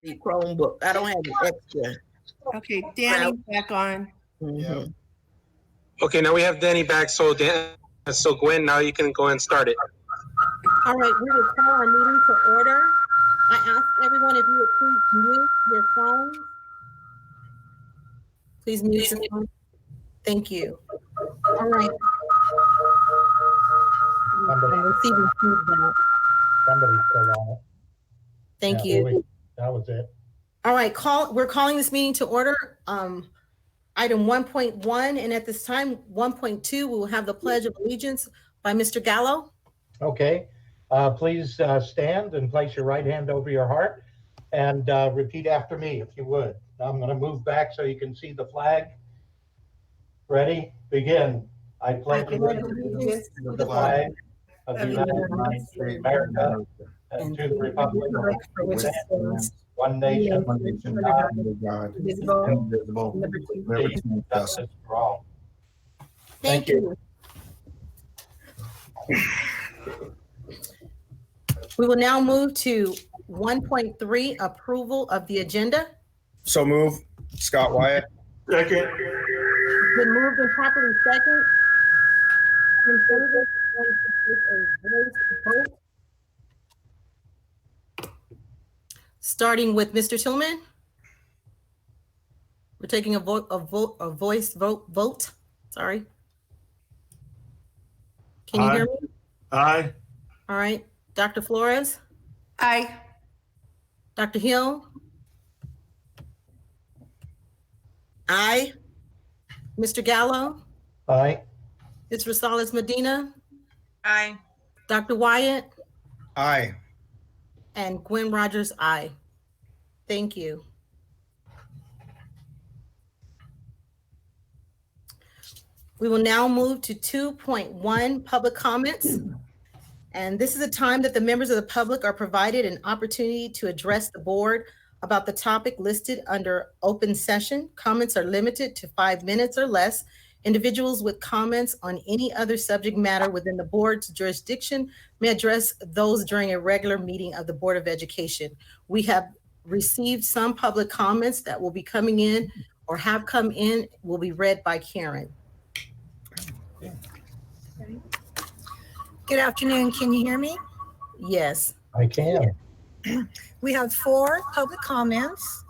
the Chromebook. I don't have an extra. Okay, Danny's back on. Mm-hmm. Okay, now we have Danny back. So Gwen, now you can go and start it. All right, we will call our meeting to order. I ask everyone if you would please mute your phones. Please mute your phone. Thank you. All right. I'm receiving feedback. Somebody's still on it. Thank you. That was it. All right, we're calling this meeting to order. Item 1.1, and at this time, 1.2, we will have the Pledge of Allegiance by Mr. Gallo. Okay, please stand and place your right hand over your heart and repeat after me, if you would. I'm going to move back so you can see the flag. Ready? Begin. I pledge allegiance to the flag of the United States of America and to the republic for which it stands, one nation, under God, indivisible, liberty and justice for all. Thank you. We will now move to 1.3, approval of the agenda. So move. Scott Wyatt. Second. Been moved and properly second. In favor, a voice vote. Starting with Mr. Tillman. We're taking a voice vote. Sorry. Can you hear me? Aye. All right. Dr. Flores? Aye. Dr. Hill? Aye. Mr. Gallo? Aye. Ms. Rosales Medina? Aye. Dr. Wyatt? Aye. And Gwen Rogers, aye. Thank you. We will now move to 2.1, public comments. And this is a time that the members of the public are provided an opportunity to address the board about the topic listed under open session. Comments are limited to 5 minutes or less. Individuals with comments on any other subject matter within the board's jurisdiction may address those during a regular meeting of the Board of Education. We have received some public comments that will be coming in or have come in, will be read by Karen. Good afternoon. Can you hear me? Yes. I can. We have 4 public comments,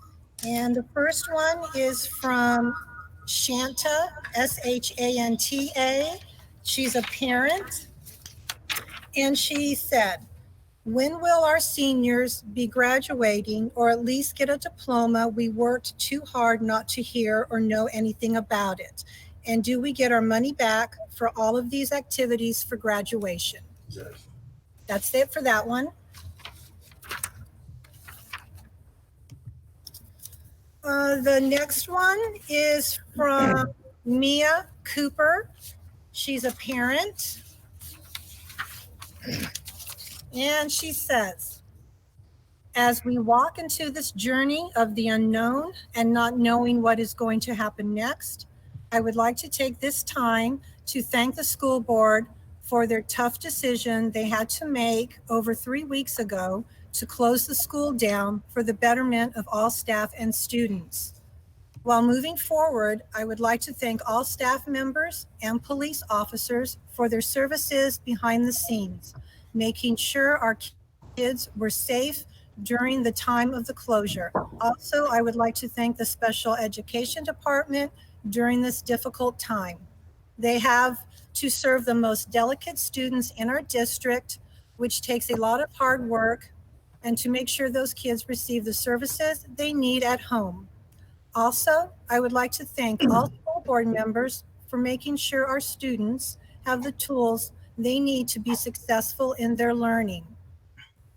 and the first one is from Shanta, S-H-A-N-T-A. She's a parent, and she said, when will our seniors be graduating or at least get a diploma we worked too hard not to hear or know anything about it? And do we get our money back for all of these activities for graduation? Yes. That's it for that one. The next one is from Mia Cooper. She's a parent. And she says, as we walk into this journey of the unknown and not knowing what is going to happen next, I would like to take this time to thank the school board for their tough decision they had to make over 3 weeks ago to close the school down for the betterment of all staff and students. While moving forward, I would like to thank all staff members and police officers for their services behind the scenes, making sure our kids were safe during the time of the closure. Also, I would like to thank the special education department during this difficult time. They have to serve the most delicate students in our district, which takes a lot of hard work, and to make sure those kids receive the services they need at home. Also, I would like to thank all school board members for making sure our students have the tools they need to be successful in their learning.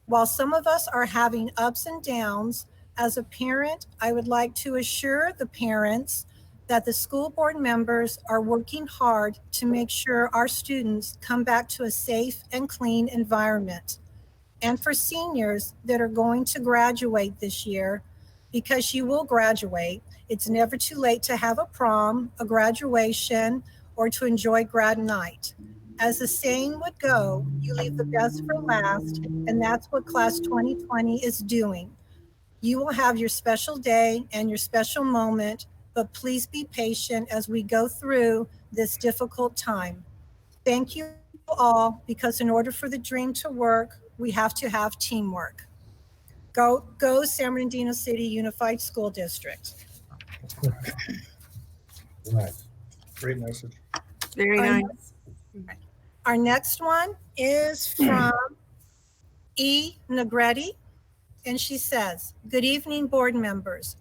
While some of us are having ups and downs, as a parent, I would like to assure the parents that the school board members are working hard to make sure our students come back to a safe and clean environment. And for seniors that are going to graduate this year, because you will graduate, it's never too late to have a prom, a graduation, or to enjoy grad night. As the saying would go, you leave the best for last, and that's what class 2020 is doing. You will have your special day and your special moment, but please be patient as we go through this difficult time. Thank you all, because in order for the dream to work, we have to have teamwork. Go San Bernardino City Unified School District. Nice. Great message. Very Our nice. Our next one is from E. Negretti, and she says, "Good evening, board members.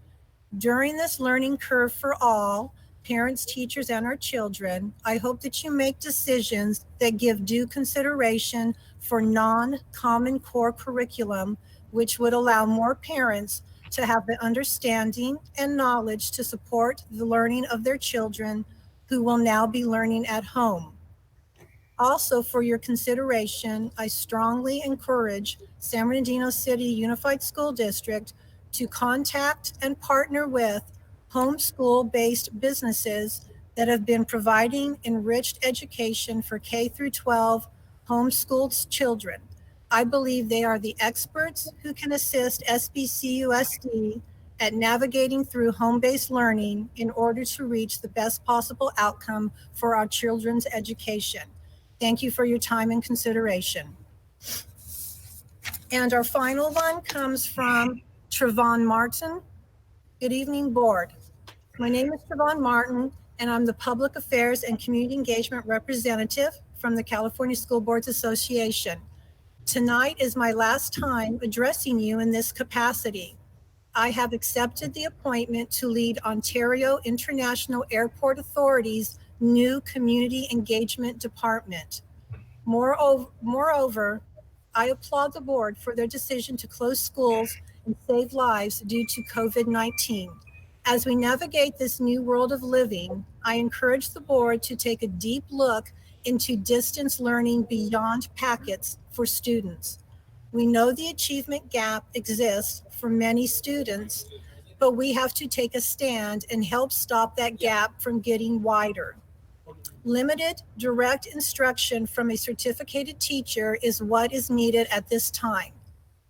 During this learning curve for all, parents, teachers, and our children, I hope that you make decisions that give due consideration for non-common core curriculum, which would allow more parents to have the understanding and knowledge to support the learning of their children who will now be learning at home. Also, for your consideration, I strongly encourage San Bernardino City Unified School District to contact and partner with homeschool-based businesses that have been providing enriched education for K through 12 homeschooled children. I believe they are the experts who can assist SBCUSD at navigating through home-based learning in order to reach the best possible outcome for our children's education. Thank you for your time and consideration." And our final one comes from Trevon Martin. Good evening, board. My name is Trevon Martin, and I'm the Public Affairs and Community Engagement Representative from the California School Boards Association. Tonight is my last time addressing you in this capacity. I have accepted the appointment to lead Ontario International Airport Authority's new Community Engagement Department. Moreover, I applaud the board for their decision to close schools and save lives due to COVID-19. As we navigate this new world of living, I encourage the board to take a deep look into distance learning beyond packets for students. We know the achievement gap exists for many students, but we have to take a stand and help stop that gap from getting wider. Limited direct instruction from a certificated teacher is what is needed at this time.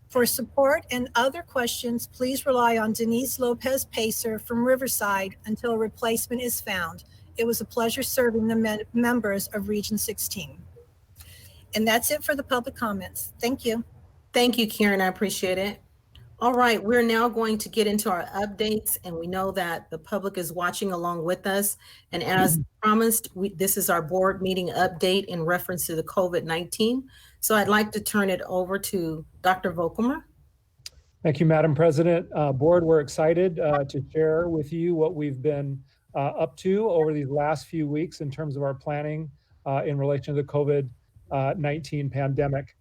For support and other questions, please rely on Denise Lopez Pacer from Riverside until a replacement is found. It was a pleasure serving the members of Region 16. And that's it for the public comments. Thank you. Thank you, Karen. I appreciate it. All right, we're now going to get into our updates, and we know that the public is watching along with us. And as promised, this is our board meeting update in reference to the COVID-19. So I'd like to turn it over to Dr. Vogelmer. Thank you, Madam President. Board, we're excited to share with you what we've been up to over these last few weeks in terms of our planning in relation to the COVID-19 pandemic.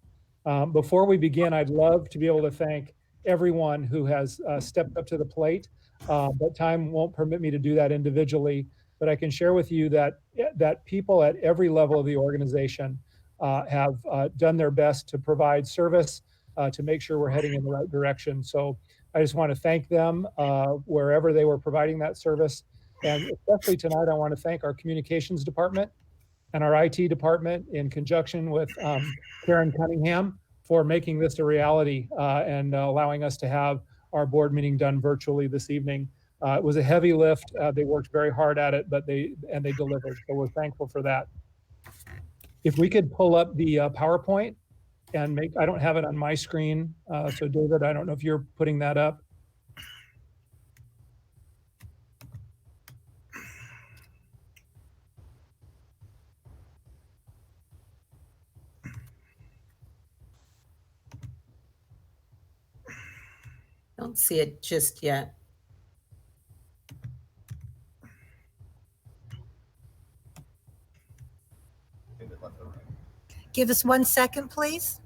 Before we begin, I'd love to be able to thank everyone who has stepped up to the plate, but time won't permit me to do that individually. But I can share with you that people at every level of the organization have done their best to provide service to make sure we're heading in the right direction. So I just want to thank them wherever they were providing that service. And especially tonight, I want to thank our communications department and our IT department in conjunction with Karen Cunningham for making this a reality and allowing us to have our board meeting done virtually this evening. It was a heavy lift. They worked very hard at it, but they delivered. So we're thankful for that. If we could pull up the PowerPoint and I don't have it on my screen. So David, I don't know if you're putting that up. Don't see it just yet. Give us 1 second, please.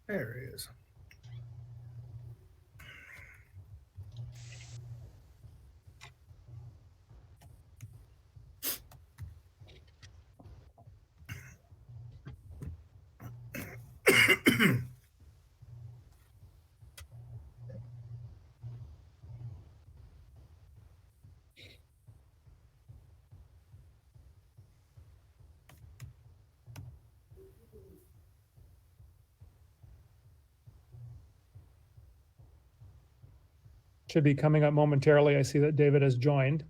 There he is. Should be coming up momentarily. I see that David has joined.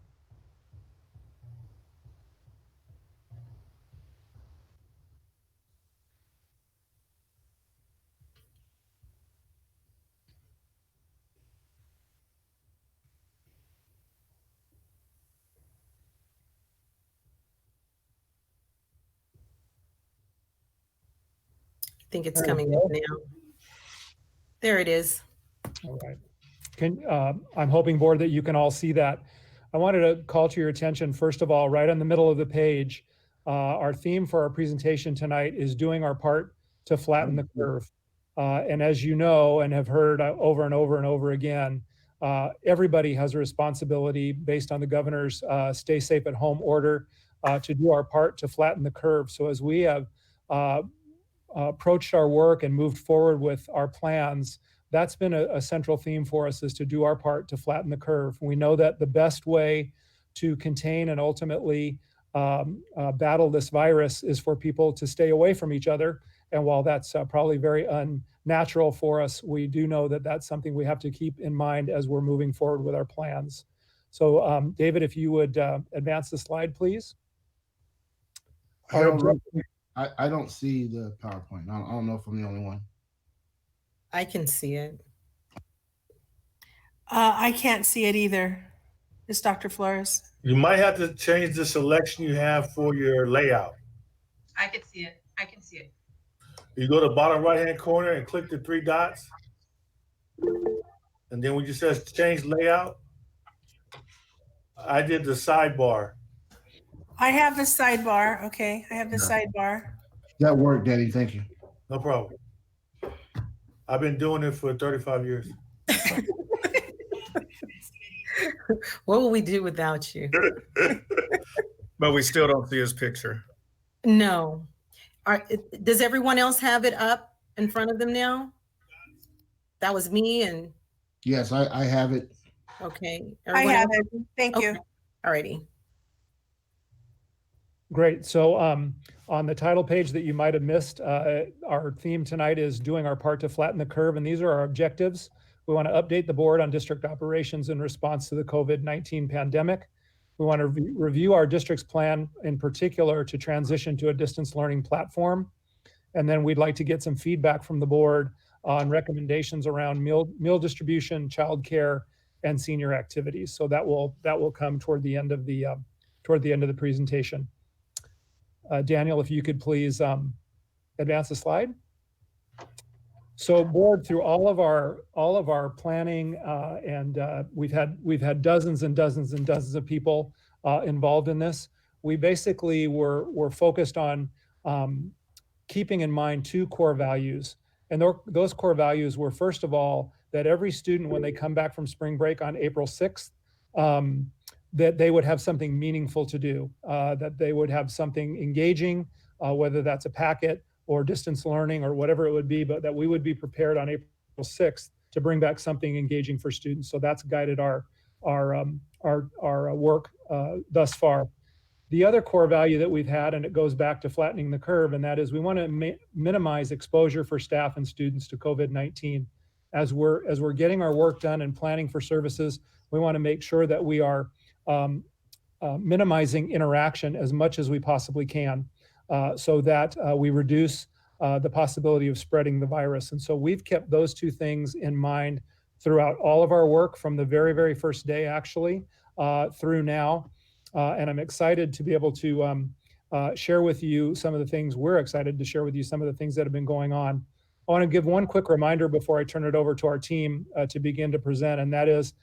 I think it's There we coming up go. now. There it is. All right. I'm hoping, board, that you can all see that. I wanted to call to your attention, first of all, right on the middle of the page, our theme for our presentation tonight is doing our part to flatten the curve. And as you know, and have heard over and over and over again, everybody has a responsibility based on the governor's stay safe at home order to do our part to flatten the curve. So as we have approached our work and moved forward with our plans, that's been a central theme for us, is to do our part to flatten the curve. We know that the best way to contain and ultimately battle this virus is for people to stay away from each other. And while that's probably very unnatural for us, we do know that that's something we have to keep in mind as we're moving forward with our plans. So David, if you would advance the slide, please. I don't see the PowerPoint. I don't know if I'm the only one. I can see it. I can't see it either. It's Dr. Flores. You might have to change the selection you have for your layout. I can see it. I can see it. You go to the bottom right-hand corner and click the 3 dots. And then when you says change layout, I did the sidebar. I have the sidebar. Okay, I have the sidebar. That worked, Danny. Thank you. No problem. I've been doing it for 35 years. What will we do without you? But we still don't see his picture. No. Does everyone else have it up in front of them now? That was me and, Yes, I have it. okay. I everyone have else? it. Thank you. Okay. Alrighty. Great. So on the title page that you might have missed, our theme tonight is doing our part to flatten the curve. And these are our objectives. We want to update the board on district operations in response to the COVID-19 pandemic. We want to review our district's plan, in particular, to transition to a distance learning platform. And then we'd like to get some feedback from the board on recommendations around meal distribution, childcare, and senior activities. So that will come toward the end of the presentation. Daniel, if you could please advance the slide. So board, through all of our planning, and we've had dozens and dozens and dozens of people involved in this. We basically were focused on keeping in mind 2 core values. And those core values were, first of all, that every student, when they come back from spring break on April 6th, that they would have something meaningful to do, that they would have something engaging, whether that's a packet or distance learning or whatever it would be, but that we would be prepared on April 6th to bring back something engaging for students. So that's guided our work thus far. The other core value that we've had, and it goes back to flattening the curve, and that is we want to minimize exposure for staff and students to COVID-19. As we're getting our work done and planning for services, we want to make sure that we are minimizing interaction as much as we possibly can, so that we reduce the possibility of spreading the virus. And so we've kept those 2 things in mind throughout all of our work, from the very, very first day, actually, through now. And I'm excited to be able to share with you some of the things. We're excited to share with you some of the things that have been going on. I want to give one quick reminder before I turn it over to our team to begin to present, and that is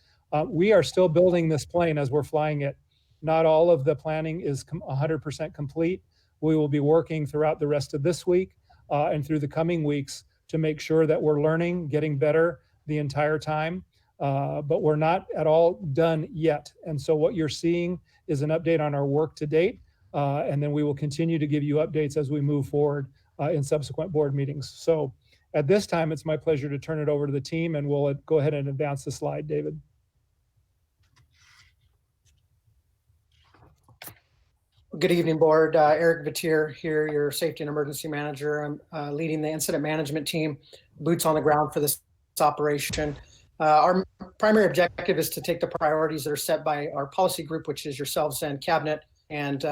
we are still building this plane as we're flying it. Not all of the planning is 100% complete. We will be working throughout the rest of this week and through the coming weeks to make sure that we're learning, getting better the entire time, but we're not at all done yet. And so what you're seeing is an update on our work to date, and then we will continue to give you updates as we move forward in subsequent board meetings. So at this time, it's my pleasure to turn it over to the team, and we'll go ahead and advance the slide, David. Good evening, board. Eric Vatier here, your safety and emergency manager. I'm leading the incident management team, boots on the ground for this operation. Our primary objective is to take the priorities that are set by our policy group, which is yourselves and cabinet, and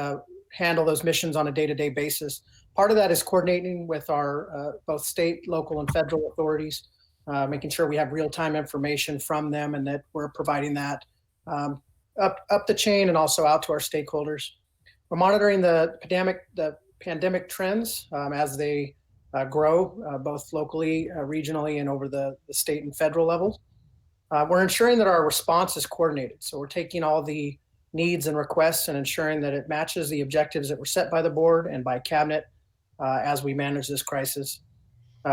handle those missions on a day-to-day basis. Part of that is coordinating with our both state, local, and federal authorities, making sure we have real-time information from them and that we're providing that up the chain and also out to our stakeholders. We're monitoring the pandemic trends as they grow, both locally, regionally, and over the state and federal levels. We're ensuring that our response is coordinated. So we're taking all the needs and requests and ensuring that it matches the objectives that were set by the board and by cabinet as we manage this crisis.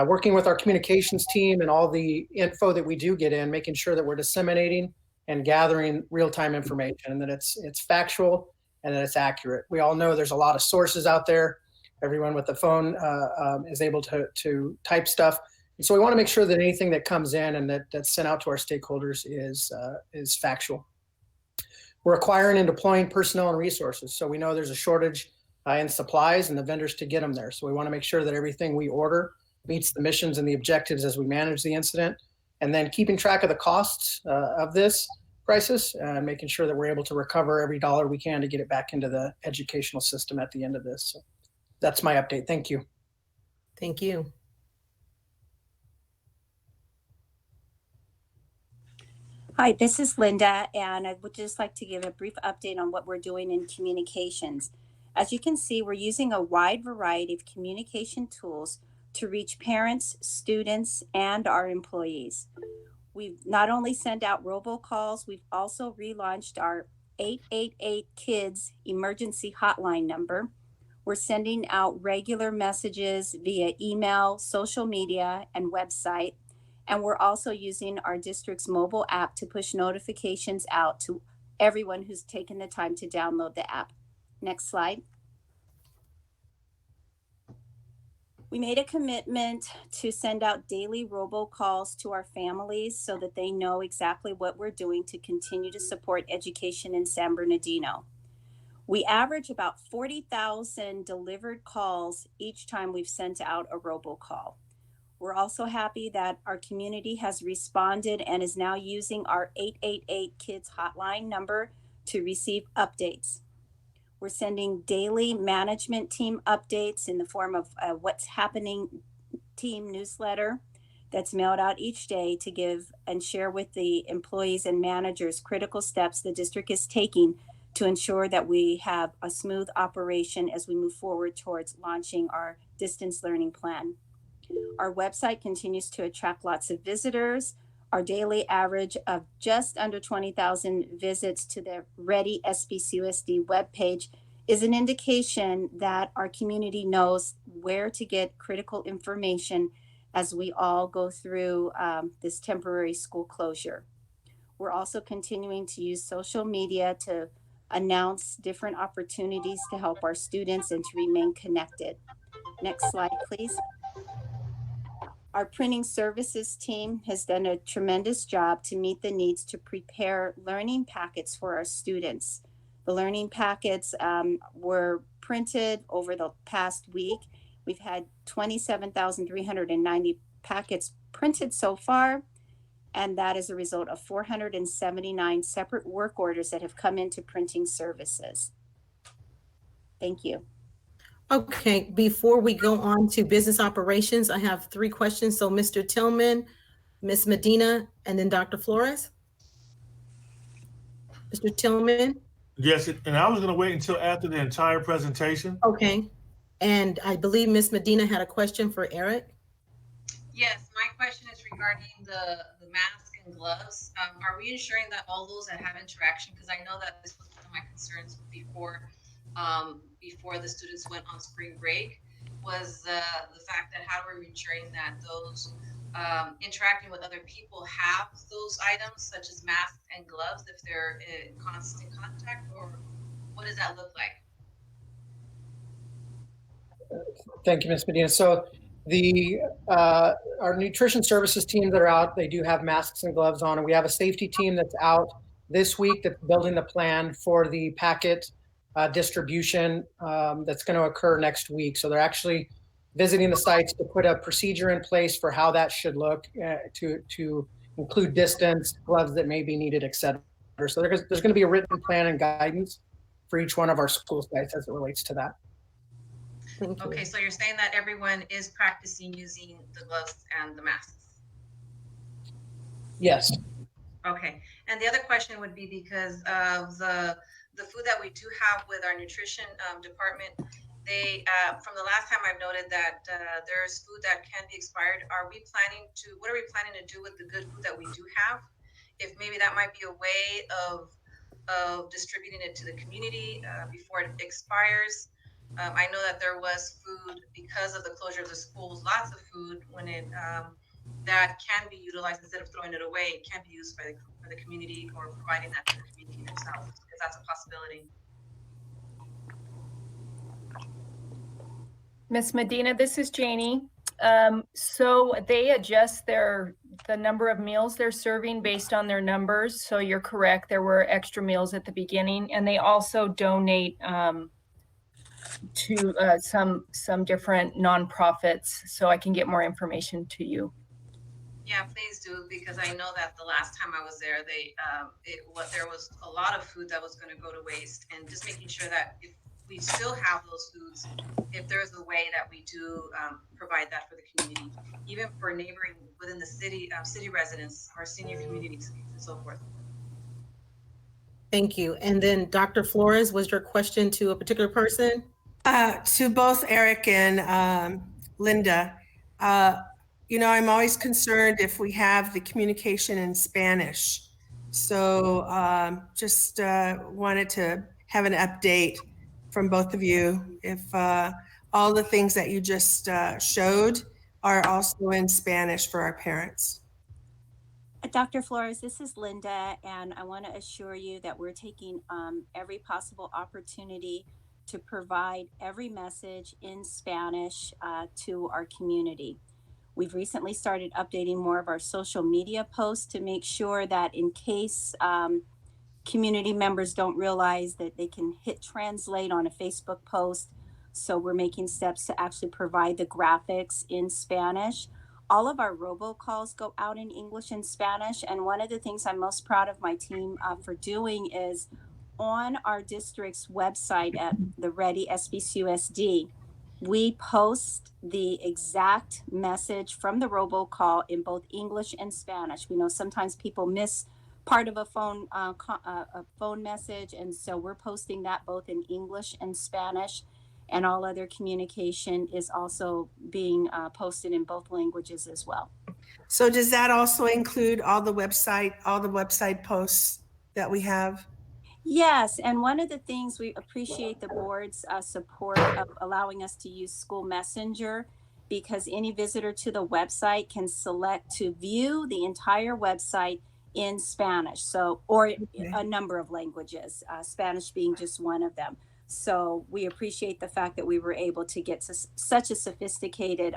Working with our communications team and all the info that we do get in, making sure that we're disseminating and gathering real-time information and that it's factual and that it's accurate. We all know there's a lot of sources out there. Everyone with the phone is able to type stuff. And so we want to make sure that anything that comes in and that's sent out to our stakeholders is factual. We're acquiring and deploying personnel and resources. So we know there's a shortage in supplies and the vendors to get them there. So we want to make sure that everything we order meets the missions and the objectives as we manage the incident. And then keeping track of the costs of this crisis and making sure that we're able to recover every dollar we can to get it back into the educational system at the end of this. So that's my update. Thank you. Thank you. Hi, this is Linda, and I would just like to give a brief update on what we're doing in communications. As you can see, we're using a wide variety of communication tools to reach parents, students, and our employees. We've not only sent out robocalls, we've also relaunched our 888 Kids emergency hotline number. We're sending out regular messages via email, social media, and website. And we're also using our district's mobile app to push notifications out to everyone who's taken the time to download the app. Next slide. We made a commitment to send out daily robocalls to our families so that they know exactly what we're doing to continue to support education in San Bernardino. We average about 40,000 delivered calls each time we've sent out a robocall. We're also happy that our community has responded and is now using our 888 Kids hotline number to receive updates. We're sending daily management team updates in the form of a What's Happening team newsletter that's mailed out each day to give and share with the employees and managers critical steps the district is taking to ensure that we have a smooth operation as we move forward towards launching our distance learning plan. Our website continues to attract lots of visitors. Our daily average of just under 20,000 visits to the Ready SBCUSD webpage is an indication that our community knows where to get critical information as we all go through this temporary school closure. We're also continuing to use social media to announce different opportunities to help our students and to remain connected. Next slide, please. Our printing services team has done a tremendous job to meet the needs to prepare learning packets for our students. The learning packets were printed over the past week. We've had 27,390 packets printed so far, and that is a result of 479 separate work orders that have come into printing services. Thank you. Okay, before we go on to business operations, I have 3 questions. So Mr. Tillman, Ms. Medina, and then Dr. Flores. Mr. Tillman? Yes, and I was going to wait until after the entire presentation. Okay. And I believe Ms. Medina had a question for Eric. Yes, my question is regarding the mask and gloves. Are we ensuring that all those that have interaction, because I know that this was one of my concerns before the students went on spring break, was the fact that how are we ensuring that those interacting with other people have those items such as masks and gloves if they're in constant contact, or what does that look like? Thank you, Ms. Medina. So our nutrition services team that are out, they do have masks and gloves on, and we have a safety team that's out this week that's building the plan for the packet distribution that's going to occur next week. So they're actually visiting the sites to put a procedure in place for how that should look to include distance, gloves that may be needed, et cetera. So there's going to be a written plan and guidance for each one of our school sites as it relates to that. Thank you. Okay, so you're saying that everyone is practicing using the gloves and the masks? Yes. Okay, and the other question would be because of the food that we do have with our nutrition department, they from the last time I've noted that there's food that can be expired. What are we planning to do with the good food that we do have? If maybe that might be a way of distributing it to the community before it expires. I know that there was food because of the closure of the schools, lots of food when it that can be utilized instead of throwing it away. It can be used by the community or providing that to the community themselves, because that's a possibility. Miss Medina, this is Janie. So they adjust the number of meals they're serving based on their numbers. So you're correct, there were extra meals at the beginning, and they also donate to some different nonprofits. So I can get more information to you. Yeah, please do, because I know that the last time I was there, there was a lot of food that was going to go to waste, and just making sure that if we still have those foods, if there's a way that we do provide that for the community, even for neighboring within the city residents or senior communities and so forth. Thank you. And then Dr. Flores, was your question to a particular person? To both Eric and Linda, I'm always concerned if we have the communication in Spanish. So just wanted to have an update from both of you if all the things that you just showed are also in Spanish for our parents. Dr. Flores, this is Linda, and I want to assure you that we're taking every possible opportunity to provide every message in Spanish to our community. We've recently started updating more of our social media posts to make sure that in case community members don't realize that they can hit translate on a Facebook post. So we're making steps to actually provide the graphics in Spanish. All of our robocalls go out in English and Spanish. And one of the things I'm most proud of my team for doing is on our district's website at the Ready SBCUSD, we post the exact message from the robocall in both English and Spanish. We know sometimes people miss part of a phone message, and so we're posting that both in English and Spanish, and all other communication is also being posted in both languages as well. So does that also include all the website posts that we have? Yes, and one of the things we appreciate the board's support of allowing us to use School Messenger, because any visitor to the website can select to view the entire website in Spanish, or a number of languages, Spanish being just one of them. So we appreciate the fact that we were able to get to such a sophisticated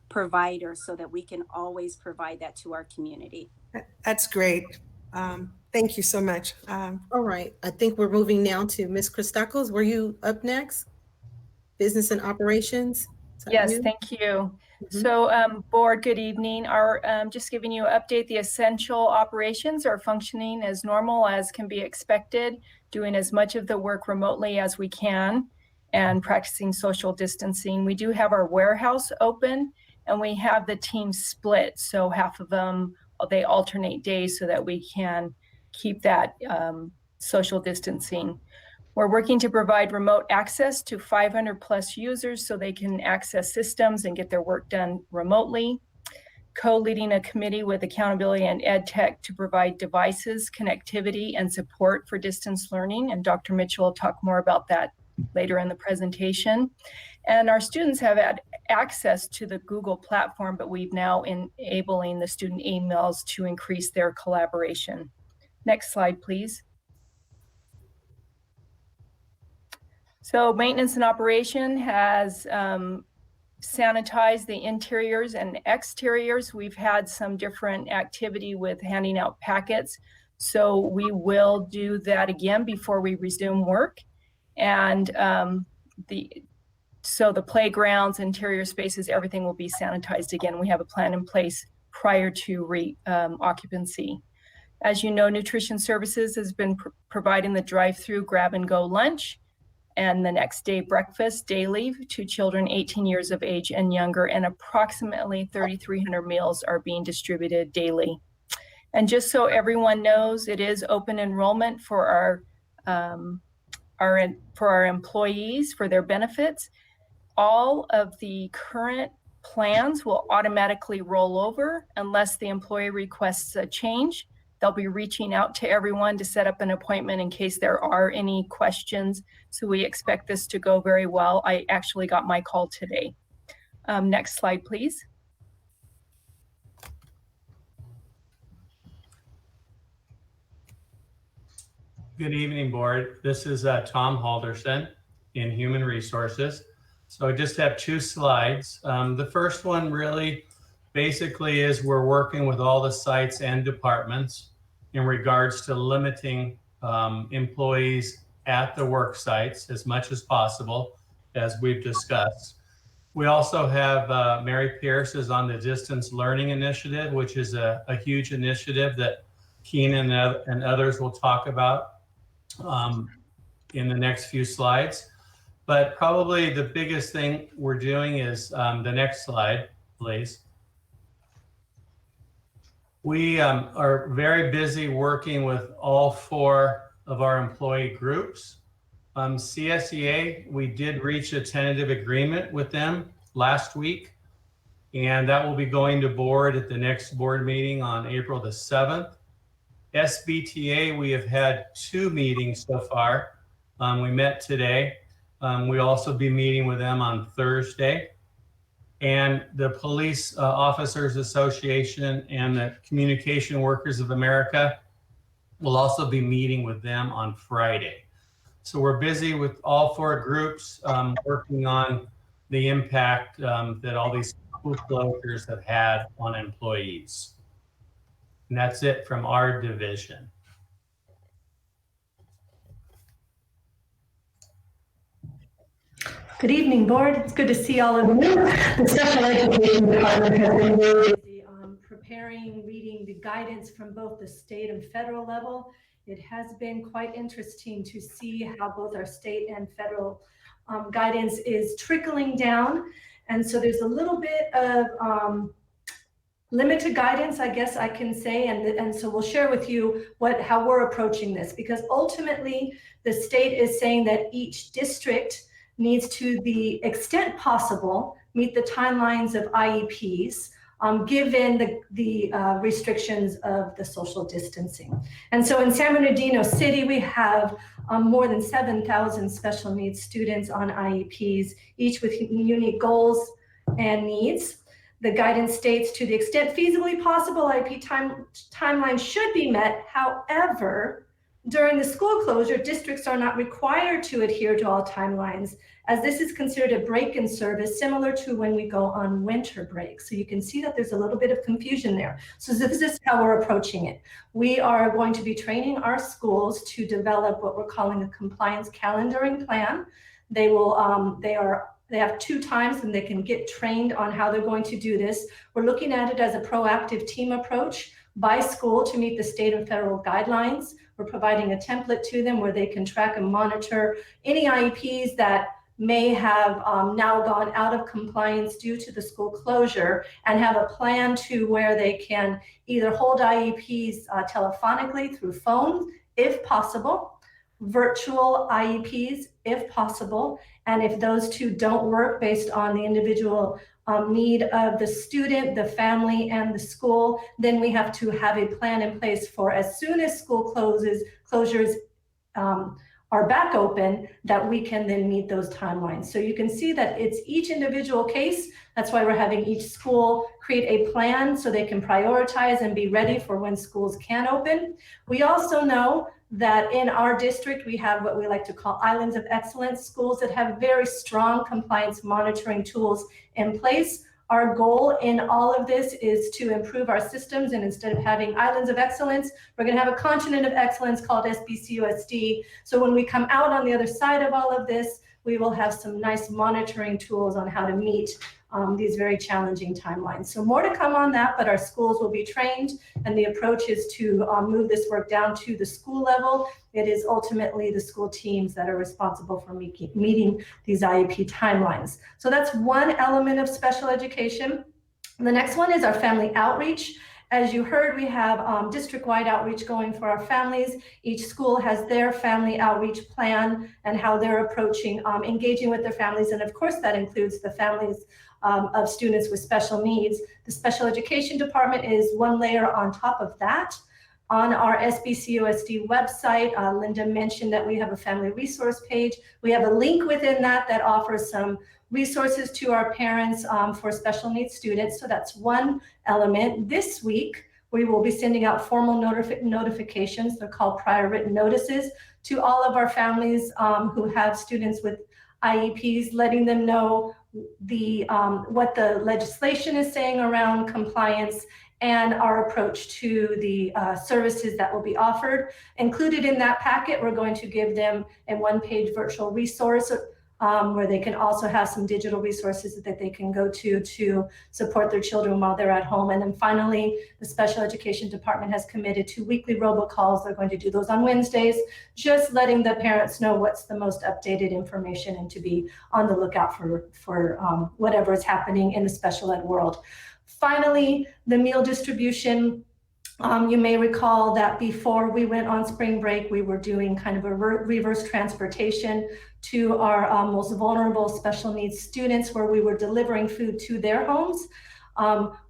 provider so that we can always provide that to our community. That's great. Thank you so much. All right, I think we're moving now to Ms. Christakos. Were you up next? Business and operations? Yes, thank you. So board, good evening. Just giving you an update, the essential operations are functioning as normal as can be expected, doing as much of the work remotely as we can and practicing social distancing. We do have our warehouse open and we have the team split. So half of them, they alternate days so that we can keep that social distancing. We're working to provide remote access to 500 plus users so they can access systems and get their work done remotely. Co-leading a committee with accountability and ed tech to provide devices, connectivity, and support for distance learning. And Dr. Mitchell will talk more about that later in the presentation. And our students have had access to the Google platform, but we've now enabling the student emails to increase their collaboration. Next slide, please. So maintenance and operation has sanitized the interiors and exteriors. We've had some different activity with handing out packets. So we will do that again before we resume work. And so the playgrounds, interior spaces, everything will be sanitized again. We have a plan in place prior to occupancy. As you know, Nutrition Services has been providing the drive-through grab-and-go lunch and the next day breakfast daily to children 18 years of age and younger, and approximately 3,300 meals are being distributed daily. And just so everyone knows, it is open enrollment for our employees for their benefits. All of the current plans will automatically roll over unless the employee requests a change. They'll be reaching out to everyone to set up an appointment in case there are any questions. So we expect this to go very well. I actually got my call today. Next slide, please. Good evening, board. This is Tom Halderson in Human Resources. So I just have 2 slides. The first one really basically is we're working with all the sites and departments in regards to limiting employees at the work sites as much as possible, as we've discussed. We also have Mary Pierce is on the Distance Learning Initiative, which is a huge initiative that Keenan and others will talk about in the next few slides. But probably the biggest thing we're doing is the next slide, please. We are very busy working with all 4 of our employee groups. CSEA, we did reach a tentative agreement with them last week, and that will be going to board at the next board meeting on April the 7th. SBTA, we have had 2 meetings so far. We met today. We'll also be meeting with them on Thursday. And the Police Officers Association and the Communication Workers of America will also be meeting with them on Friday. So we're busy with all 4 groups working on the impact that all these school closures have had on employees. And that's it from our division. Good evening, board. It's good to see all of you. The Special Education Department has been really busy preparing, reading the guidance from both the state and federal level. It has been quite interesting to see how both our state and federal guidance is trickling down. And so there's a little bit of limited guidance, I guess I can say, and so we'll share with you how we're approaching this, because ultimately the state is saying that each district needs, to the extent possible, meet the timelines of IEPs, given the restrictions of the social distancing. And so in San Bernardino City, we have more than 7,000 special needs students on IEPs, each with unique goals and needs. The guidance states, to the extent feasibly possible, IEP timelines should be met. However, during the school closure, districts are not required to adhere to all timelines, as this is considered a break in service, similar to when we go on winter break. So you can see that there's a little bit of confusion there. So this is how we're approaching it. We are going to be training our schools to develop what we're calling a compliance calendaring plan. They have 2 times and they can get trained on how they're going to do this. We're looking at it as a proactive team approach by school to meet the state and federal guidelines. We're providing a template to them where they can track and monitor any IEPs that may have now gone out of compliance due to the school closure, and have a plan to where they can either hold IEPs telephonically through phones, if possible, virtual IEPs, if possible. And if those 2 don't work based on the individual need of the student, the family, and the school, then we have to have a plan in place for as soon as school closures are back open, that we can then meet those timelines. So you can see that it's each individual case. That's why we're having each school create a plan so they can prioritize and be ready for when schools can open. We also know that in our district, we have what we like to call islands of excellence, schools that have very strong compliance monitoring tools in place. Our goal in all of this is to improve our systems, and instead of having islands of excellence, we're going to have a continent of excellence called SBCUSD. So when we come out on the other side of all of this, we will have some nice monitoring tools on how to meet these very challenging timelines. So more to come on that, but our schools will be trained, and the approach is to move this work down to the school level. It is ultimately the school teams that are responsible for meeting these IEP timelines. So that's one element of special education. The next one is our family outreach. As you heard, we have district-wide outreach going for our families. Each school has their family outreach plan and how they're approaching engaging with their families. And of course, that includes the families of students with special needs. The special education department is one layer on top of that. On our SBCUSD website, Linda mentioned that we have a family resource page. We have a link within that that offers some resources to our parents for special needs students. So that's one element. This week, we will be sending out formal notifications. They're called prior written notices to all of our families who have students with IEPs, letting them know what the legislation is saying around compliance and our approach to the services that will be offered. Included in that packet, we're going to give them a one-page virtual resource where they can also have some digital resources that they can go to support their children while they're at home. And then finally, the special education department has committed to weekly robocalls. They're going to do those on Wednesdays, just letting the parents know what's the most updated information and to be on the lookout for whatever is happening in the special ed world. Finally, the meal distribution. You may recall that before we went on spring break, we were doing kind of a reverse transportation to our most vulnerable special needs students, where we were delivering food to their homes.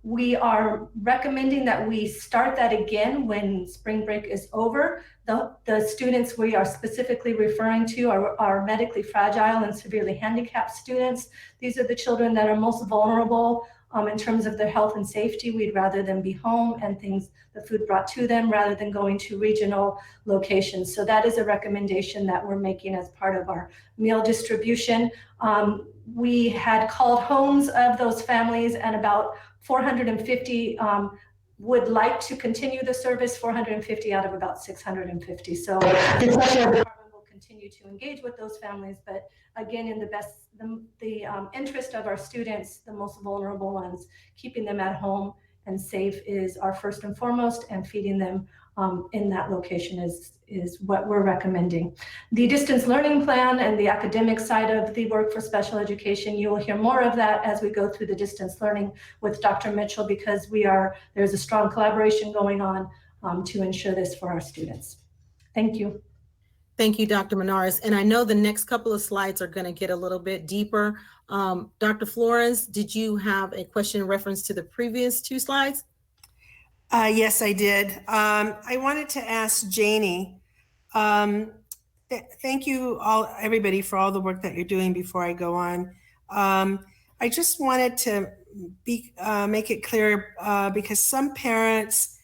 We are recommending that we start that again when spring break is over. The students we are specifically referring to are medically fragile and severely handicapped students. These are the children that are most vulnerable in terms of their health and safety. We'd rather them be home and the food brought to them rather than going to regional locations. So that is a recommendation that we're making as part of our meal distribution. We had called homes of those families, and about 450 would like to continue the service, 450 out of about 650. So the special ed department will continue to engage with those families, but again, in the interest of our students, the most vulnerable ones, keeping them at home and safe is our first and foremost, and feeding them in that location is what we're recommending. The distance learning plan and the academic side of the work for special education, you will hear more of that as we go through the distance learning with Dr. Mitchell, because there's a strong collaboration going on to ensure this for our students. Thank you. Thank you, Dr. Menares. And I know the next couple of slides are going to get a little bit deeper. Dr. Flores, did you have a question in reference to the previous two slides? Yes, I did. I wanted to ask Janie, thank you everybody for all the work that you're doing before I go on. I just wanted to make it clear because some parents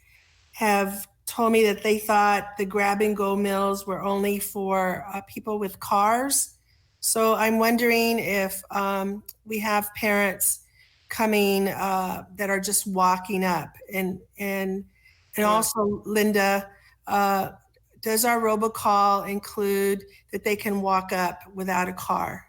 have told me that they thought the grab and go meals were only for people with cars. So I'm wondering if we have parents coming that are just walking up, and also Linda, does our robocall include that they can walk up without a car?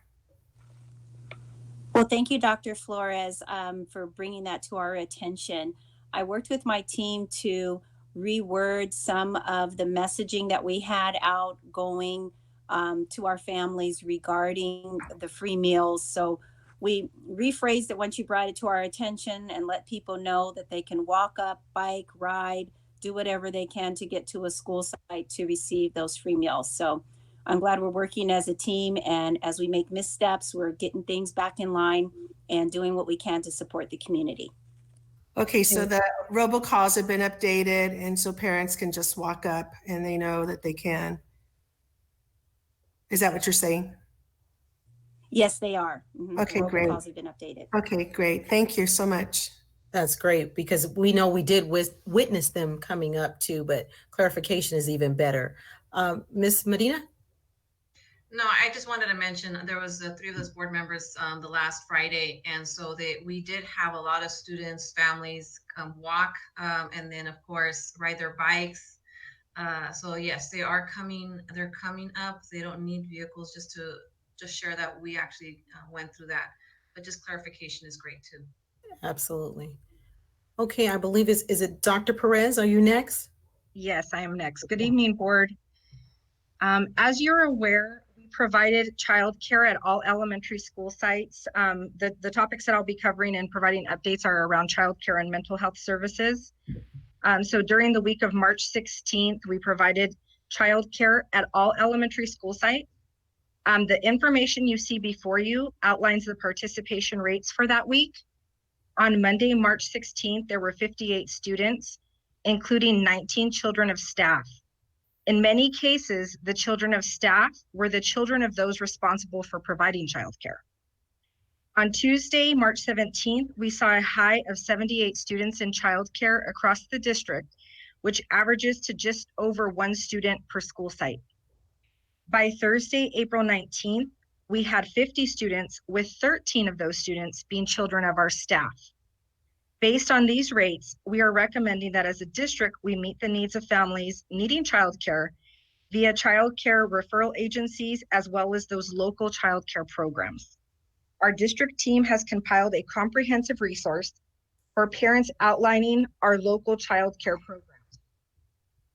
Well, thank you, Dr. Flores, for bringing that to our attention. I worked with my team to reword some of the messaging that we had out going to our families regarding the free meals. So we rephrased it once you brought it to our attention and let people know that they can walk up, bike, ride, do whatever they can to get to a school site to receive those free meals. So I'm glad we're working as a team, and as we make missteps, we're getting things back in line and doing what we can to support the community. Okay, so the robocalls have been updated, and so parents can just walk up and they know that they can. Is that what you're saying? Yes, they are. Okay, great. Robocalls have been updated. Okay, great. Thank you so much. That's great, because we know we did witness them coming up too, but clarification is even better. Ms. Medina? No, I just wanted to mention there was 3 of those board members the last Friday, and so we did have a lot of students, families walk, and then of course ride their bikes. So yes, they are coming. They're coming up. They don't need vehicles just to just share that we actually went through that. But just clarification is great too. Absolutely. Okay, I believe is it Dr. Perez? Are you next? Yes, I am next. Good evening, board. As you're aware, we provided childcare at all elementary school sites. The topics that I'll be covering and providing updates are around childcare and mental health services. So during the week of March 16th, we provided childcare at all elementary school sites. The information you see before you outlines the participation rates for that week. On Monday, March 16th, there were 58 students, including 19 children of staff. In many cases, the children of staff were the children of those responsible for providing childcare. On Tuesday, March 17th, we saw a high of 78 students in childcare across the district, which averages to just over 1 student per school site. By Thursday, April 19th, we had 50 students, with 13 of those students being children of our staff. Based on these rates, we are recommending that as a district, we meet the needs of families needing childcare via childcare referral agencies, as well as those local childcare programs. Our district team has compiled a comprehensive resource for parents outlining our local childcare programs,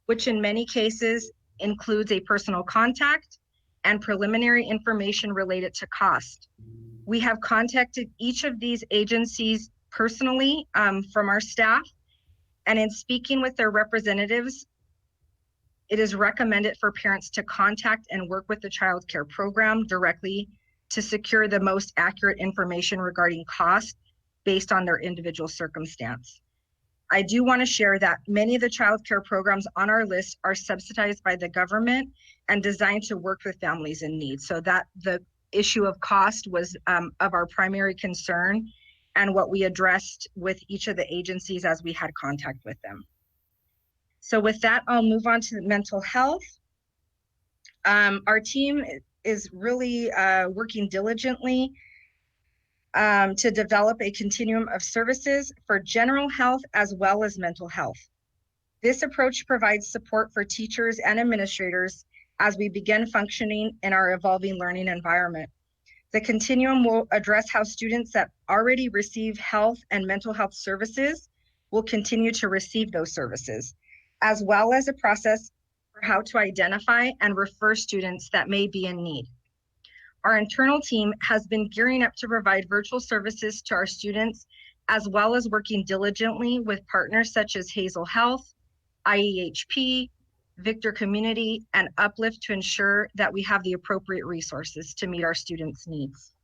which in many cases includes a personal contact and preliminary information related to cost. We have contacted each of these agencies personally from our staff, and in speaking with their representatives, it is recommended for parents to contact and work with the child care program directly to secure the most accurate information regarding cost based on their individual circumstance. I do want to share that many of the child care programs on our list are subsidized by the government and designed to work with families in need. So that the issue of cost was of our primary concern and what we addressed with each of the agencies as we had contact with them. So with that, I'll move on to mental health. Our team is really working diligently to develop a continuum of services for general health as well as mental health. This approach provides support for teachers and administrators as we begin functioning in our evolving learning environment. The continuum will address how students that already receive health and mental health services will continue to receive those services, as well as a process for how to identify and refer students that may be in need. Our internal team has been gearing up to provide virtual services to our students, as well as working diligently with partners such as Hazel Health, IEHP, Victor Community, and Uplift to ensure that we have the appropriate resources to meet our students' needs.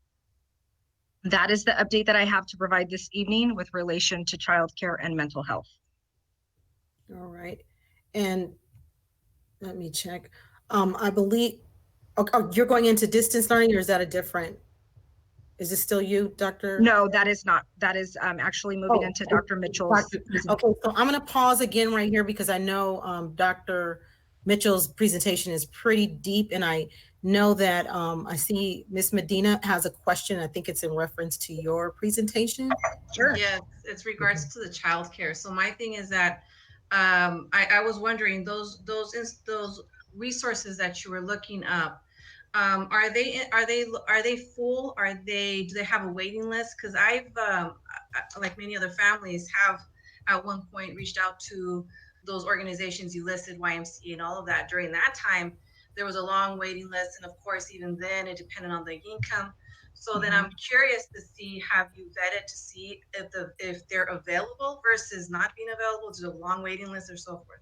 That is the update that I have to provide this evening with relation to childcare and mental health. All right, and let me check. I believe, oh, you're going into distance learning, or is that a different? Is this still you, Dr.? No, that is not. That is actually moving into Dr. Mitchell's. Okay, so I'm going to pause again right here because I know Dr. Mitchell's presentation is pretty deep, and I know that I see Ms. Medina has a question. I think it's in reference to your presentation. Sure. Yes, it's regards to the childcare. So my thing is that I was wondering those resources that you were looking up. Are they full? Do they have a waiting list? Because I've like many other families have at one point reached out to those organizations you listed, YMCA and all of that. During that time, there was a long waiting list, and of course, even then, it depended on the income. So then I'm curious to see, have you vetted to see if they're available versus not being available? Is it a long waiting list or so forth?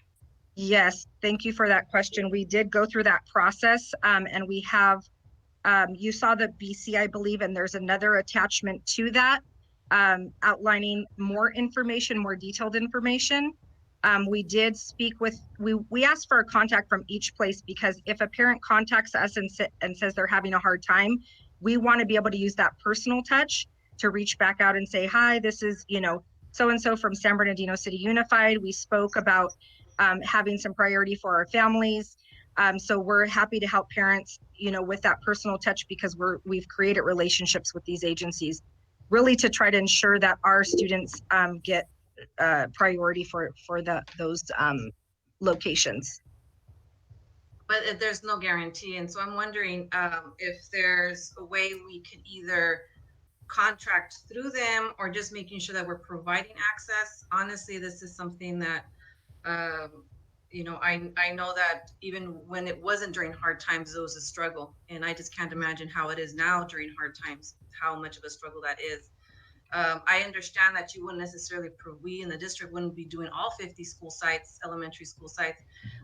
Yes, thank you for that question. We did go through that process, and we have, you saw the BC, I believe, and there's another attachment to that outlining more information, more detailed information. We did speak with, we asked for a contact from each place, because if a parent contacts us and says they're having a hard time, we want to be able to use that personal touch to reach back out and say, hi, this is, so-and-so from San Bernardino City Unified. We spoke about having some priority for our families. So we're happy to help parents, with that personal touch, because we've created relationships with these agencies, really to try to ensure that our students get priority for those locations. but there's no guarantee. And so I'm wondering if there's a way we could either contract through them or just making sure that we're providing access. Honestly, this is something that, I know that even when it wasn't during hard times, it was a struggle. And I just can't imagine how it is now during hard times, how much of a struggle that is. I understand that you wouldn't necessarily, we in the district wouldn't be doing all 50 school sites, elementary school sites,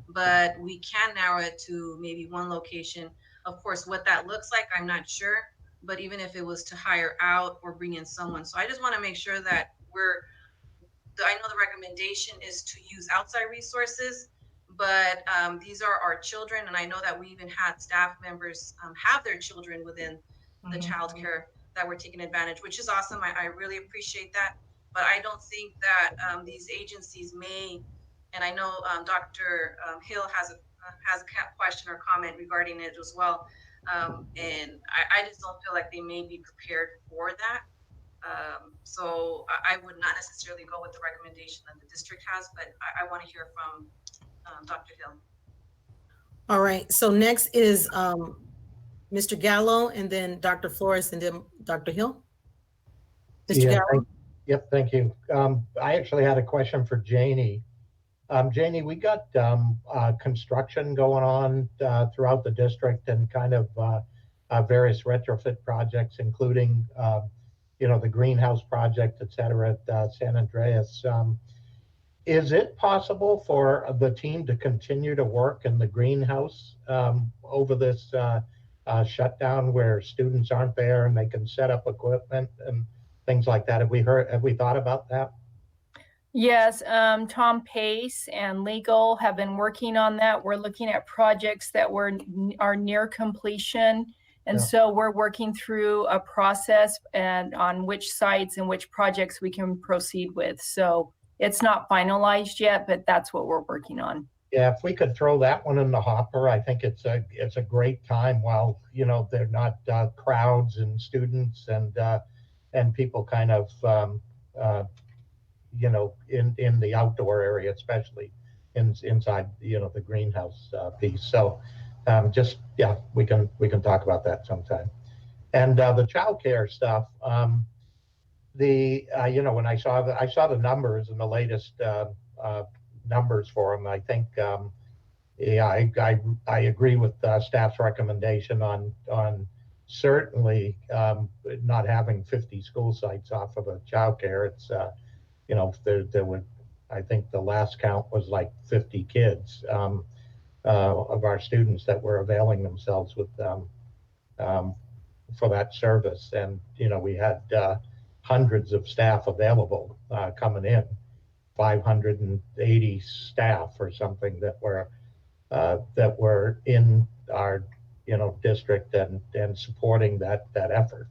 but we can narrow it to maybe one location. Of course, what that looks like, I'm not sure, but even if it was to hire out or bring in someone. So I just want to make sure that I know the recommendation is to use outside resources, but these are our children. And I know that we even had staff members have their children within the childcare that were taking advantage, which is awesome. I really appreciate that. But I don't think that these agencies may, and I know Dr. Hill has a question or comment regarding it as well. And I just don't feel like they may be prepared for that. So I would not necessarily go with the recommendation that the district has, but I want to hear from Dr. Hill. All right, so next is Mr. Gallo, and then Dr. Flores, and then Dr. Hill. Mr. Gallo? Yep, thank you. I actually had a question for Janie. Janie, we got construction going on throughout the district and kind of various retrofit projects, including the greenhouse project, et cetera, at San Andreas. Is it possible for the team to continue to work in the greenhouse over this shutdown where students aren't there and they can set up equipment and things like that? Have we thought about that? Yes, Tom Pace and legal have been working on that. We're looking at projects that are near completion. And so we're working through a process and on which sites and which projects we can proceed with. So it's not finalized yet, but that's what we're working on. Yeah, if we could throw that one in the hopper, I think it's a great time while they're not crowds and students and people kind of in the outdoor area, especially inside the greenhouse piece. So we can talk about that sometime. And the childcare stuff, when I saw the numbers and the latest numbers for them, I think I agree with staff's recommendation on certainly not having 50 school sites off of a childcare. It's there would, I think the last count was like 50 kids of our students that were availing themselves with for that service. And we had hundreds of staff available coming in, 580 staff or something that were in our district and supporting that effort.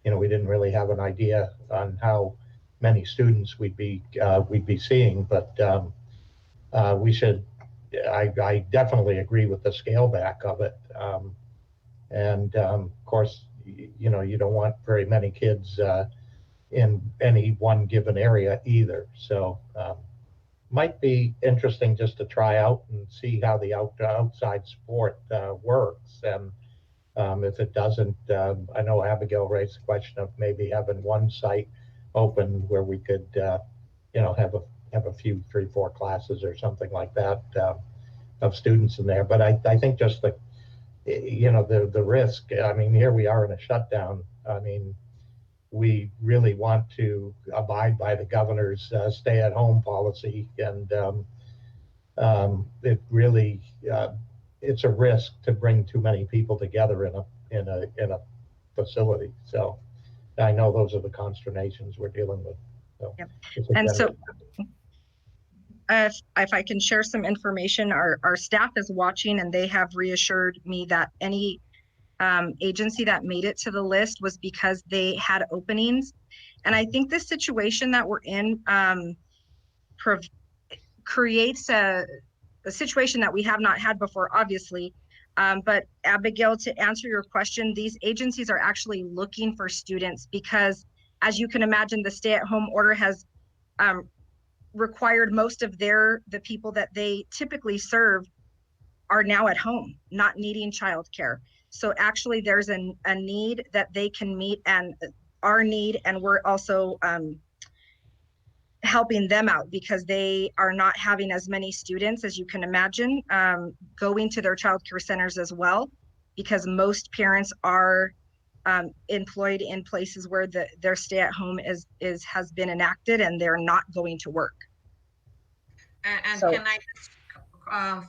We didn't really have an idea on how many students we'd be seeing, but we should. I definitely agree with the scale back of it, and of course, you don't want very many kids in any one given area either. So might be interesting just to try out and see how the outside support works. And if it doesn't, I know Abigail raised the question of maybe having one site open where we could, have a few 3-4 classes or something like that of students in there. But I think just the risk. I mean, here we are in a shutdown. I mean, we really want to abide by the governor's stay-at-home policy, and it really it's a risk to bring too many people together in a facility. So I know those are the consternations we're dealing with. So, yep. And so if I can share some information, our staff is watching, and they have reassured me that any agency that made it to the list was because they had openings. And I think this situation that we're in creates a situation that we have not had before, obviously. But Abigail, to answer your question, these agencies are actually looking for students because, as you can imagine, the stay-at-home order has required most of the people that they typically serve are now at home, not needing childcare. So actually there's a need that they can meet, and our need, and we're also helping them out because they are not having as many students as you can imagine going to their childcare centers as well, because most parents are employed in places where their stay-at-home has been enacted and they're not going to work. And So, can I just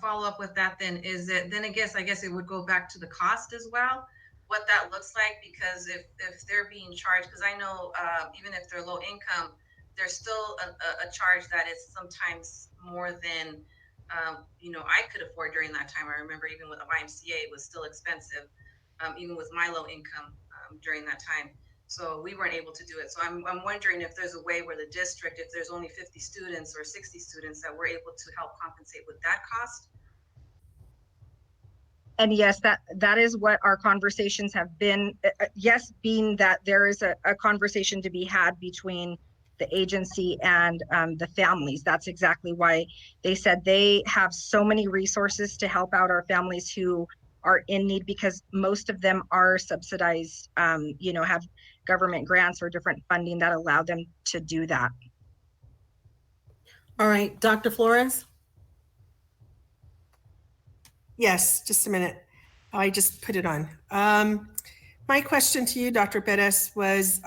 follow up with that then? Is it then I guess it would go back to the cost as well, what that looks like, because if they're being charged, because I know even if they're low income, there's still a charge that is sometimes more than I could afford during that time. I remember even with the YMCA, it was still expensive, even with my low income during that time. So we weren't able to do it. So I'm wondering if there's a way where the district, if there's only 50 students or 60 students, that we're able to help compensate with that cost. and yes, that is what our conversations have been. Yes, being that there is a conversation to be had between the agency and the families. That's exactly why they said they have so many resources to help out our families who are in need, because most of them are subsidized, have government grants or different funding that allow them to do that. All right, Dr. Flores? Yes, just a minute. I just put it on. My question to you, Dr. Perez, was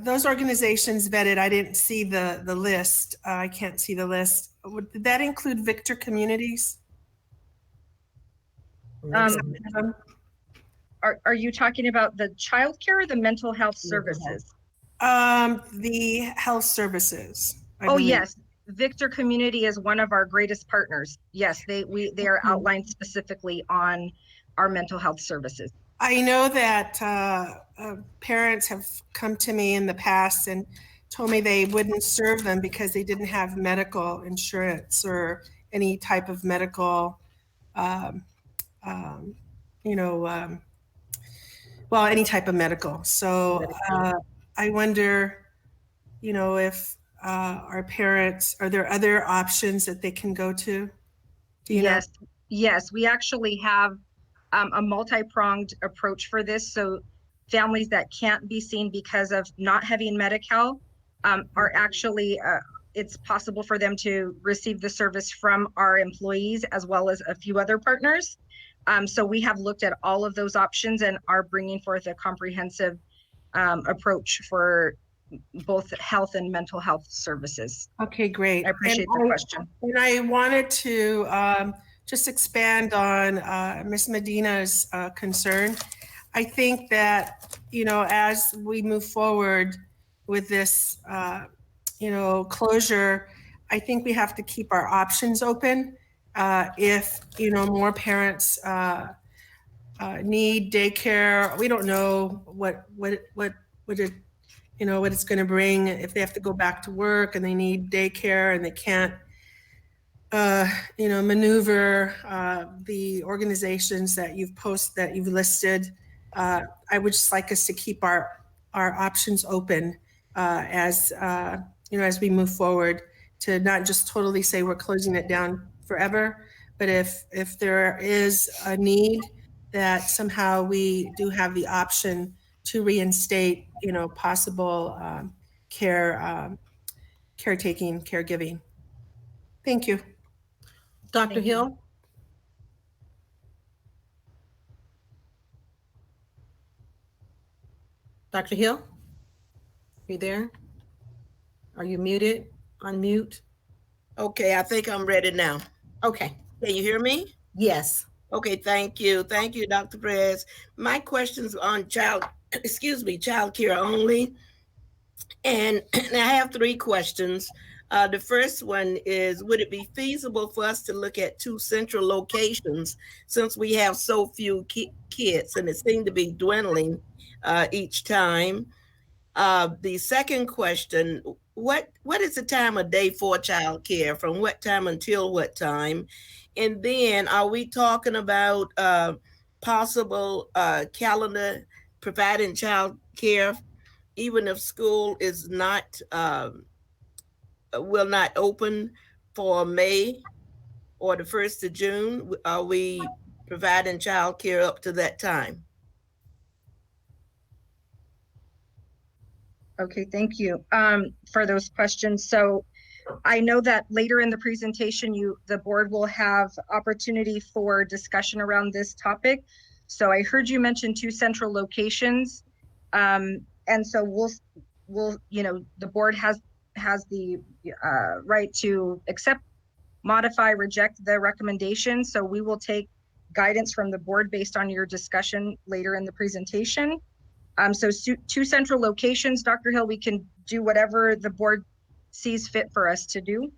those organizations vetted, I didn't see the list. I can't see the list. Did that include Victor Communities? Are you talking about the childcare or the mental health services? The health services. I believe. Yes. Victor Community is one of our greatest partners. Yes, they are outlined specifically on our mental health services. I know that parents have come to me in the past and told me they wouldn't serve them because they didn't have medical insurance or any type of medical, any type of medical. So I wonder, if our parents, are there other options that they can go to? Do you know? Yes, we actually have a multi-pronged approach for this. So families that can't be seen because of not having Medi-Cal are actually, it's possible for them to receive the service from our employees as well as a few other partners. So we have looked at all of those options and are bringing forth a comprehensive approach for both health and mental health services. Okay, great. I appreciate the question. And I wanted to just expand on Ms. Medina's concern. I think that, as we move forward with this, closure, I think we have to keep our options open. If, more parents need daycare, we don't know what it's going to bring if they have to go back to work and they need daycare and they can't maneuver the organizations that you've listed. I would just like us to keep our options open as we move forward, to not just totally say we're closing it down forever, but if there is a need, that somehow we do have the option to reinstate, possible caretaking, caregiving. Thank you. Dr. Hill? Dr. Hill? Are you there? Are you muted? Unmute? Okay, I think I'm ready now. Okay. Can you hear me? Yes. Okay, thank you. Thank you, Dr. Perez. My question's on childcare only. And I have 3 questions. The first one is, would it be feasible for us to look at 2 central locations since we have so few kids and it seemed to be dwindling each time? The second question, what is the time of day for childcare? From what time until what time? And then are we talking about possible calendar providing childcare even if school is not will not open for May? or the 1st of June? Are we providing childcare up to that time? Okay, thank you for those questions. So I know that later in the presentation, the board will have opportunity for discussion around this topic. So I heard you mention 2 central locations. And so we'll, the board has the right to accept, modify, reject the recommendation. So we will take guidance from the board based on your discussion later in the presentation. So 2 central locations, Dr. Hill, we can do whatever the board sees fit for us to do.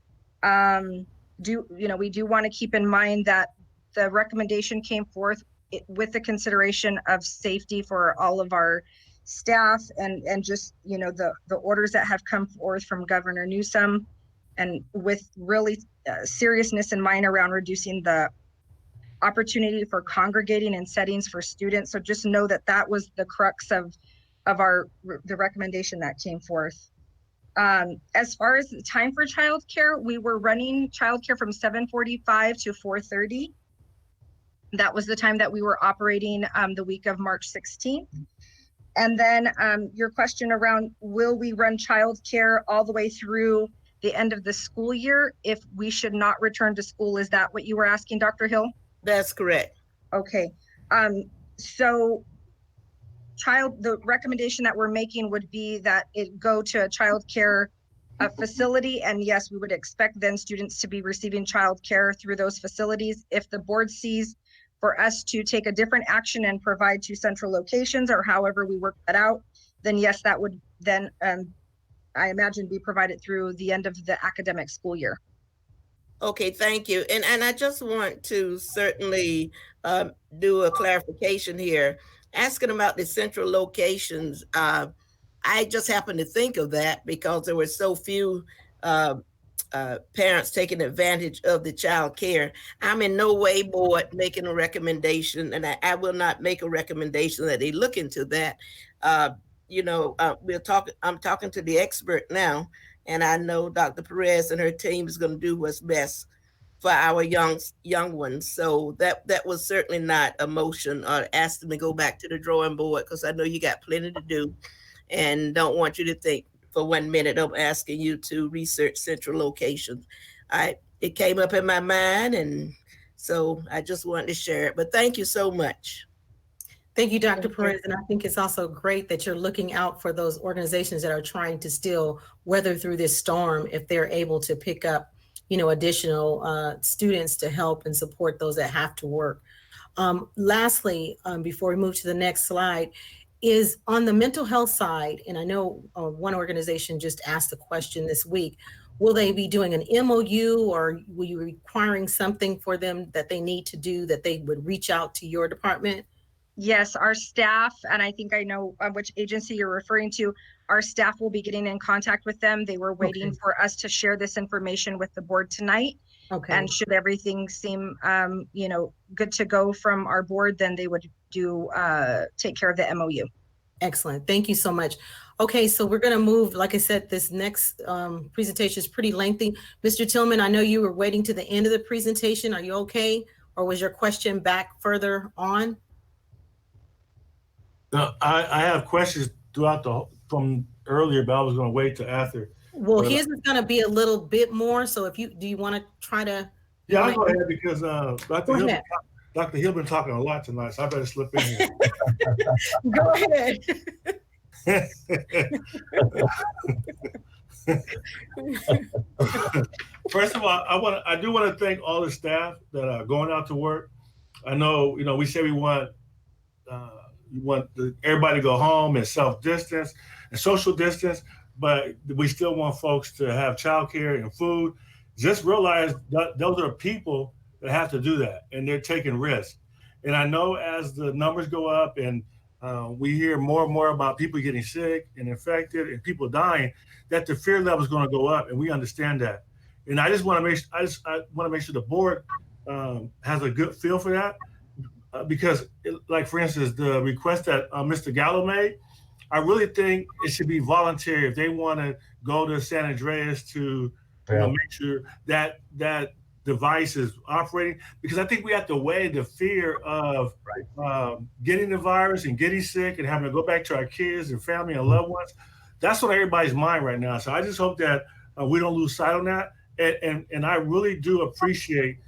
We do want to keep in mind that the recommendation came forth with the consideration of safety for all of our staff and just, the orders that have come forth from Governor Newsom, and with really seriousness in mind around reducing the opportunity for congregating in settings for students. So just know that that was the crux of the recommendation that came forth. As far as the time for childcare, we were running childcare from 7:45 to 4:30. That was the time that we were operating the week of March 16th. And then your question around, will we run childcare all the way through the end of the school year if we should not return to school? Is that what you were asking, Dr. Hill? That's correct. Okay. So the recommendation that we're making would be that it go to a childcare facility. And yes, we would expect then students to be receiving childcare through those facilities. If the board sees for us to take a different action and provide 2 central locations, or however we work that out, then yes, that would then, I imagine, be provided through the end of the academic school year. Okay, thank you. And I just want to certainly do a clarification here. Asking about the central locations, I just happened to think of that because there were so few parents taking advantage of the child care. I'm in no way board making a recommendation, and I will not make a recommendation that they look into that. I'm talking to the expert now, and I know Dr. Perez and her team is going to do what's best for our young ones. So that was certainly not a motion or ask them to go back to the drawing board, because I know you got plenty to do and don't want you to think for 1 minute I'm asking you to research central locations. It came up in my mind, and so I just wanted to share it. But thank you so much. Thank you, Dr. Perez. And I think it's also great that you're looking out for those organizations that are trying to still weather through this storm if they're able to pick up, additional students to help and support those that have to work. Lastly, before we move to the next slide, is on the mental health side, and I know one organization just asked a question this week, will they be doing an MOU, or will you be requiring something for them that they need to do, that they would reach out to your department? Yes, our staff, and I think I know which agency you're referring to, our staff will be getting in contact with them. They were waiting for us to share this information with the board tonight. Okay. And should everything seem, good to go from our board, then they would take care of the MOU. Excellent. Thank you so much. Okay, so we're going to move. Like I said, this next presentation is pretty lengthy. Mr. Tillman, I know you were waiting to the end of the presentation. Are you okay? Or was your question back further on? No, I have questions from earlier, but I was going to wait till after. Well, his is going to be a little bit more. So do you want to try to? Yeah, I'll go ahead because Dr. Hill been talking a lot tonight, so I better slip in here. Go ahead. First of all, I do want to thank all the staff that are going out to work. I know, we say we want everybody to go home and self-distance and social distance, but we still want folks to have childcare and food. Just realize that those are people that have to do that, and they're taking risks. And I know as the numbers go up and we hear more and more about people getting sick and infected and people dying, that the fear level is going to go up, and we understand that. And I just want to make sure the board has a good feel for that, because, like for instance, the request that Mr. Gallo made, I really think it should be voluntary if they want to go to San Andreas to make sure that devices operating, because I think we have to weigh the fear of getting the virus and getting sick and having to go back to our kids and family and loved ones. That's on everybody's mind right now. So I just hope that we don't lose sight on that. And I really do appreciate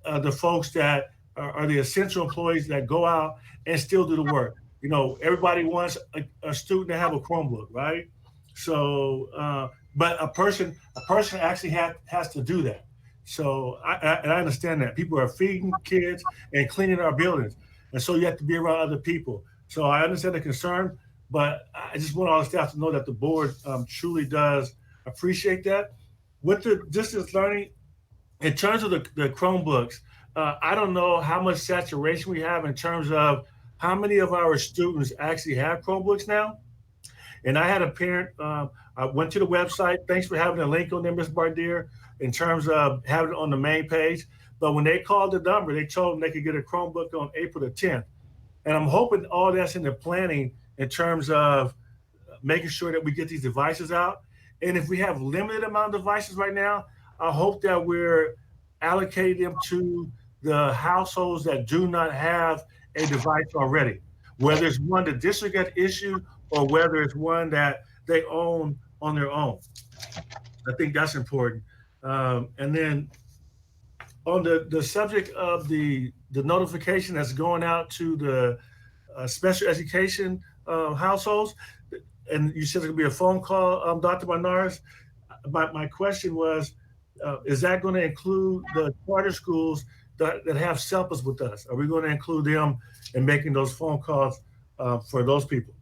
the folks that are the essential employees that go out and still do the work. You know, everybody wants a student to have a Chromebook, right? So, but a person actually has to do that. So I understand that people are feeding kids and cleaning our buildings, and so you have to be around other people. So I understand the concern, but I just want all the staff to know that the board truly does appreciate that. With the distance learning, in terms of the Chromebooks, I don't know how much saturation we have in terms of how many of our students actually have Chromebooks now. And I had a parent, I went to the website. Thanks for having a link on there, Ms. Bardier, in terms of having it on the main page. But when they called the number, they told them they could get a Chromebook on April the 10th. And I'm hoping all that's in the planning in terms of making sure that we get these devices out. And if we have limited amount of devices right now, I hope that we're allocating them to the households that do not have a device already, whether it's one the district got issued or whether it's one that they own on their own. I think that's important. And then on the subject of the notification that's going out to the special education households, and you said it could be a phone call, Dr. Barnard. My question was, is that going to include the charter schools that have SELPAs with us? Are we going to include them in making those phone calls for those people?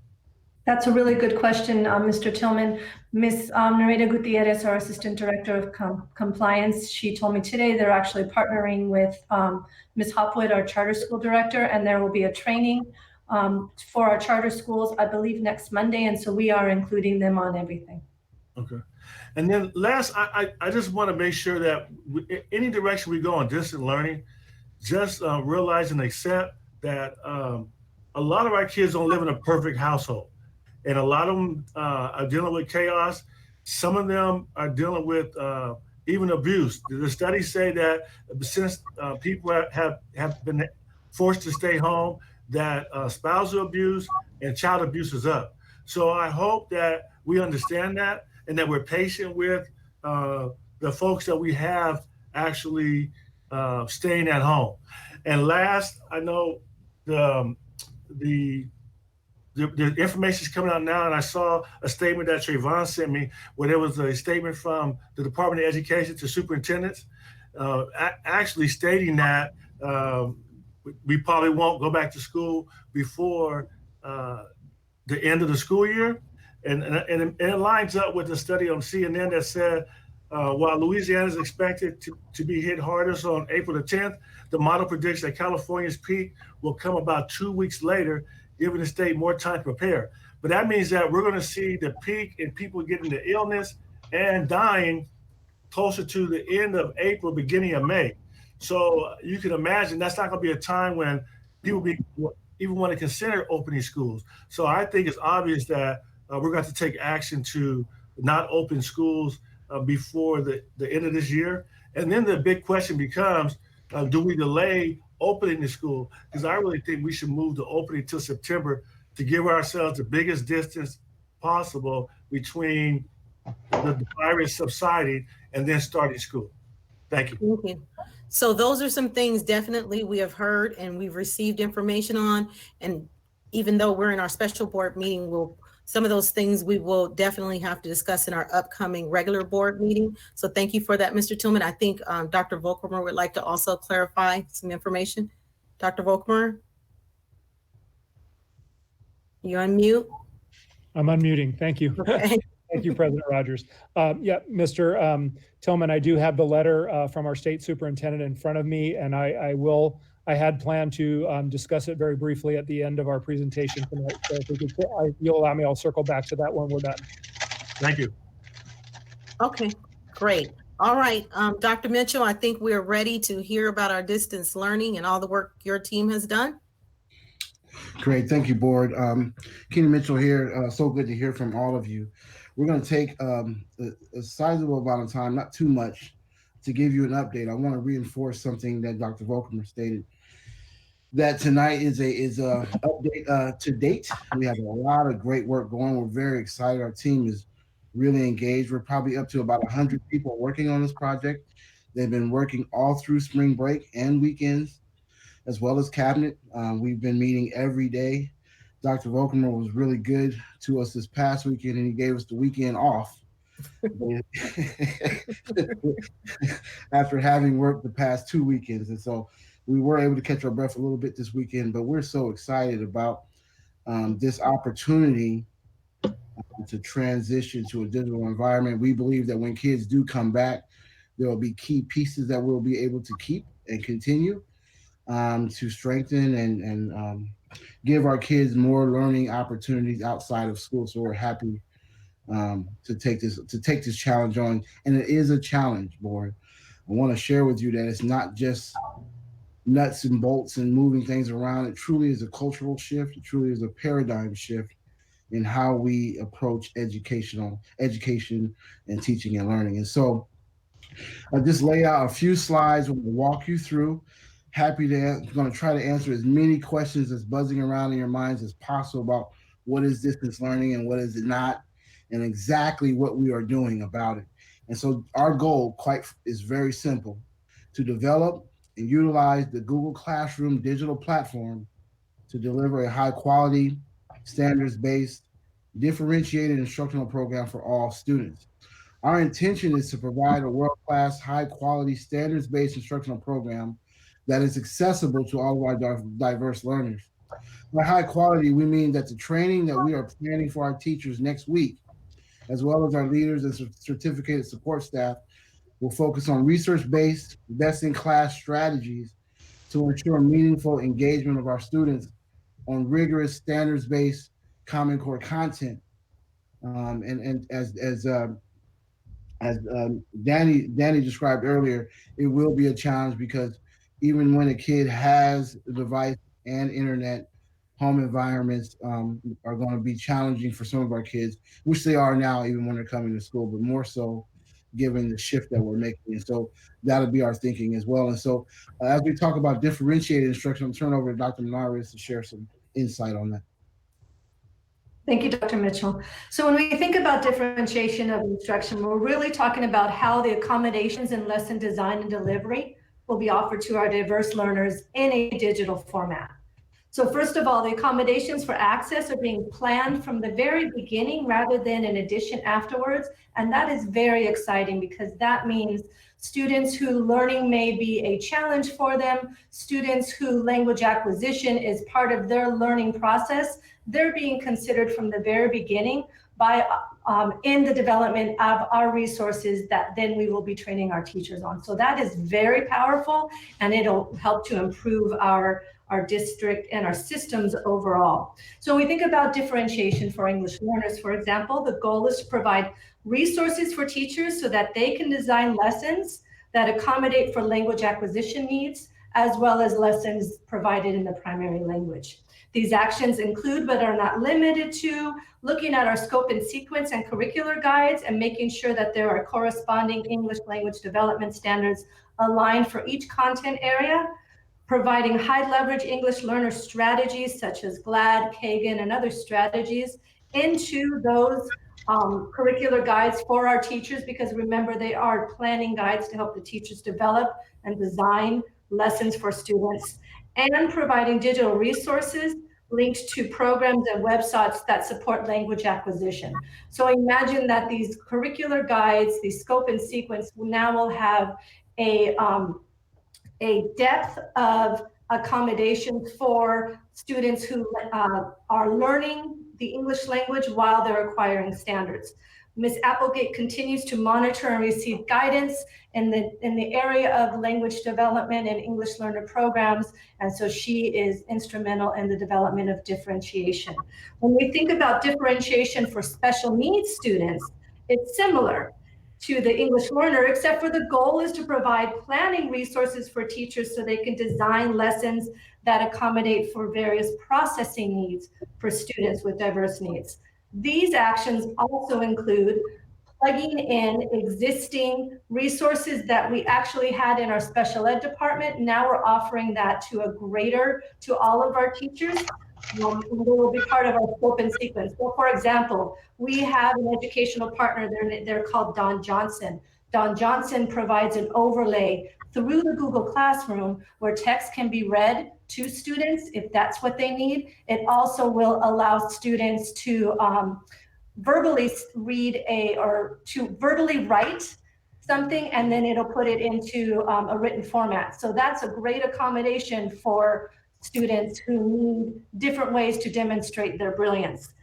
That's a really good question, Mr. Tillman. Ms. Nareda Gutierrez, our Assistant Director of Compliance, she told me today they're actually partnering with Ms. Hopwood, our Charter School Director, and there will be a training for our charter schools, I believe, next Monday, and so we are including them on everything. Okay. And then last, I just want to make sure that any direction we go on distant learning, just realize and accept that a lot of our kids don't live in a perfect household. And a lot of them are dealing with chaos. Some of them are dealing with even abuse. The studies say that since people have been forced to stay home, that spousal abuse and child abuse is up. So I hope that we understand that and that we're patient with the folks that we have actually staying at home. And last, I know the information is coming out now, and I saw a statement that Trayvon sent me where there was a statement from the Department of Education to superintendents actually stating that we probably won't go back to school before the end of the school year. And it lines up with the study on CNN that said, while Louisiana is expected to be hit hardest on April the 10th, the model predicts that California's peak will come about 2 weeks later, giving the state more time to prepare. But that means that we're going to see the peak in people getting the illness and dying closer to the end of April, beginning of May. So you can imagine that's not going to be a time when people even want to consider opening schools. So I think it's obvious that we're going to take action to not open schools before the end of this year. And then the big question becomes, do we delay opening the school? Because I really think we should move the opening till September to give ourselves the biggest distance possible between the virus subsiding and then starting school. Thank you. Thank you. So those are some things definitely we have heard and we've received information on. And even though we're in our special board meeting, some of those things we will definitely have to discuss in our upcoming regular board meeting. So thank you for that, Mr. Tillman. I think Dr. Volkmer would like to also clarify some information. Dr. Volkmer? You unmute? I'm unmuting. Thank you. Okay. Thank you, President Rogers. Yeah, Mr. Tillman, I do have the letter from our state superintendent in front of me, and I had planned to discuss it very briefly at the end of our presentation tonight. So if you'll allow me, I'll circle back to that when we're done. Thank you. Okay, great. All right, Dr. Mitchell, I think we're ready to hear about our distance learning and all the work your team has done. Great, thank you, board. Kenny Mitchell here. So good to hear from all of you. We're going to take a sizable amount of time, not too much, to give you an update, I want to reinforce something that Dr. Volkmer stated, that tonight is a update to date. We have a lot of great work going. We're very excited. Our team is really engaged. We're probably up to about 100 people working on this project. They've been working all through spring break and weekends, as well as cabinet. We've been meeting every day. Dr. Volkmer was really good to us this past weekend, and he gave us the weekend off after having worked the past 2 weekends. And so we were able to catch our breath a little bit this weekend, but we're so excited about this opportunity to transition to a digital environment. We believe that when kids do come back, there will be key pieces that we'll be able to keep and continue to strengthen and give our kids more learning opportunities outside of school. So we're happy to take this challenge on, and it is a challenge, board. I want to share with you that it's not just nuts and bolts and moving things around. It truly is a cultural shift. It truly is a paradigm shift in how we approach education and teaching and learning. And so I just lay out a few slides. We'll walk you through. Going to try to answer as many questions that's buzzing around in your minds as possible about what is distance learning and what is it not, and exactly what we are doing about it. And so our goal is very simple: to develop and utilize the Google Classroom digital platform to deliver a high quality, standards-based, differentiated instructional program for all students. Our intention is to provide a world-class, high-quality, standards-based instructional program that is accessible to all of our diverse learners. By high quality, we mean that the training that we are planning for our teachers next week, as well as our leaders and certificated support staff, will focus on research-based, best-in-class strategies to ensure meaningful engagement of our students on rigorous, standards-based Common Core content. And as Danny described earlier, it will be a challenge because even when a kid has a device and internet, home environments are going to be challenging for some of our kids, which they are now, even when they're coming to school, but more so given the shift that we're making. And so that'll be our thinking as well. And so as we talk about differentiated instruction, I'm turning over to Dr. Menares to share some insight on that. Thank you, Dr. Mitchell. So when we think about differentiation of instruction, we're really talking about how the accommodations in lesson design and delivery will be offered to our diverse learners in a digital format. So first of all, the accommodations for access are being planned from the very beginning rather than an addition afterwards. And that is very exciting because that means students who learning may be a challenge for them, students who language acquisition is part of their learning process, they're being considered from the very beginning by in the development of our resources that then we will be training our teachers on. So that is very powerful, and it'll help to improve our district and our systems overall. So when we think about differentiation for English learners, for example, the goal is to provide resources for teachers so that they can design lessons that accommodate for language acquisition needs, as well as lessons provided in the primary language. These actions include, but are not limited to, looking at our scope and sequence and curricular guides and making sure that there are corresponding English language development standards aligned for each content area, providing high leverage English learner strategies such as GLAD, Kagan, and other strategies into those curricular guides for our teachers, because remember, they are planning guides to help the teachers develop and design lessons for students, and providing digital resources linked to programs and websites that support language acquisition. So imagine that these curricular guides, the scope and sequence now will have a depth of accommodations for students who are learning the English language while they're acquiring standards. Ms. Applegate continues to monitor and receive guidance in the area of language development and English learner programs, and so she is instrumental in the development of differentiation. When we think about differentiation for special needs students, it's similar to the English learner, except for the goal is to provide planning resources for teachers so they can design lessons that accommodate for various processing needs for students with diverse needs. These actions also include plugging in existing resources that we actually had in our special ed department. Now we're offering that to all of our teachers. And they will be part of our scope and sequence. So for example, we have an educational partner, they're called Don Johnson. Don Johnson provides an overlay through the Google Classroom where text can be read to students if that's what they need. It also will allow students to verbally read to verbally write something, and then it'll put it into a written format. So that's a great accommodation for students who need different ways to demonstrate their brilliance.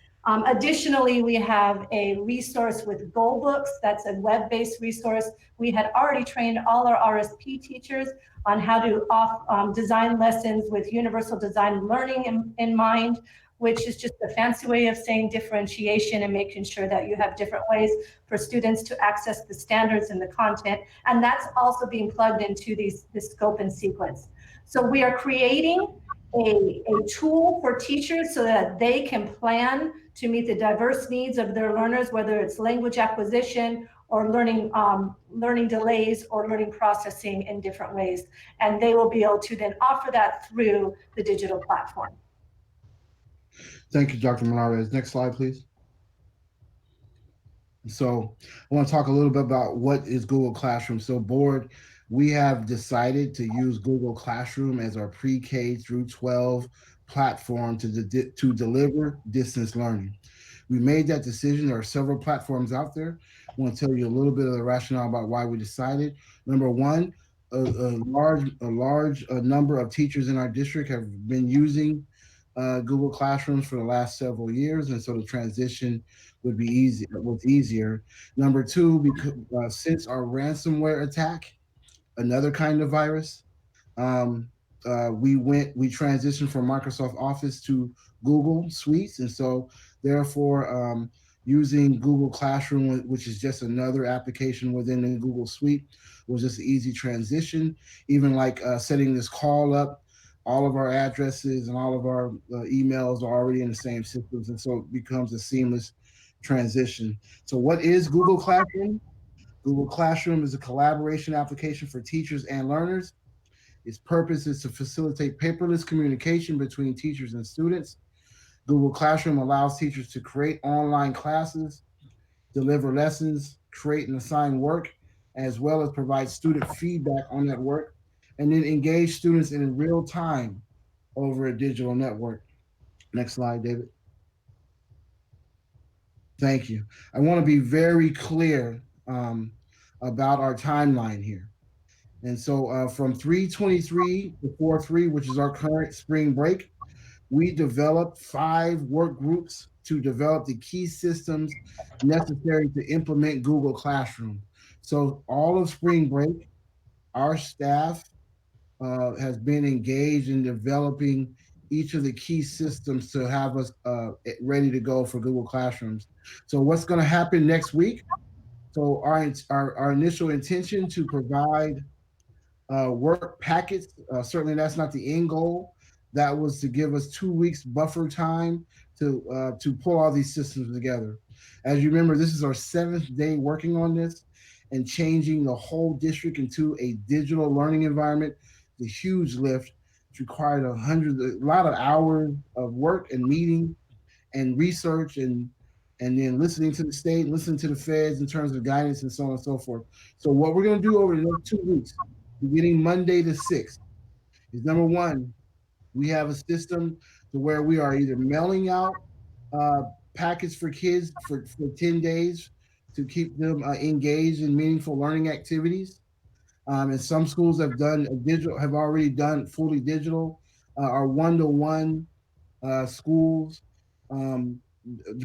Additionally, we have a resource with Goal Books. That's a web-based resource. We had already trained all our RSP teachers on how to design lessons with universal design learning in mind, which is just a fancy way of saying differentiation and making sure that you have different ways for students to access the standards and the content. And that's also being plugged into this scope and sequence. So we are creating a tool for teachers so that they can plan to meet the diverse needs of their learners, whether it's language acquisition or learning delays or learning processing in different ways. And they will be able to then offer that through the digital platform. Thank you, Dr. Menarez. Next slide, please. So I want to talk a little bit about what is Google Classroom. So board, we have decided to use Google Classroom as our pre-K through 12 platform to deliver distance learning. We made that decision. There are several platforms out there. I want to tell you a little bit of the rationale about why we decided. Number one, a large number of teachers in our district have been using Google Classrooms for the last several years, and so the transition would be easier. Number two, because since our ransomware attack, another kind of virus, we transitioned from Microsoft Office to Google Suites, and so therefore using Google Classroom, which is just another application within the Google Suite, was just an easy transition. Even like setting this call up, all of our addresses and all of our emails are already in the same systems, and so it becomes a seamless transition. So what is Google Classroom? Google Classroom is a collaboration application for teachers and learners. Its purpose is to facilitate paperless communication between teachers and students. Google Classroom allows teachers to create online classes, deliver lessons, create and assign work, as well as provide student feedback on that work, and then engage students in real time over a digital network. Next slide, David. Thank you. I want to be very clear about our timeline here. And so from 3/23 to 4/3, which is our current spring break, we developed 5 work groups to develop the key systems necessary to implement Google Classroom. So all of spring break, our staff has been engaged in developing each of the key systems to have us ready to go for Google Classrooms. So what's going to happen next week? So our initial intention to provide work packets, certainly that's not the end goal. That was to give us 2 weeks buffer time to pull all these systems together. As you remember, this is our 7th day working on this and changing the whole district into a digital learning environment. It's a huge lift. It's required a lot of hours of work and meeting and research and then listening to the state, listening to the feds in terms of guidance and so on and so forth. So what we're going to do over the next 2 weeks, beginning Monday the 6th, is number one, we have a system to where we are either mailing out packets for kids for 10 days to keep them engaged in meaningful learning activities. And some schools have already done fully digital. Our one-to-one schools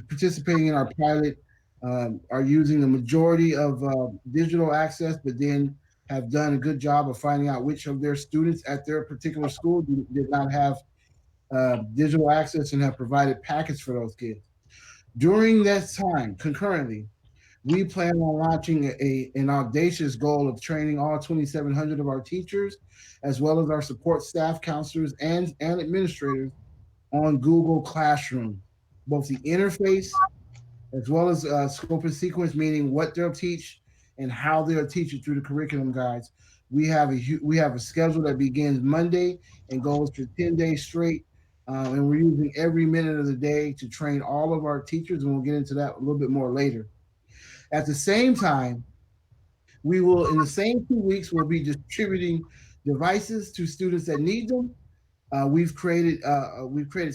participating in our pilot are using the majority of digital access, but then have done a good job of finding out which of their students at their particular school did not have digital access and have provided packets for those kids. During that time, concurrently, we plan on launching an audacious goal of training all 2,700 of our teachers, as well as our support staff, counselors, and administrators on Google Classroom, both the interface as well as scope and sequence, meaning what they'll teach and how they'll teach it through the curriculum guides. We have a schedule that begins Monday and goes for 10 days straight. And we're using every minute of the day to train all of our teachers, and we'll get into that a little bit more later. At the same time, we will, in the same 2 weeks, we'll be distributing devices to students that need them. We've created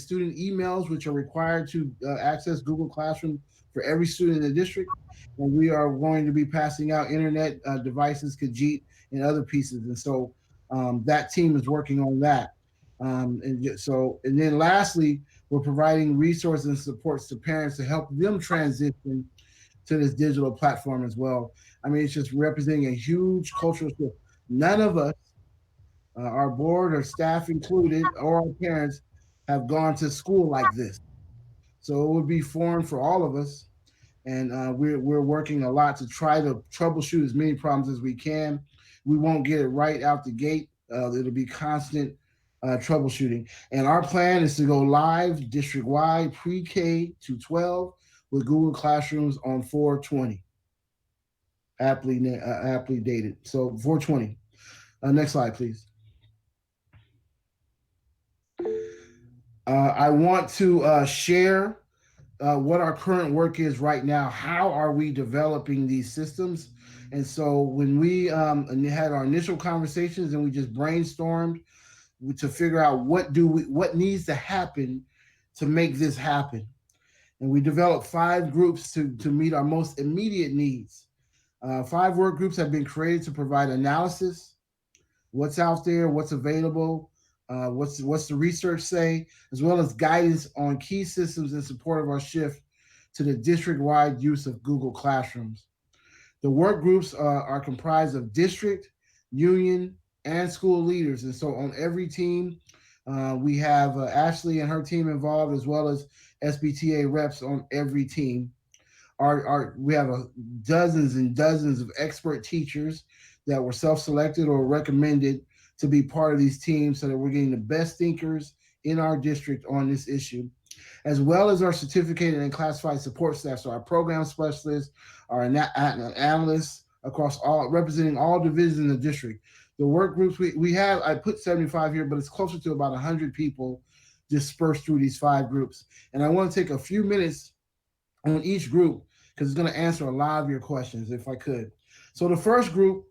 student emails which are required to access Google Classroom for every student in the district, and we are going to be passing out internet devices, Kajit, and other pieces. And so that team is working on that. And then lastly, we're providing resources and supports to parents to help them transition to this digital platform as well. I mean, it's just representing a huge cultural shift. None of us, our board or staff included, or our parents, have gone to school like this. So it would be foreign for all of us. And we're working a lot to try to troubleshoot as many problems as we can. We won't get it right out the gate. It'll be constant troubleshooting. And our plan is to go live district-wide pre-K to 12 with Google Classrooms on 4/20. Aptly dated. So 4/20. Next slide, please. I want to share what our current work is right now. How are we developing these systems? And so when we had our initial conversations and we just brainstormed to figure out what needs to happen to make this happen. And we developed 5 groups to meet our most immediate needs. 5 work groups have been created to provide analysis, what's out there, what's available, what's the research say, as well as guidance on key systems in support of our shift to the district-wide use of Google Classrooms. The work groups are comprised of district, union, and school leaders. And so on every team, we have Ashley and her team involved, as well as SBTA reps on every team. We have dozens and dozens of expert teachers that were self-selected or recommended to be part of these teams so that we're getting the best thinkers in our district on this issue, as well as our certificated and classified support staff. So our program specialists, our analysts across representing all divisions in the district. The work groups we have, I put 75 here, but it's closer to about 100 people dispersed through these 5 groups. And I want to take a few minutes on each group because it's going to answer a lot of your questions if I could. So the first group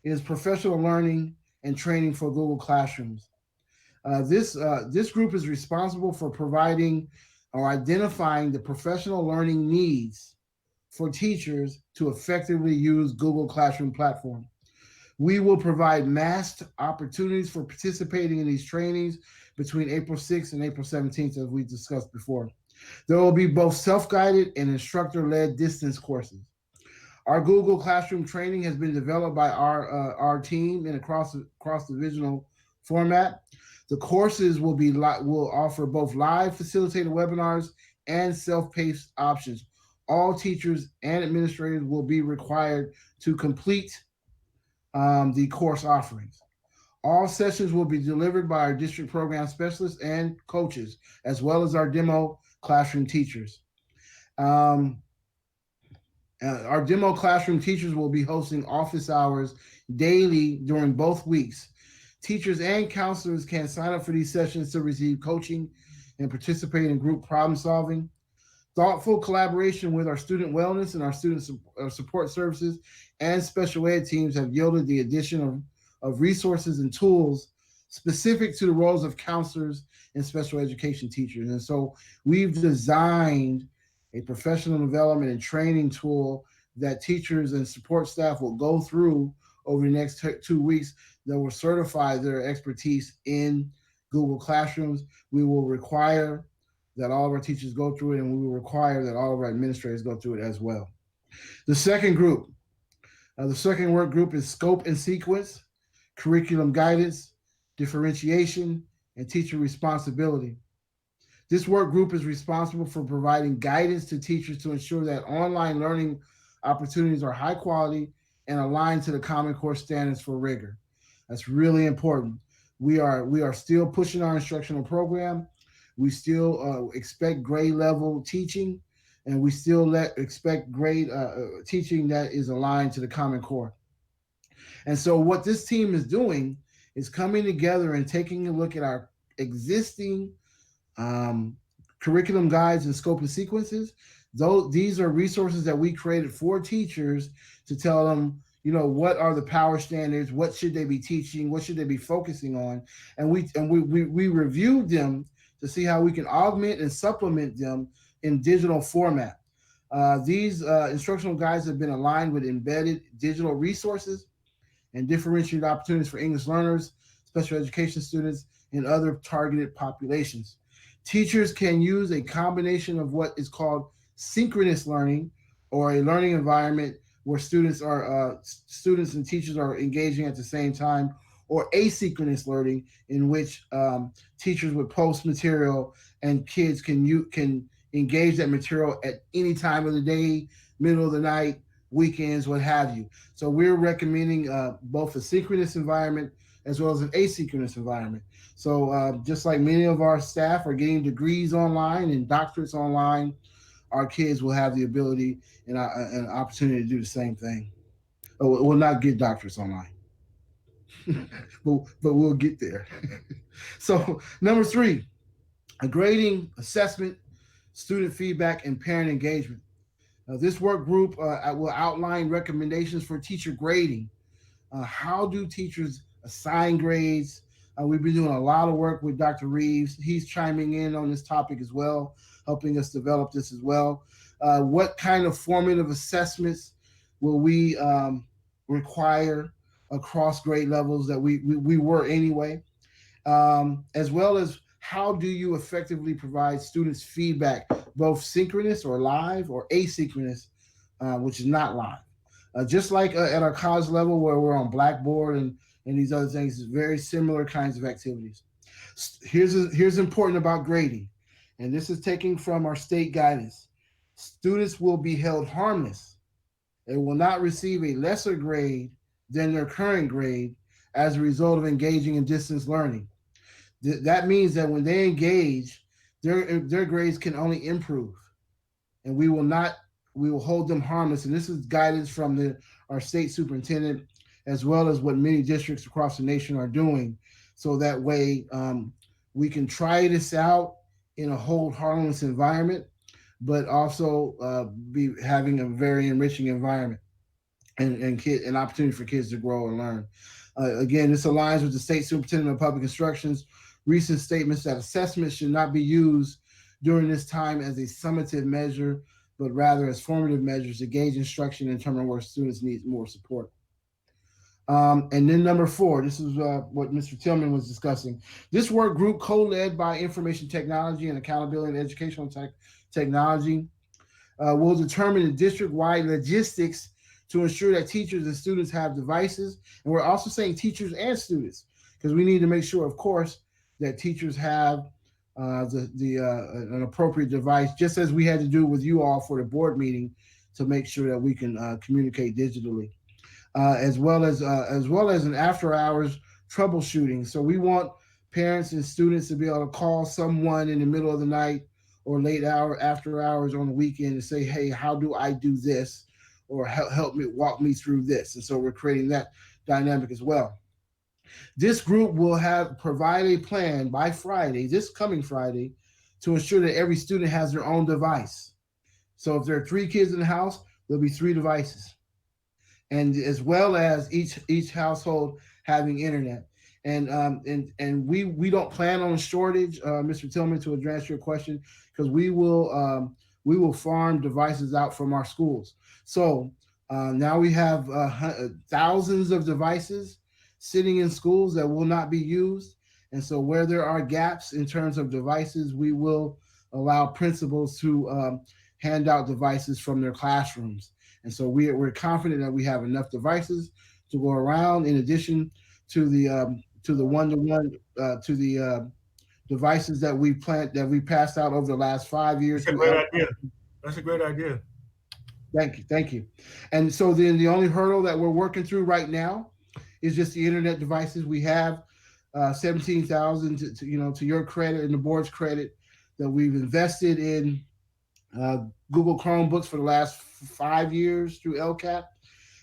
is professional learning and training for Google Classrooms. This group is responsible for providing or identifying the professional learning needs for teachers to effectively use Google Classroom platform. We will provide masked opportunities for participating in these trainings between April 6th and April 17th, as we discussed before. There will be both self-guided and instructor-led distance courses. Our Google Classroom training has been developed by our team in a cross-divisional format. The courses will offer both live facilitated webinars and self-paced options. All teachers and administrators will be required to complete the course offerings. All sessions will be delivered by our district program specialists and coaches, as well as our demo classroom teachers. Our demo classroom teachers will be hosting office hours daily during both weeks. Teachers and counselors can sign up for these sessions to receive coaching and participate in group problem solving. Thoughtful collaboration with our student wellness and our student support services and special ed teams have yielded the addition of resources and tools specific to the roles of counselors and special education teachers. And so we've designed a professional development and training tool that teachers and support staff will go through over the next 2 weeks that will certify their expertise in Google Classrooms. We will require that all of our teachers go through it, and we will require that all of our administrators go through it as well. The second group, the second work group is scope and sequence, curriculum guidance, differentiation, and teacher responsibility. This work group is responsible for providing guidance to teachers to ensure that online learning opportunities are high quality and aligned to the Common Core standards for rigor. That's really important. We are still pushing our instructional program. We still expect grade level teaching. and we still expect grade teaching that is aligned to the Common Core. And so what this team is doing is coming together and taking a look at our existing curriculum guides and scope and sequences. These are resources that we created for teachers to tell them, you know, what are the power standards, what should they be teaching, what should they be focusing on, and we reviewed them to see how we can augment and supplement them in digital format. These instructional guides have been aligned with embedded digital resources and differentiated opportunities for English learners, special education students, and other targeted populations. Teachers can use a combination of what is called synchronous learning, or a learning environment where students and teachers are engaging at the same time, or asynchronous learning, in which teachers would post material and kids can engage that material at any time of the day, middle of the night, weekends, what have you. So we're recommending both a synchronous environment as well as an asynchronous environment. So just like many of our staff are getting degrees online and doctorates online, our kids will have the ability and an opportunity to do the same thing. We'll not get doctorates online, but we'll get there. So number 3, grading, assessment, student feedback, and parent engagement. This work group will outline recommendations for teacher grading. How do teachers assign grades? We've been doing a lot of work with Dr. Reeves. He's chiming in on this topic as well, helping us develop this as well. What kind of formative assessments will we require across grade levels that we were anyway? As well as how do you effectively provide students feedback, both synchronous or live, or asynchronous, which is not live. Just like at our college level where we're on Blackboard and these other things, it's very similar kinds of activities. Here's important about grading, and this is taken from our state guidance. Students will be held harmless. They will not receive a lesser grade than their current grade as a result of engaging in distance learning. That means that when they engage, their grades can only improve, and we will hold them harmless. And this is guidance from our state superintendent, as well as what many districts across the nation are doing. So that way we can try this out in a hold harmless environment, but also be having a very enriching environment and an opportunity for kids to grow and learn. Again, this aligns with the state superintendent of public instruction's recent statements that assessment should not be used during this time as a summative measure, but rather as formative measures to gauge instruction and determine where students need more support. And then number 4, this is what Mr. Tillman was discussing. This work group, co-led by Information Technology and Accountability and Educational Technology, will determine the district-wide logistics to ensure that teachers and students have devices. And we're also saying teachers and students, because we need to make sure, of course, that teachers have an appropriate device, just as we had to do with you all for the board meeting, to make sure that we can communicate digitally, as well as an after-hours troubleshooting. So we want parents and students to be able to call someone in the middle of the night or late hour after hours on the weekend and say, hey, how do I do this? Or help me, walk me through this. And so we're creating that dynamic as well. This group will provide a plan by Friday, this coming Friday, to ensure that every student has their own device. So if there are 3 kids in the house, there'll be 3 devices. And as well as each household having internet. And we don't plan on a shortage, Mr. Tillman, to address your question, because we will farm devices out from our schools. So now we have thousands of devices sitting in schools that will not be used. And so where there are gaps in terms of devices, we will allow principals to hand out devices from their classrooms. And so we're confident that we have enough devices to go around, in addition to the one-to-one to the devices that we passed out over the last 5 years. That's a great idea. That's a great idea. Thank you. And so then the only hurdle that we're working through right now is just the internet devices. We have 17,000 to your credit and the board's credit that we've invested in Google Chromebooks for the last 5 years through LCAP.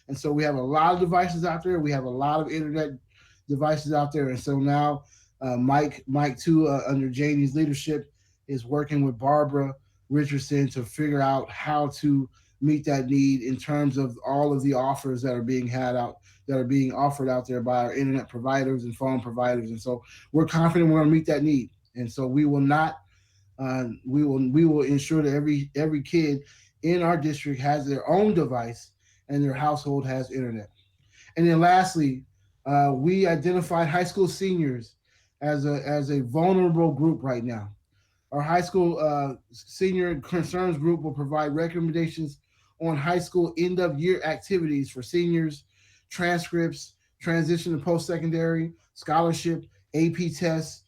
And so we have a lot of devices out there. We have a lot of internet devices out there. And so now Mike too, under Janie's leadership, is working with Barbara Richardson to figure out how to meet that need in terms of all of the offers that are being offered out there by our internet providers and phone providers. And so we're confident we're going to meet that need. And so we will not, we will ensure that every kid in our district has their own device and their household has internet. And then lastly, we identified high school seniors as a vulnerable group right now. Our high school senior concerns group will provide recommendations on high school end of year activities for seniors, transcripts, transition to post-secondary, scholarship, AP tests,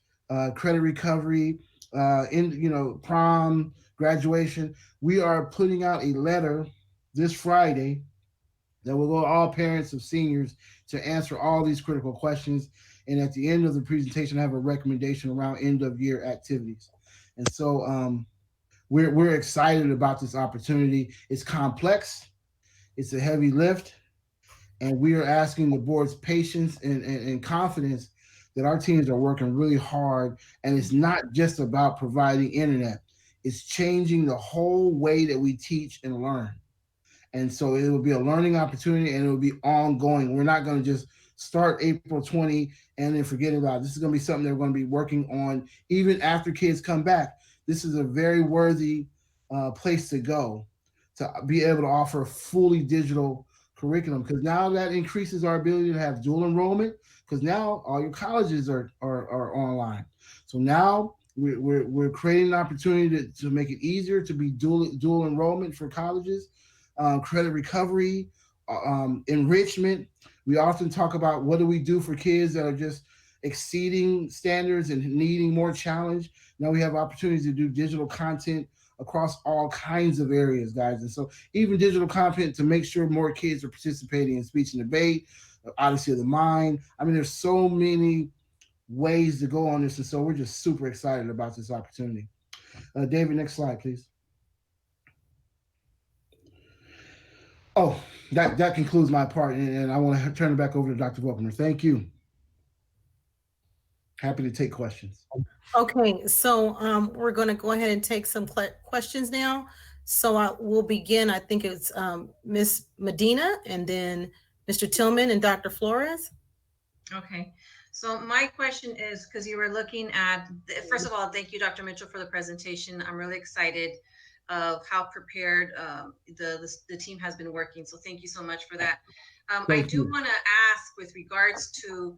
credit recovery, prom, graduation. We are putting out a letter this Friday that will go to all parents of seniors to answer all these critical questions. And at the end of the presentation, I have a recommendation around end of year activities. And so we're excited about this opportunity. It's complex, it's a heavy lift, and we are asking the board's patience and confidence that our teams are working really hard. And it's not just about providing internet, it's changing the whole way that we teach and learn. And so it will be a learning opportunity and it will be ongoing. We're not going to just start April 20 and then forget about it. This is going to be something that we're going to be working on even after kids come back. This is a very worthy place to go to be able to offer a fully digital curriculum, because now that increases our ability to have dual enrollment, because now all your colleges are online. So now we're creating an opportunity to make it easier to be dual enrollment for colleges. Credit recovery, enrichment. We often talk about what do we do for kids that are just exceeding standards and needing more challenge. Now we have opportunities to do digital content across all kinds of areas, guys. And so even digital content to make sure more kids are participating in speech and debate, Odyssey of the Mind. I mean, there's so many ways to go on this. And so we're just super excited about this opportunity. David, next slide, please. Oh, that concludes my part, and I want to turn it back over to Dr. Volkner. Thank you. Happy to take questions. Okay, so we're going to go ahead and take some questions now. So we'll begin. I think it's Ms. Medina, and then Mr. Tillman and Dr. Flores. Okay, so my question is, because you were looking at, first of all, thank you, Dr. Mitchell, for the presentation. I'm really excited of how prepared the team has been working. So thank you so much for that. I do want to ask with regards to,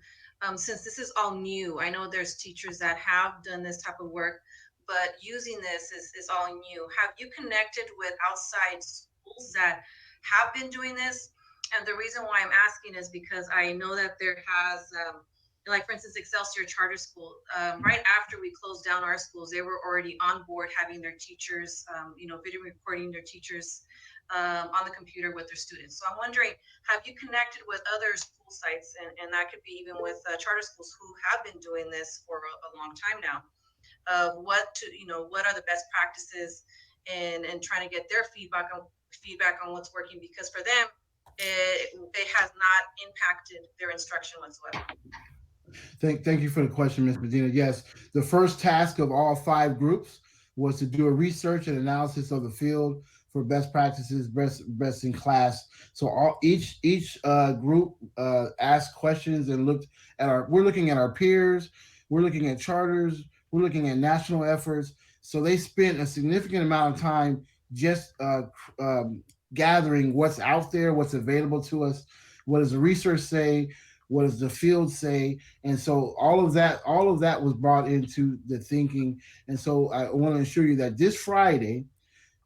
since this is all new, I know there's teachers that have done this type of work, but using this is all new. Have you connected with outside schools that have been doing this? And the reason why I'm asking is because I know that there has, like for instance, Excelsior Charter School, right after we closed down our schools, they were already on board having their teachers, video recording their teachers on the computer with their students. So I'm wondering, have you connected with other school sites, and that could be even with charter schools who have been doing this for a long time now, what are the best practices and trying to get their feedback on what's working, because for them, it has not impacted their instruction whatsoever. Thank you for the question, Ms. Medina. Yes, the first task of all 5 groups was to do a research and analysis of the field for best practices, best in class. So each group asked questions and we're looking at our peers, we're looking at charters, we're looking at national efforts. So they spent a significant amount of time just gathering what's out there, what's available to us, what does the research say, what does the field say? And so all of that was brought into the thinking. And so I want to assure you that this Friday,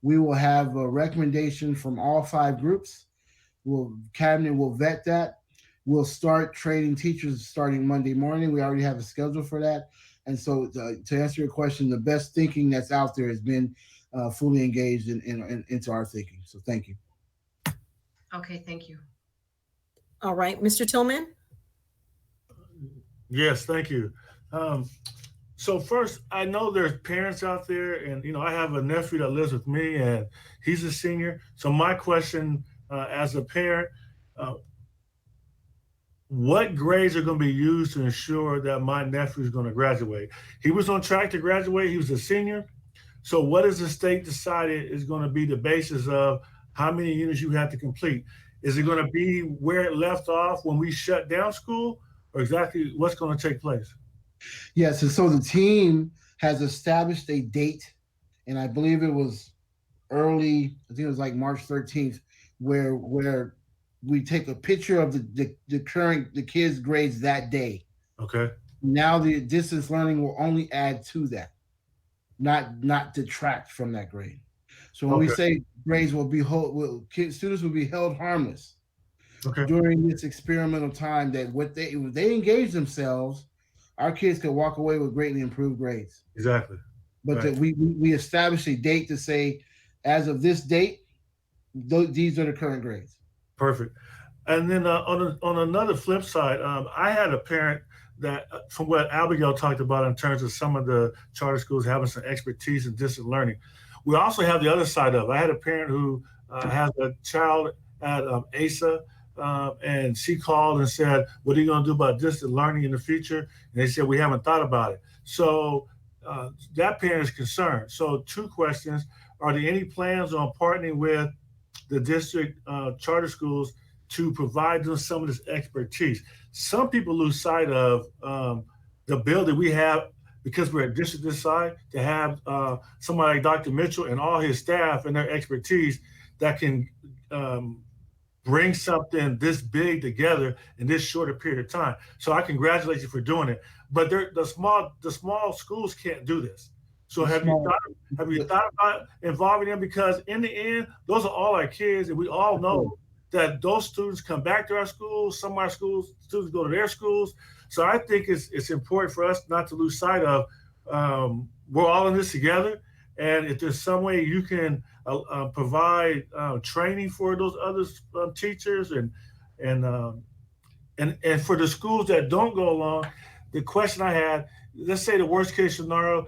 we will have a recommendation from all 5 groups. Cabinet will vet that. We'll start training teachers starting Monday morning. We already have a schedule for that. And so to answer your question, the best thinking that's out there has been fully engaged into our thinking. So thank you. Okay, thank you. All right, Mr. Tillman. Yes, thank you. So first, I know there's parents out there, and I have a nephew that lives with me, and he's a senior. So my question, as a parent, what grades are going to be used to ensure that my nephew is going to graduate? He was on track to graduate. He was a senior. So what has the state decided is going to be the basis of how many units you have to complete? Is it going to be where it left off when we shut down school, or exactly what's going to take place? Yes, and so the team has established a date, and I believe it was early, I think it was like March 13th, where we take a picture of the kids' grades that day. Okay. Now the distance learning will only add to that, not detract from that grade. So when we say grades will be students will be held harmless during this experimental time, that if they engage themselves, our kids could walk away with greatly improved grades. Exactly. But that we establish a date to say, as of this date, these are the current grades. Perfect. And then on another flip side, I had a parent that, from what Abigail talked about in terms of some of the charter schools having some expertise in distant learning, we also have the other side of it. I had a parent who has a child at ASA, and she called and said, what are you going to do about distant learning in the future? And they said, we haven't thought about it. So that parent is concerned. So 2 questions. Are there any plans on partnering with the district charter schools to provide them some of this expertise? Some people lose sight of the ability we have, because we're a district this size, to have somebody like Dr. Mitchell and all his staff and their expertise that can bring something this big together in this shorter period of time. So I congratulate you for doing it. But the small schools can't do this. So have you thought about involving them? Because in the end, those are all our kids, and we all know that those students come back to our schools. Some of our students go to their schools. So I think it's important for us not to lose sight of we're all in this together. And if there's some way you can provide training for those other teachers and for the schools that don't go along, the question I had, let's say the worst case scenario,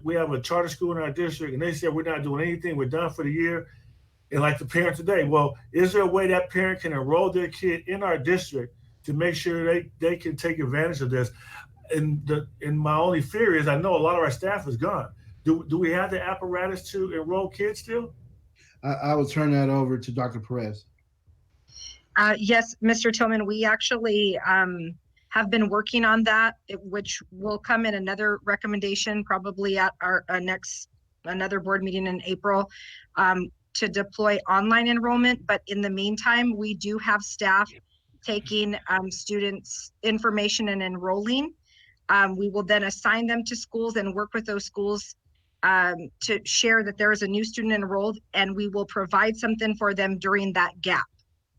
we have a charter school in our district, and they said we're not doing anything, we're done for the year. And like the parent today, well, is there a way that parent can enroll their kid in our district to make sure they can take advantage of this? And my only fear is, I know a lot of our staff is gone. Do we have the apparatus to enroll kids still? I will turn that over to Dr. Perez. Yes, Mr. Tillman, we actually have been working on that, which will come in another recommendation probably at our another board meeting in April, to deploy online enrollment. But in the meantime, we do have staff taking students' information and enrolling. We will then assign them to schools and work with those schools to share that there is a new student enrolled, and we will provide something for them during that gap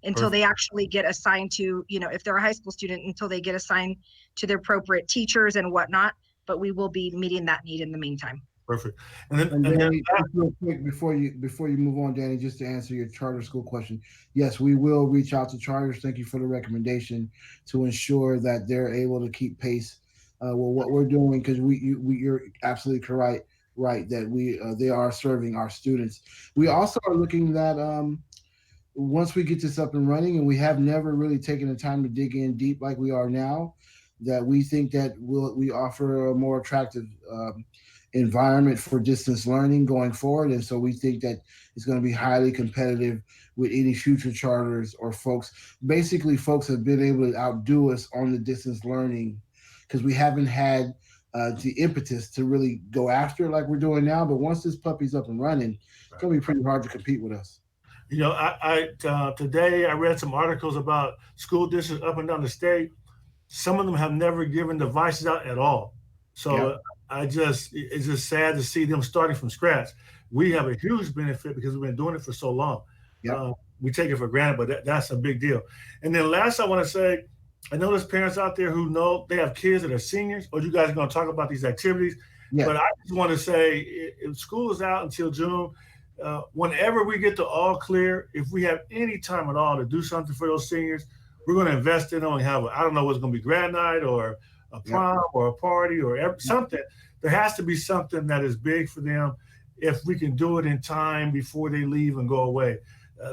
until they actually get assigned to, if they're a high school student, until they get assigned to their appropriate teachers and whatnot. But we will be meeting that need in the meantime. Perfect. And Danny, just real quick before you move on, Danny, just to answer your charter school question, yes, we will reach out to charters. Thank you for the recommendation to ensure that they're able to keep pace with what we're doing, because you're absolutely correct. Right, that they are serving our students. We also are looking at once we get this up and running, and we have never really taken the time to dig in deep like we are now, that we think that we offer a more attractive environment for distance learning going forward. And so we think that it's going to be highly competitive with any future charters or folks. Basically, folks have been able to outdo us on the distance learning because we haven't had the impetus to really go after it like we're doing now. But once this puppy's up and running, it's going to be pretty hard to compete with us. I today I read some articles about school districts up and down the state. Some of them have never given devices out at all. So it's just sad to see them starting from scratch. We have a huge benefit because we've been doing it for so long. We take it for granted, but that's a big deal. And then last, I want to say, I know there's parents out there who know they have kids that are seniors, or you guys are going to talk about these activities. But I just want to say, if school is out until June, whenever we get the all clear, if we have any time at all to do something for those seniors, we're going to invest in them and have, I don't know what's going to be grad night or a prom or a party or something. There has to be something that is big for them. If we can do it in time before they leave and go away,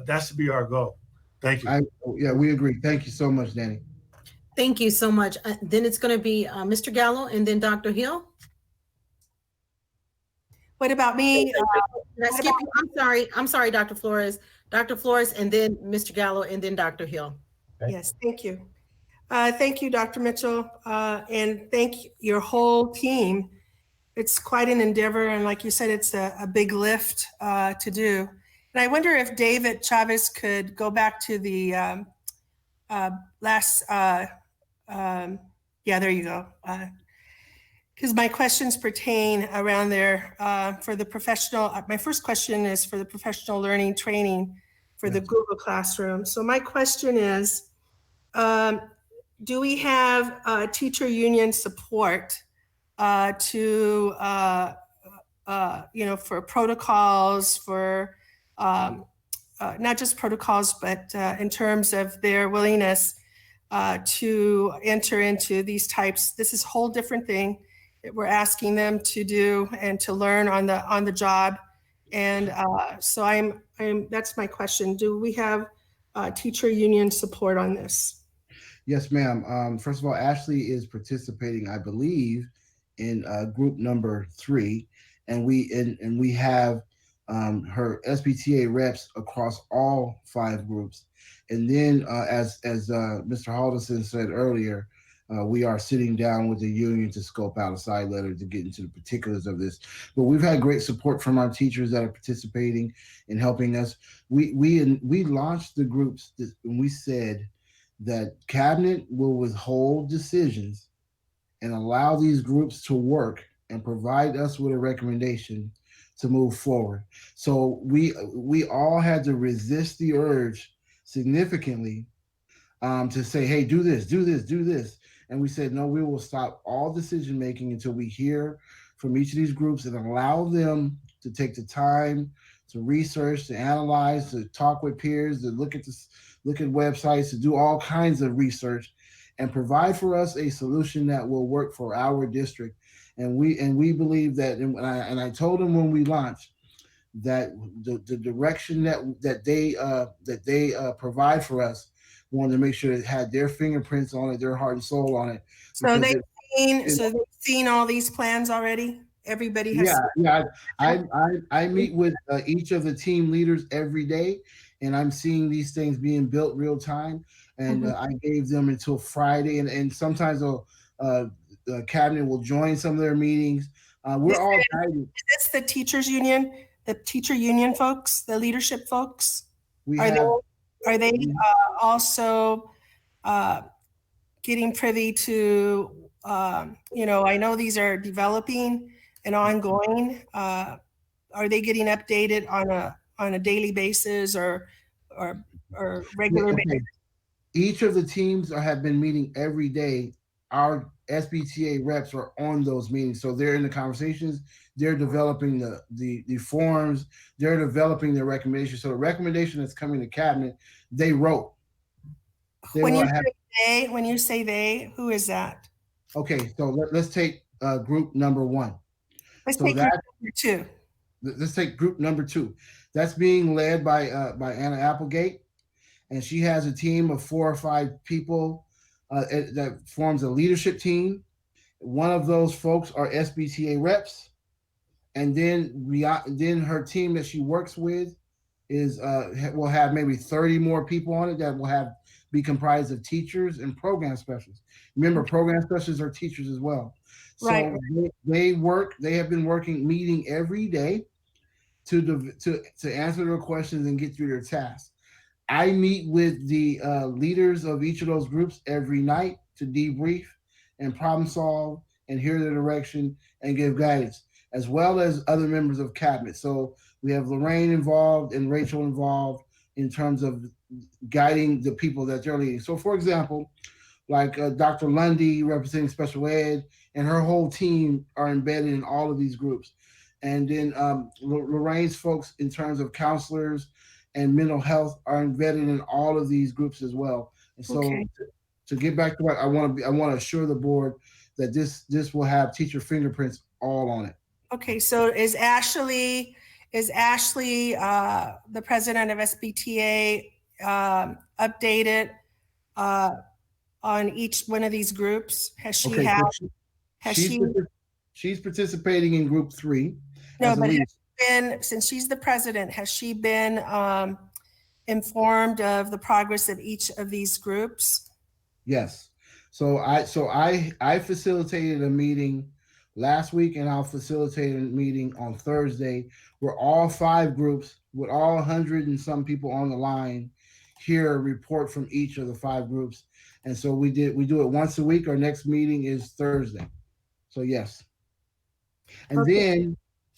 that should be our goal. Thank you. Yeah, we agree. Thank you so much, Danny. Thank you so much. Then it's going to be Mr. Gallo and then Dr. Hill. What about me? I'm sorry, Dr. Flores. Dr. Flores and then Mr. Gallo and then Dr. Hill. Okay. Yes, thank you. Thank you, Dr. Mitchell, and thank your whole team. It's quite an endeavor, and like you said, it's a big lift to do. And I wonder if David Chavez could go back to the last, yeah, there you go. Because my questions pertain around there for the professional. My first question is for the professional learning training for the Google Classroom. So my question is, do we have teacher union support to, for protocols, for not just protocols, but in terms of their willingness to enter into these types? This is a whole different thing that we're asking them to do and to learn on the job. And so that's my question. Do we have teacher union support on this? Yes, ma'am. First of all, Ashley is participating, I believe, in group number 3, and we have her SBTA reps across all 5 groups. And then, as Mr. Halderson said earlier, we are sitting down with the union to scope out a side letter to get into the particulars of this. But we've had great support from our teachers that are participating in helping us. We launched the groups and we said that cabinet will withhold decisions and allow these groups to work and provide us with a recommendation to move forward. So we all had to resist the urge significantly to say, hey, do this, do this, do this. And we said, no, we will stop all decision making until we hear from each of these groups and allow them to take the time to research, to analyze, to talk with peers, to look at websites, to do all kinds of research and provide for us a solution that will work for our district. And we believe that, and I told them when we launched that the direction that they provide for us, wanted to make sure it had their fingerprints on it, their heart and soul on it. So they've seen all these plans already? Everybody has. Yeah. I meet with each of the team leaders every day, and I'm seeing these things being built real time. And I gave them until Friday, and sometimes the cabinet will join some of their meetings. We're all guided. Is this the teachers union, the teacher union folks, the leadership folks? Are they also getting privy to, I know these are developing and ongoing. Are they getting updated on a daily basis or regular basis? Each of the teams have been meeting every day. Our SBTA reps are on those meetings. So they're in the conversations, they're developing the forms, they're developing their recommendations. So the recommendation that's coming to cabinet, they wrote. When you say they, who is that? Okay, so let's take group number 1. Let's take group number 2. Let's take group number 2. That's being led by Anna Applegate, and she has a team of 4 or 5 people that forms a leadership team. One of those folks are SBTA reps, and then her team that she works with will have maybe 30 more people on it that will be comprised of teachers and program specialists. Remember, program specialists are teachers as well. So right. They have been meeting every day to answer their questions and get through their tasks. I meet with the leaders of each of those groups every night to debrief and problem solve and hear their direction and give guidance, as well as other members of cabinet. So we have Lorraine involved and Rachel involved in terms of guiding the people that they're leading. So for example, like Dr. Lundy representing special ed and her whole team are embedded in all of these groups. And then Lorraine's folks in terms of counselors and mental health are embedded in all of these groups as well. And so to get back to what I want to assure the board that this will have teacher fingerprints all on it. Okay, so is Ashley the president of SBTA updated on each one of these groups? Has she Okay, had? so Has she? she's participating in group 3. No, as a but lead. has she been, since she's the president, has she been informed of the progress of each of these groups? Yes. So I facilitated a meeting last week, and I'll facilitate a meeting on Thursday where all 5 groups with all 100 and some people on the line hear a report from each of the 5 groups. And so we do it once a week. Our next meeting is Thursday. So yes. And Okay.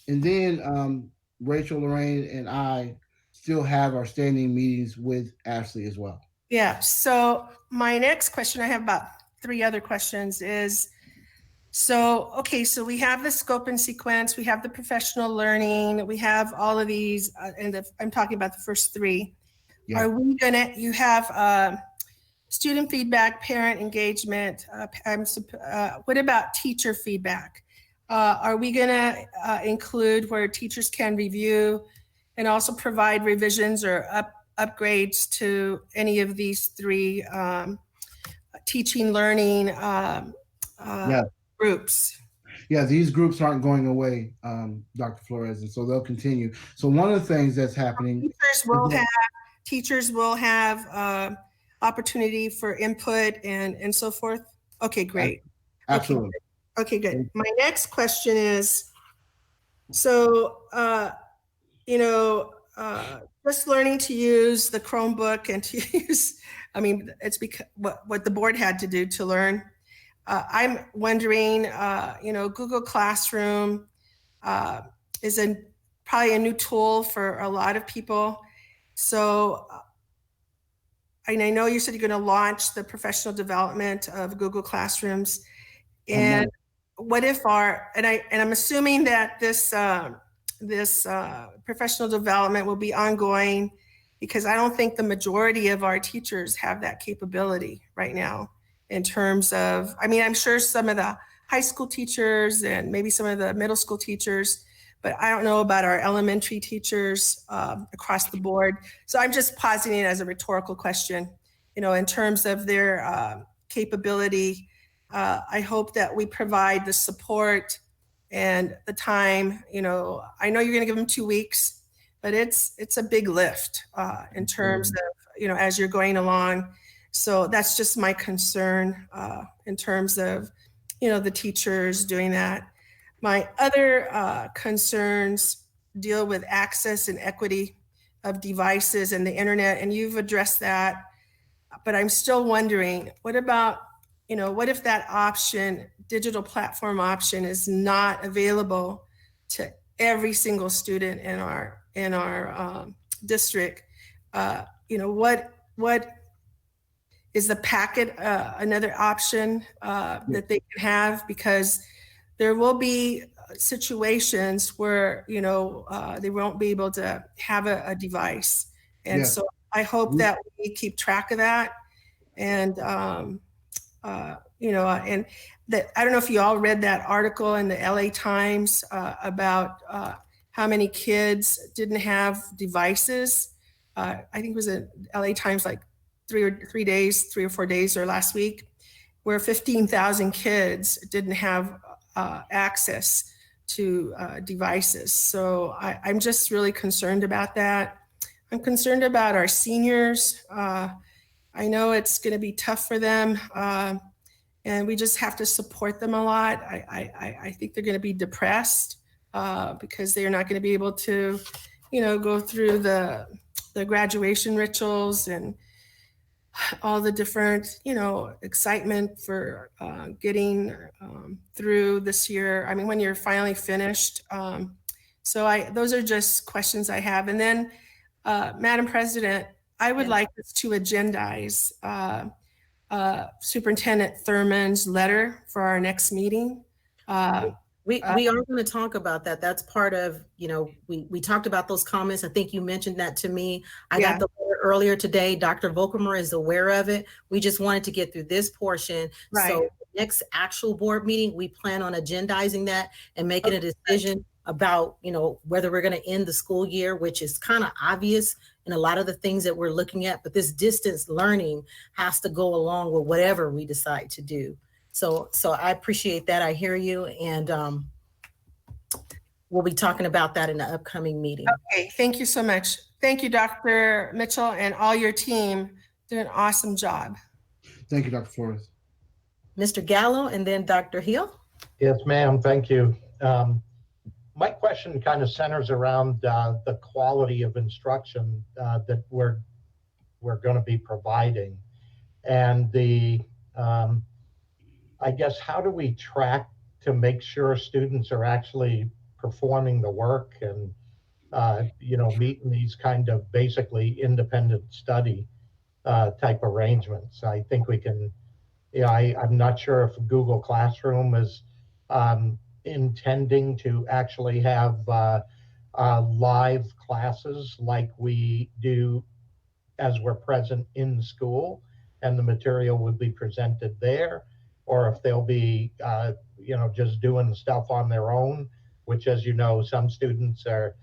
then Rachel, Lorraine, and I still have our standing meetings with Ashley as well. Yeah. So my next question, I have about 3 other questions, is so we have the scope and sequence, we have the professional learning, we have all of these, and I'm talking about the first 3. Yeah. Are we gonna? You have student feedback, parent engagement. What about teacher feedback? Are we gonna include where teachers can review and also provide revisions or upgrades to any of these 3 teaching, learning groups? Yeah, these groups aren't going away, Dr. Flores, and so they'll continue. So one of the things that's happening, teachers will have opportunity for input and so forth. Okay, great. Absolutely. Okay, good. My next question is, so just learning to use the Chromebook and to use, I mean, it's because what the board had to do to learn. I'm wondering, Google Classroom is probably a new tool for a lot of people. So, and I know you said you're going to launch the professional development of Google Classrooms, and what if I'm assuming that this professional development will be ongoing, because I don't think the majority of our teachers have that capability right now. In terms of, I mean, I'm sure some of the high school teachers and maybe some of the middle school teachers, but I don't know about our elementary teachers across the board. So I'm just positing it as a rhetorical question, in terms of their capability. I hope that we provide the support and the time. I know you're going to give them 2 weeks, but it's a big lift in terms of, as you're going along. So that's just my concern in terms of, the teachers doing that. My other concerns deal with access and equity of devices and the internet, and you've addressed that. But I'm still wondering, what about, what if that option, digital platform option, is not available to every single student in our district? What is the packet another option that they can have? Because there will be situations where, they won't be able to have a device. And so I hope that we keep track of that. And, and that, I don't know if you all read that article in the LA Times about how many kids didn't have devices. I think it was in LA Times, like 3 or 4 days or last week, where 15,000 kids didn't have access to devices. So I'm just really concerned about that. I'm concerned about our seniors. I know it's going to be tough for them, and we just have to support them a lot. I think they're going to be depressed because they're not going to be able to, go through the graduation rituals and all the different, excitement for getting through this year. I mean, when you're finally finished. So those are just questions I have. And then, Madam President, I would like us to agendize Superintendent Thurman's letter for our next meeting. We are going to talk about that. That's part of, we talked about those comments. I think you mentioned that to me. I got the letter earlier today. Dr. Volkemer is aware of it. We just wanted to get through this portion. Right. So next actual board meeting, we plan on agendizing that and making a decision about, whether we're going to end the school year, which is kind of obvious in a lot of the things that we're looking at, but this distance learning has to go along with whatever we decide to do. So I appreciate that. I hear you. And we'll be talking about that in the upcoming meeting. Okay, thank you so much. Thank you, Dr. Mitchell, and all your team. Did an awesome job. Thank you, Dr. Flores. Mr. Gallo and then Dr. Hill. Yes, ma'am. Thank you. My question kind of centers around the quality of instruction that we're going to be providing, and I guess, how do we track to make sure students are actually performing the work and meeting these kind of basically independent study type arrangements? I think we can. I'm not sure if Google Classroom is intending to actually have live classes like we do as we're present in school, and the material would be presented there, or if they'll be just doing stuff on their own, which, as you know, some students are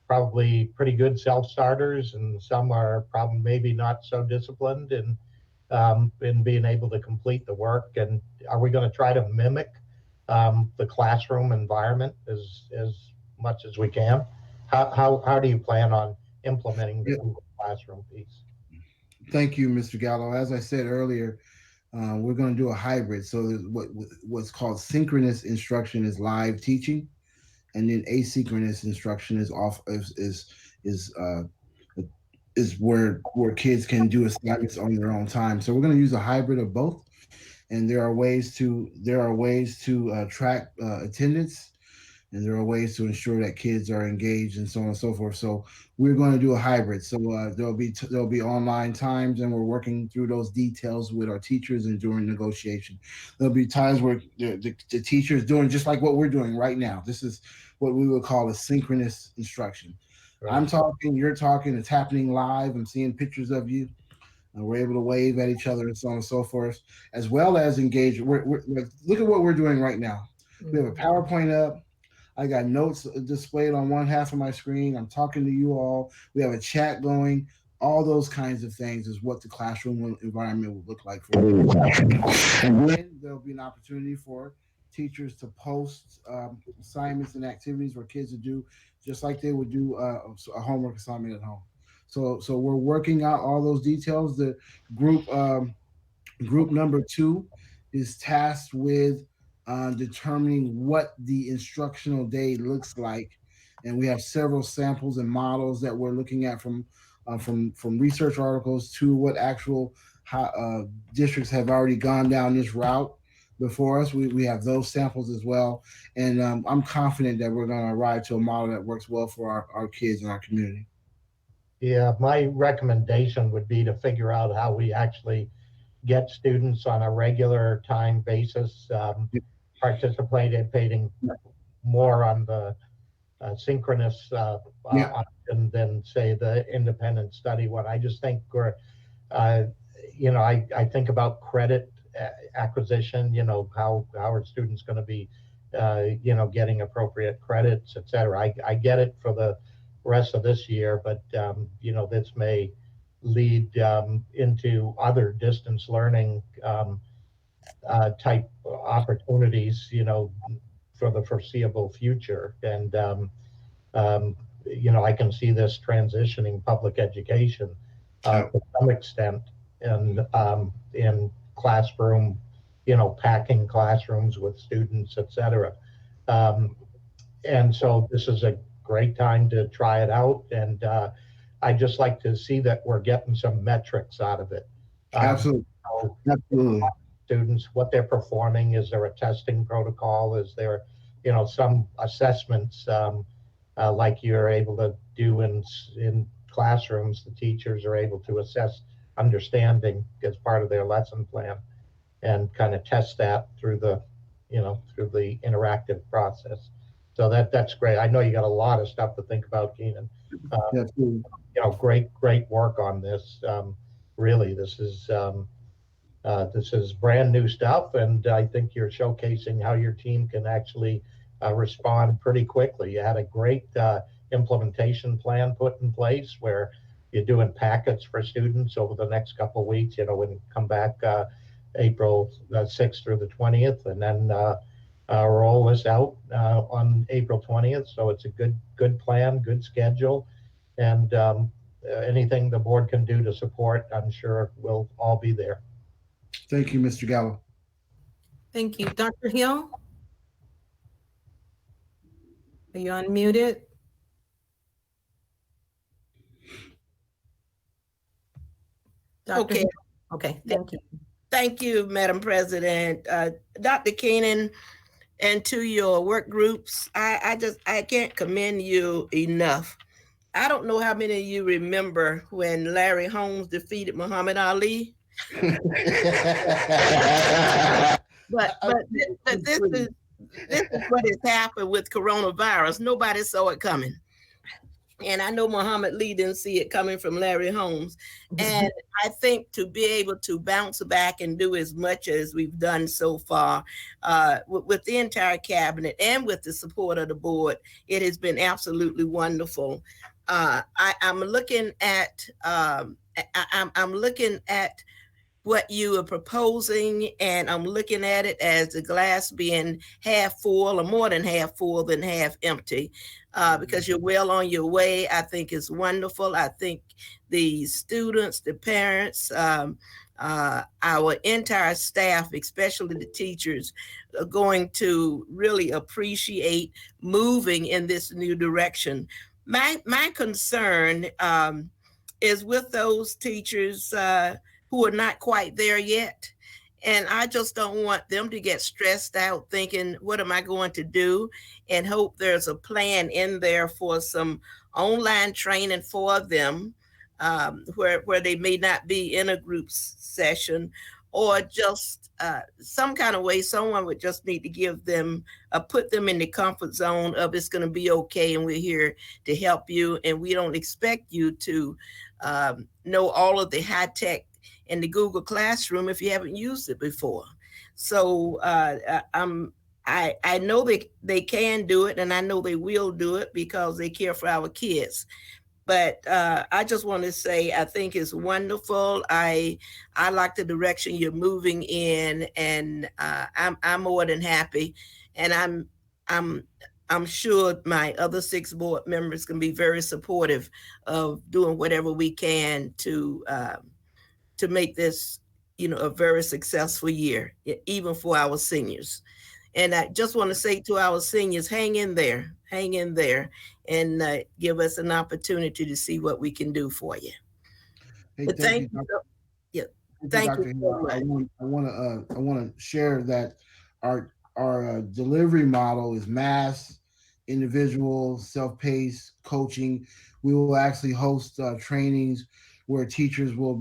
probably pretty good self-starters and some are probably maybe not so disciplined in being able to complete the work. And are we going to try to mimic the classroom environment as much as we can? How do you plan on implementing the Google Classroom piece? Thank you, Mr. Gallo. As I said earlier, we're going to do a hybrid. So what's called synchronous instruction is live teaching, and then asynchronous instruction is where kids can do assignments on their own time. So we're going to use a hybrid of both, and there are ways to track attendance, and there are ways to ensure that kids are engaged and so on and so forth. So we're going to do a hybrid. So there'll be online times, and we're working through those details with our teachers and during negotiation. There'll be times where the teachers doing just like what we're doing right now. This is what we would call a synchronous instruction. Right. I'm talking, you're talking, it's happening live. I'm seeing pictures of you. We're able to wave at each other and so on and so forth, as well as engage. We're look at what we're doing right now. We have a PowerPoint up. I got notes displayed on one half of my screen. I'm talking to you all. We have a chat going. All those kinds of things is what the classroom environment will look like for you. And then there'll be an opportunity for teachers to post assignments and activities for kids to do, just like they would do a homework assignment at home. So we're working out all those details. The group number 2 is tasked with determining what the instructional day looks like, and we have several samples and models that we're looking at from research articles to what actual districts have already gone down this route before us. We have those samples as well, and I'm confident that we're going to arrive to a model that works well for our kids and our community. Yeah, my recommendation would be to figure out how we actually get students on a regular time basis participating more on the synchronous option than, say, the independent study one. I just think we're, I think about credit acquisition, how are students going to be, getting appropriate credits, et cetera. I get it for the rest of this year, but, this may lead into other distance learning type opportunities, for the foreseeable future. And, I can see this transitioning public education to some extent in classroom, packing classrooms with students, et cetera. And so this is a great time to try it out. And I just like to see that we're getting some metrics out of it. Absolutely. Absolutely. Students, what they're performing. Is there a testing protocol? Is there, some assessments like you're able to do in classrooms? The teachers are able to assess understanding as part of their lesson plan and kind of test that through the interactive process. So that's great. I know you got a lot of stuff to think about, Keenan. Great work on this. Really, this is This is brand new stuff, and I think you're showcasing how your team can actually respond pretty quickly. You had a great implementation plan put in place where you're doing packets for students over the next couple of weeks, when you come back April 6th through the 20th, and then roll this out on April 20th. So it's a good plan, good schedule, and anything the board can do to support, I'm sure we'll all be there. Thank you, Mr. Gallo. Thank you. Dr. Hill? Are you unmuted? Dr. Okay. Hill? Okay, thank you. Thank you, Madam President. Dr. Keenan, and to your work groups, I can't commend you enough. I don't know how many of you remember when Larry Holmes defeated Muhammad Ali. but this is what has happened with coronavirus. Nobody saw it coming. And I know Muhammad Ali didn't see it coming from Larry Holmes. And I think to be able to bounce back and do as much as we've done so far with the entire cabinet and with the support of the board, it has been absolutely wonderful. I'm looking at what you are proposing, and I'm looking at it as the glass being half full or more than half full than half empty, because you're well on your way. I think it's wonderful. I think the students, the parents, our entire staff, especially the teachers, are going to really appreciate moving in this new direction. My concern is with those teachers who are not quite there yet. And I just don't want them to get stressed out thinking, what am I going to do? And hope there's a plan in there for some online training for them, where they may not be in a group session, or just some kind of way someone would just need to give them, put them in the comfort zone of it's going to be okay, and we're here to help you, and we don't expect you to know all of the high tech in the Google Classroom if you haven't used it before. So I know they can do it, and I know they will do it because they care for our kids. But I just want to say I think it's wonderful. I like the direction you're moving in, and I'm more than happy. And I'm sure my other 6 board members can be very supportive of doing whatever we can to make this, a very successful year, even for our seniors. And I just want to say to our seniors, hang in there, and give us an opportunity to see what we can do for you. Hey, But thank you. Yeah, thank you so much. I want to share that our delivery model is mass, individual, self-paced coaching. We will actually host trainings where teachers will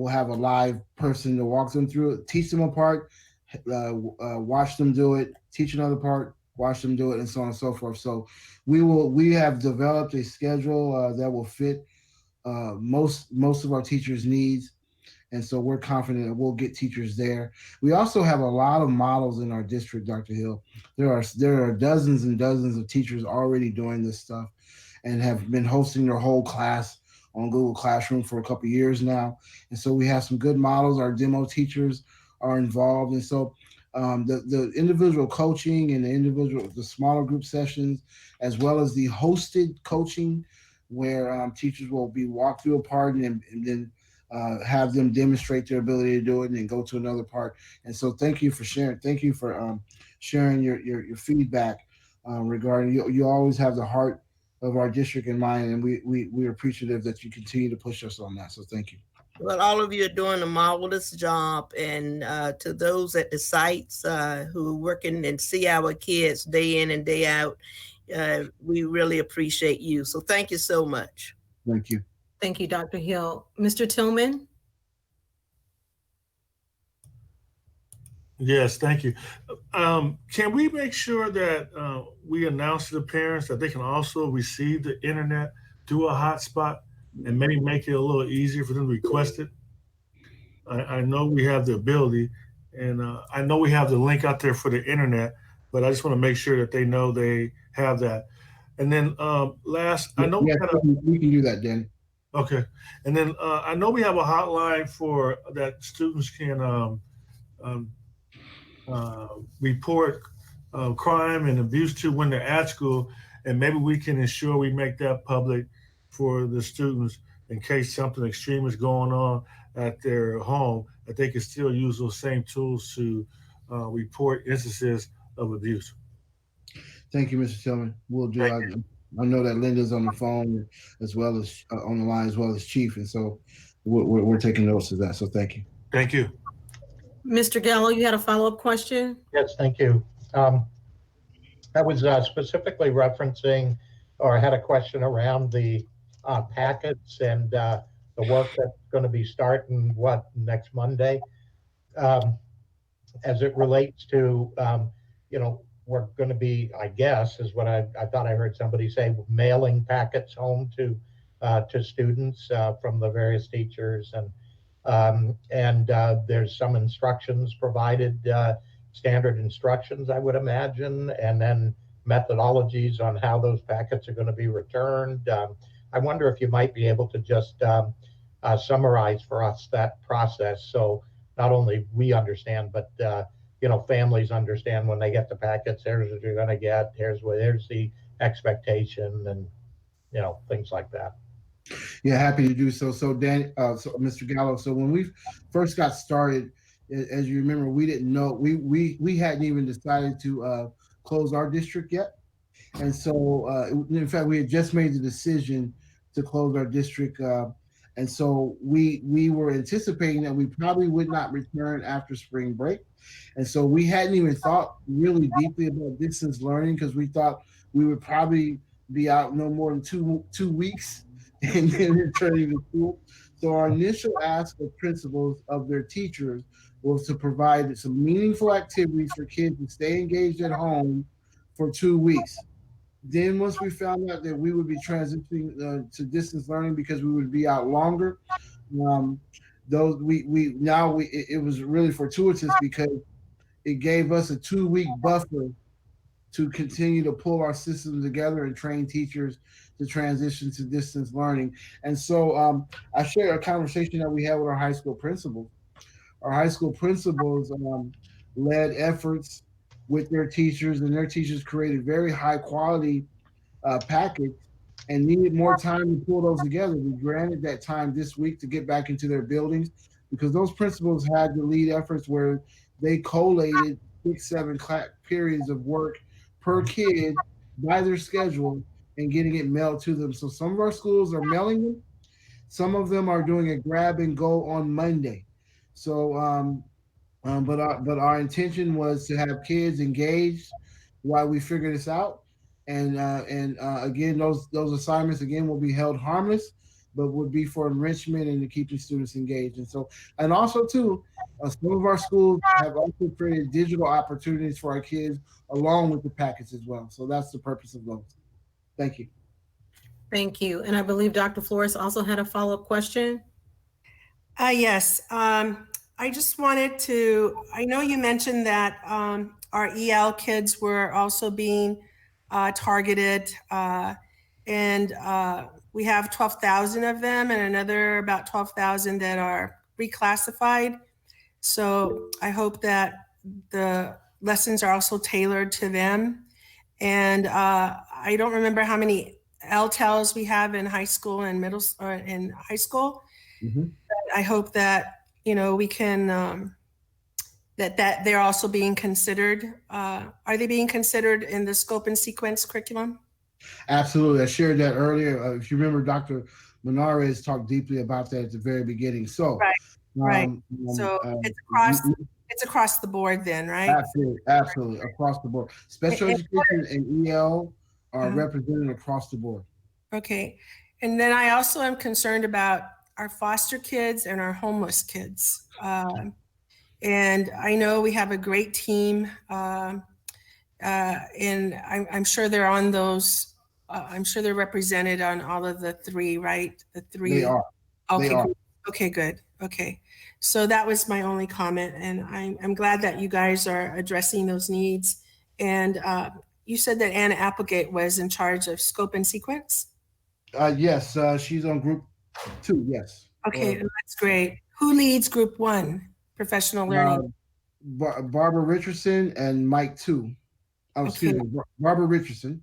have a live person to walk them through it, teach them a part, watch them do it, teach another part, watch them do it, and so on and so forth. So we have developed a schedule that will fit most of our teachers' needs. And so we're confident that we'll get teachers there. We also have a lot of models in our district, Dr. Hill. There are dozens and dozens of teachers already doing this stuff and have been hosting their whole class on Google Classroom for a couple of years now. And so we have some good models. Our demo teachers are involved. And so the individual coaching and the smaller group sessions, as well as the hosted coaching, where teachers will be walked through a part and then have them demonstrate their ability to do it and then go to another part. And so thank you for sharing. Thank you for sharing your feedback regarding you always have the heart of our district in mind, and we're appreciative that you continue to push us on that. So thank you. Well, all of you are doing a marvelous job, and to those at the sites who are working and see our kids day in and day out, we really appreciate you. So thank you so much. Thank you. Thank you, Dr. Hill. Mr. Tillman? Yes, thank you. Can we make sure that we announce to the parents that they can also receive the internet through a hotspot and maybe make it a little easier for them to request it? I know we have the ability, and I know we have the link out there for the internet, but I just want to make sure that they know they have that. And then last, I know Yes, we can do that, Danny. Okay, and then I know we have a hotline for that students can report crime and abuse to when they're at school, and maybe we can ensure we make that public for the students in case something extreme is going on at their home, that they can still use those same tools to report instances of abuse. Thank you, Mr. Tillman. We'll do. I know that Linda's on the phone as well as on the line as well as Chief, and so we're taking notes of that. So thank you. Thank you. Mr. Gallo, you had a follow-up question? Yes, thank you. I was specifically referencing, or I had a question around the packets and the work that's going to be starting next Monday, as it relates to we're going to be, I guess, is what I thought I heard somebody say, mailing packets home to students from the various teachers, and there's some instructions provided, standard instructions, I would imagine, and then methodologies on how those packets are going to be returned. I wonder if you might be able to just summarize for us that process, so not only we understand, but families understand when they get the packets, here's what you're going to get, here's the expectation, and things like that. Yeah, happy to do so. So Mr. Gallo, so when we first got started, as you remember, we didn't know, we hadn't even decided to close our district yet. And so, in fact, we had just made the decision to close our district. And so we were anticipating that we probably would not return after spring break. And so we hadn't even thought really deeply about distance learning, because we thought we would probably be out no more than two weeks and then returning to school. So our initial ask of principals of their teachers was to provide some meaningful activities for kids to stay engaged at home for 2 weeks. Then once we found out that we would be transitioning to distance learning because we would be out longer, it was really fortuitous because it gave us a 2-week buffer to continue to pull our systems together and train teachers to transition to distance learning. And so I shared a conversation that we had with our high school principals. Our high school principals led efforts with their teachers, and their teachers created very high quality packets and needed more time to pull those together. We granted that time this week to get back into their buildings, because those principals had to lead efforts where they collated 6-7 periods of work per kid by their schedule and getting it mailed to them. So some of our schools are mailing them. Some of them are doing a grab and go on Monday. So, but our intention was to have kids engaged while we figure this out. And again, those assignments again will be held harmless, but would be for enrichment and to keeping students engaged. And so, and also too, some of our schools have also created digital opportunities for our kids along with the packets as well. So that's the purpose of those. Thank you. Thank you. And I believe Dr. Flores also had a follow-up question. Yes. I just wanted to, I know you mentioned that our EL kids were also being targeted, and we have 12,000 of them and another about 12,000 that are reclassified. So I hope that the lessons are also tailored to them. And I don't remember how many LTELs we have in high school and middle or in high school. Mm-hmm. I hope that we can that they're also being considered. Are they being considered in the scope and sequence curriculum? Absolutely. I shared that earlier. If you remember, Dr. Menares talked deeply about that at the very beginning. So, right. So it's across the board then, right? Absolutely, across the board. Special education and EL are represented across the board. Okay. And then I also am concerned about our foster kids and our homeless kids. And I know we have a great team, and I'm sure they're on those. I'm sure they're represented on all of the three, right? The three. They are. Okay. They are. Okay. Good. Okay. So that was my only comment, and I'm glad that you guys are addressing those needs. And you said that Anna Applegate was in charge of scope and sequence? Yes, she's on group 2, yes. Okay, that's great. Who leads group 1, professional learning? Barbara Richardson and Mike 2. Oh, excuse me, Barbara Richardson.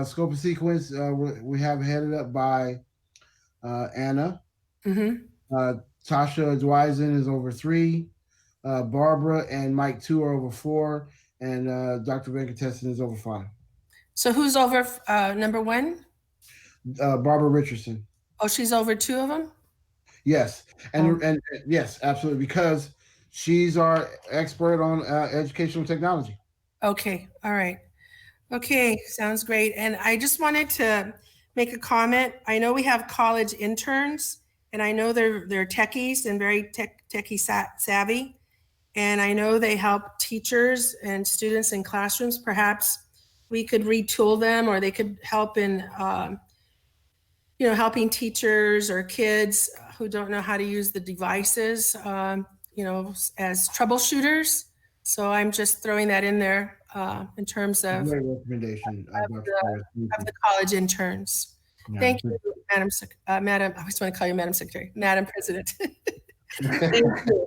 Scope and sequence, we have headed up by Anna. Tasha Dwizen is over 3. Barbara and Mike 2 are over 4. And Dr. Venkatesan is over 5. So who's over number 1? Barbara Richardson. Oh, she's over 2 of them? Yes. And yes, absolutely. Because she's our expert on educational technology. Okay. All right. Okay. Sounds great. And I just wanted to make a comment. I know we have college interns, and I know they're techies and very techie savvy. And I know they help teachers and students in classrooms. Perhaps we could retool them, or they could help in, helping teachers or kids who don't know how to use the devices, as troubleshooters. So I'm just throwing that in there in terms of, great recommendation, of the college interns. Yeah. Thank you, Madam. I always want to call you Madam Secretary, Madam President. Thank you.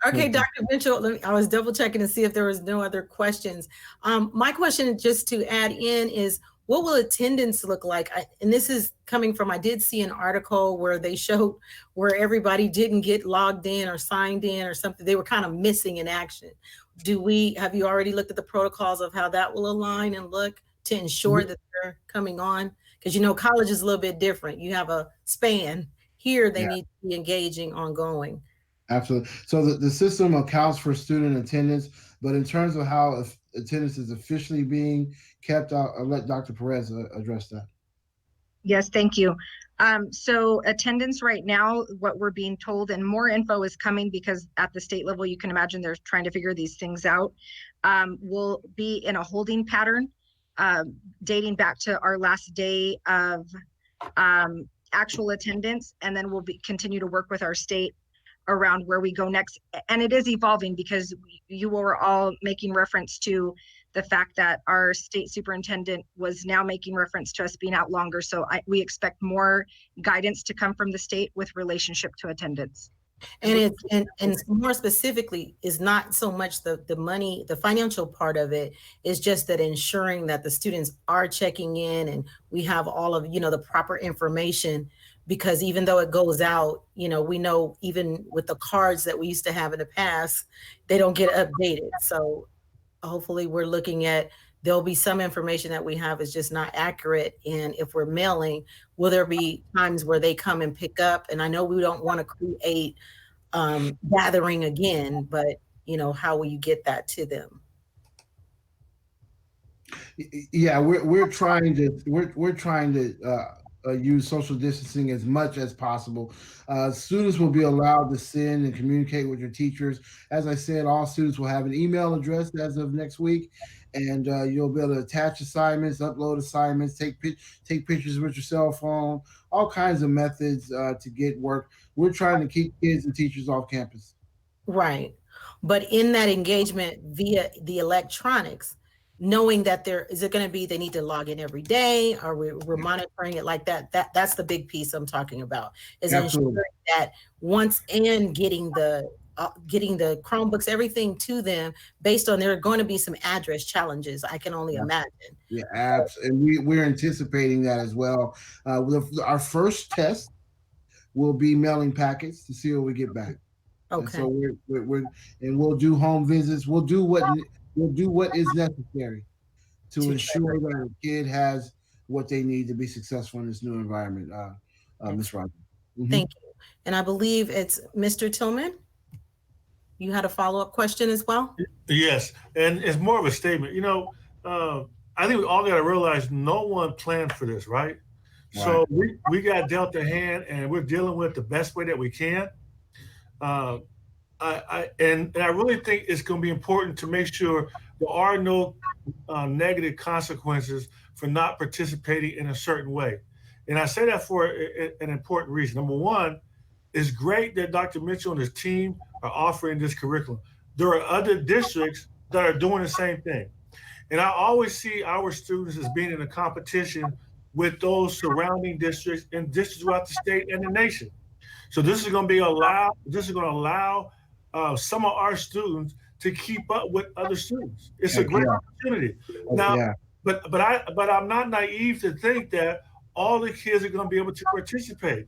Okay, Dr. Mitchell, I was double checking to see if there was no other questions. My question just to add in is, what will attendance look like? And this is coming from, I did see an article where they showed where everybody didn't get logged in or signed in or something. They were kind of missing in action. Have you already looked at the protocols of how that will align and look to ensure that they're coming on? Because college is a little bit different. You have a span. Here, they need to be engaging ongoing. Absolutely. So the system accounts for student attendance, but in terms of how attendance is officially being kept, I'll let Dr. Perez address that. Yes, thank you. So attendance right now, what we're being told, and more info is coming because at the state level, you can imagine they're trying to figure these things out, will be in a holding pattern dating back to our last day of actual attendance, and then we'll continue to work with our state around where we go next. And it is evolving because you were all making reference to the fact that our state superintendent was now making reference to us being out longer. So we expect more guidance to come from the state with relationship to attendance. And it's more specifically is not so much the money, the financial part of it is just that ensuring that the students are checking in and we have all of, the proper information, because even though it goes out, we know even with the cards that we used to have in the past, they don't get updated. So hopefully we're looking at, there'll be some information that we have is just not accurate. And if we're mailing, will there be times where they come and pick up? And I know we don't want to create gathering again, but how will you get that to them? Yeah, we're trying to use social distancing as much as possible. Students will be allowed to send and communicate with your teachers. As I said, all students will have an email address as of next week, and you'll be able to attach assignments, upload assignments, take pictures with your cell phone, all kinds of methods to get work. We're trying to keep kids and teachers off campus. Right. But in that engagement via the electronics, knowing that is it going to be, they need to log in every day, or we're monitoring it like that. That's the big piece I'm talking about, is ensuring that once and getting the Chromebooks, everything to them based on, there are going to be some address challenges. I can only imagine. Yeah, absolutely. And we're anticipating that as well. Our first test will be mailing packets to see what we get back. Okay. And so we'll do home visits. We'll do what is necessary to ensure that a kid has what they need to be successful in this new environment, Ms. Rogers. Mm-hmm. Thank you. And I believe it's Mr. Tillman. You had a follow-up question as well? Yes, and it's more of a statement. I think we all got to realize no one planned for this, right? So we got dealt a hand, and we're dealing with the best way that we can. I really think it's going to be important to make sure there are no negative consequences for not participating in a certain way. And I say that for an important reason. Number one, it's great that Dr. Mitchell and his team are offering this curriculum. There are other districts that are doing the same thing. And I always see our students as being in a competition with those surrounding districts and districts throughout the state and the nation. So this is going to allow some of our students to keep up with other students. It's a great opportunity. Now, but I'm not naive to think that all the kids are going to be able to participate.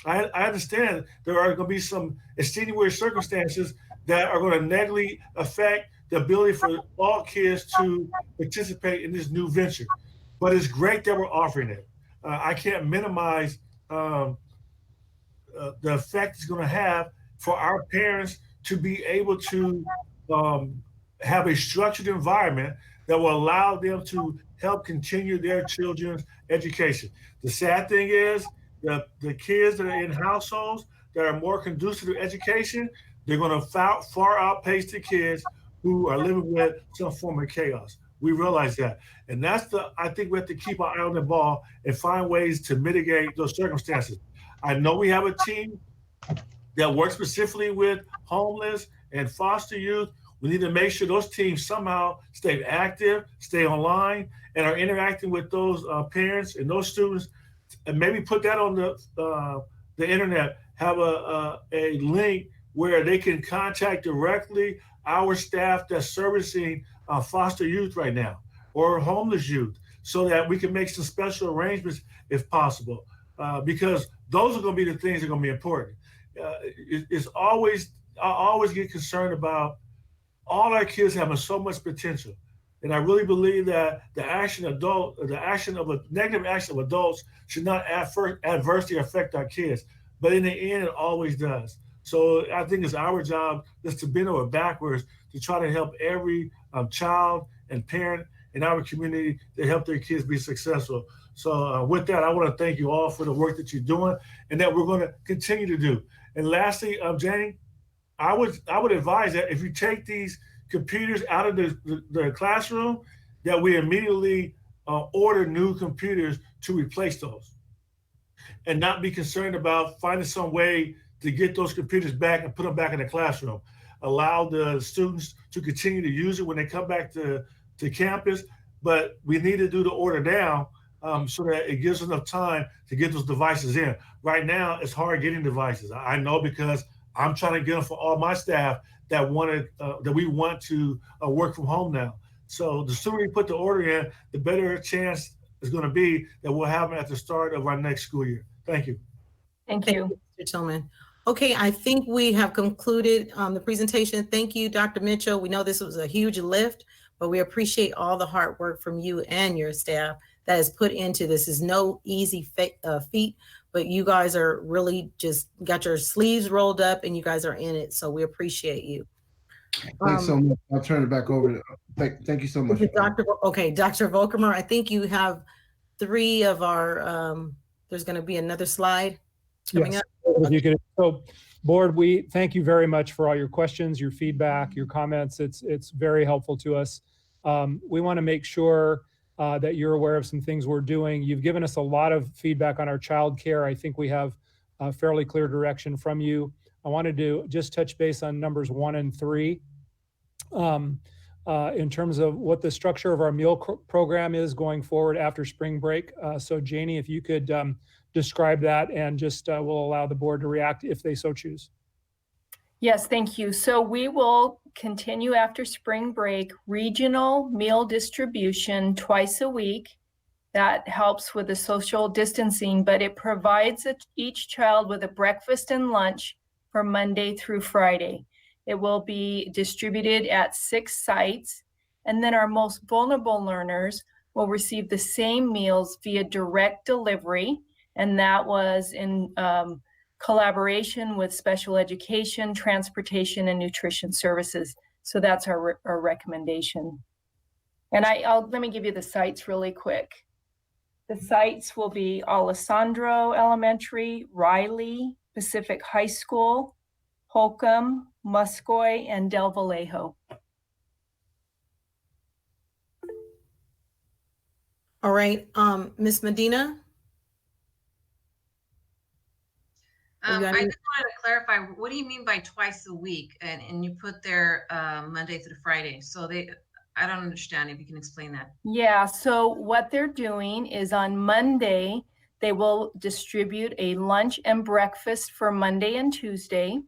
I understand there are going to be some extenuating circumstances that are going to negatively affect the ability for all kids to participate in this new venture. But it's great that we're offering it. I can't minimize the effect it's going to have for our parents to be able to have a structured environment that will allow them to help continue their children's education. The sad thing is that the kids that are in households that are more conducive to education, they're going to far outpace the kids who are living with some form of chaos. We realize that. And I think we have to keep our eye on the ball and find ways to mitigate those circumstances. I know we have a team that works specifically with homeless and foster youth. We need to make sure those teams somehow stay active, stay online, and are interacting with those parents and those students, and maybe put that on the internet, have a link where they can contact directly our staff that's servicing foster youth right now or homeless youth, so that we can make some special arrangements if possible, because those are going to be the things that are going to be important. I always get concerned about all our kids having so much potential. And I really believe that the negative action of adults should not adversely affect our kids. But in the end, it always does. So I think it's our job just to bend over backwards to try to help every child and parent in our community to help their kids be successful. So with that, I want to thank you all for the work that you're doing and that we're going to continue to do. And lastly, Jane, I would advise that if you take these computers out of the classroom, that we immediately order new computers to replace those, and not be concerned about finding some way to get those computers back and put them back in the classroom. Allow the students to continue to use it when they come back to campus, but we need to do the order now so that it gives enough time to get those devices in. Right now, it's hard getting devices. I know, because I'm trying to get them for all my staff that we want to work from home now. So the sooner we put the order in, the better chance is going to be that we'll have them at the start of our next school year. Thank you. Thank you. Mr. Tillman. Okay, I think we have concluded the presentation. Thank you, Dr. Mitchell. We know this was a huge lift, but we appreciate all the hard work from you and your staff that is put into this. Is no easy feat, but you guys are really just got your sleeves rolled up and you guys are in it. So we appreciate you. Thanks so much. I'll turn it back over to, thank you so much. Dr. Volkemer, I think you have 3 of our, there's going to be another slide coming up. If you could, so board, we thank you very much for all your questions, your feedback, your comments. It's very helpful to us. We want to make sure that you're aware of some things we're doing. You've given us a lot of feedback on our childcare. I think we have a fairly clear direction from you. I wanted to just touch base on numbers 1 and 3 in terms of what the structure of our meal program is going forward after spring break. So Janie, if you could describe that, and just will allow the board to react if they so choose. Yes, thank you. So we will continue after spring break, regional meal distribution twice a week. That helps with the social distancing, but it provides each child with a breakfast and lunch for Monday through Friday. It will be distributed at 6 sites, and then our most vulnerable learners will receive the same meals via direct delivery, and that was in collaboration with special education, transportation, and nutrition services. So that's our recommendation. And let me give you the sites really quick. The sites will be Alessandro Elementary, Riley, Pacific High School, Holcomb, Muscoy, and Del Vallejo. All right, Ms. Medina. You got I any- just wanted to clarify, what do you mean by twice a week? And you put there Monday through Friday. So I don't understand if you can explain that. Yeah, so what they're doing is on Monday, they will distribute a lunch and breakfast for Monday and Tuesday.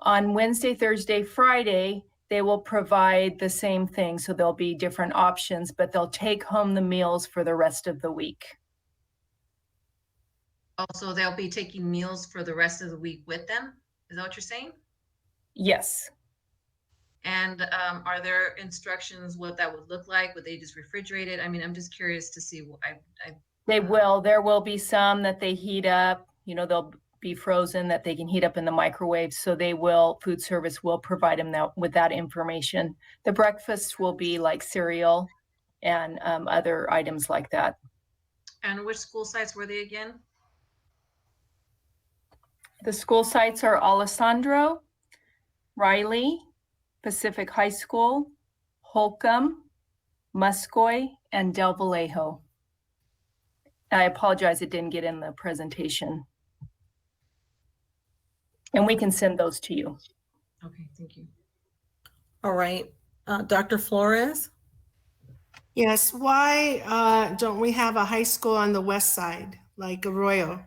On Wednesday, Thursday, Friday, they will provide the same thing. So there'll be different options, but they'll take home the meals for the rest of the week. Also, they'll be taking meals for the rest of the week with them. Is that what you're saying? Yes. And are there instructions what that would look like? Would they just refrigerate it? I mean, I'm just curious to see. They will. There will be some that they heat up. You know, they'll be frozen that they can heat up in the microwave. So they will, food service will provide them with that information. The breakfast will be like cereal and other items like that. And which school sites were they again? The school sites are Alessandro, Riley, Pacific High School, Holcomb, Muscoy, and Del Vallejo. I apologize, it didn't get in the presentation. And we can send those to you. Okay, thank you. All right, Dr. Flores? Yes, why don't we have a high school on the west side, like Arroyo?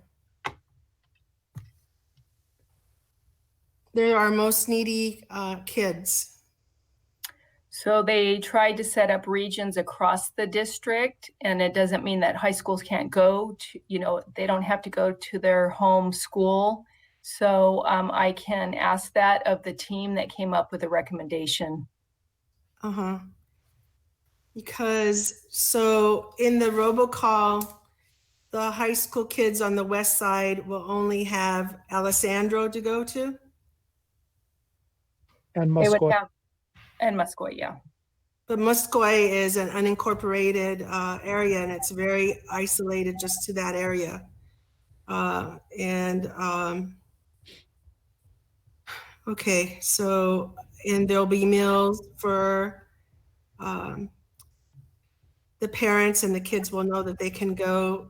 They're our most needy kids. So they tried to set up regions across the district, and it doesn't mean that high schools can't go to, you know, they don't have to go to their home school. So I can ask that of the team that came up with a recommendation. Uh-huh. Because so in the robocall, the high school kids on the west side will only have Alessandro to go to? And They would Muscoy. have, and Muscoy, yeah. But Muscoy is an unincorporated area, and it's very isolated just to that area. Okay, so, and there'll be meals for the parents, and the kids will know that they can go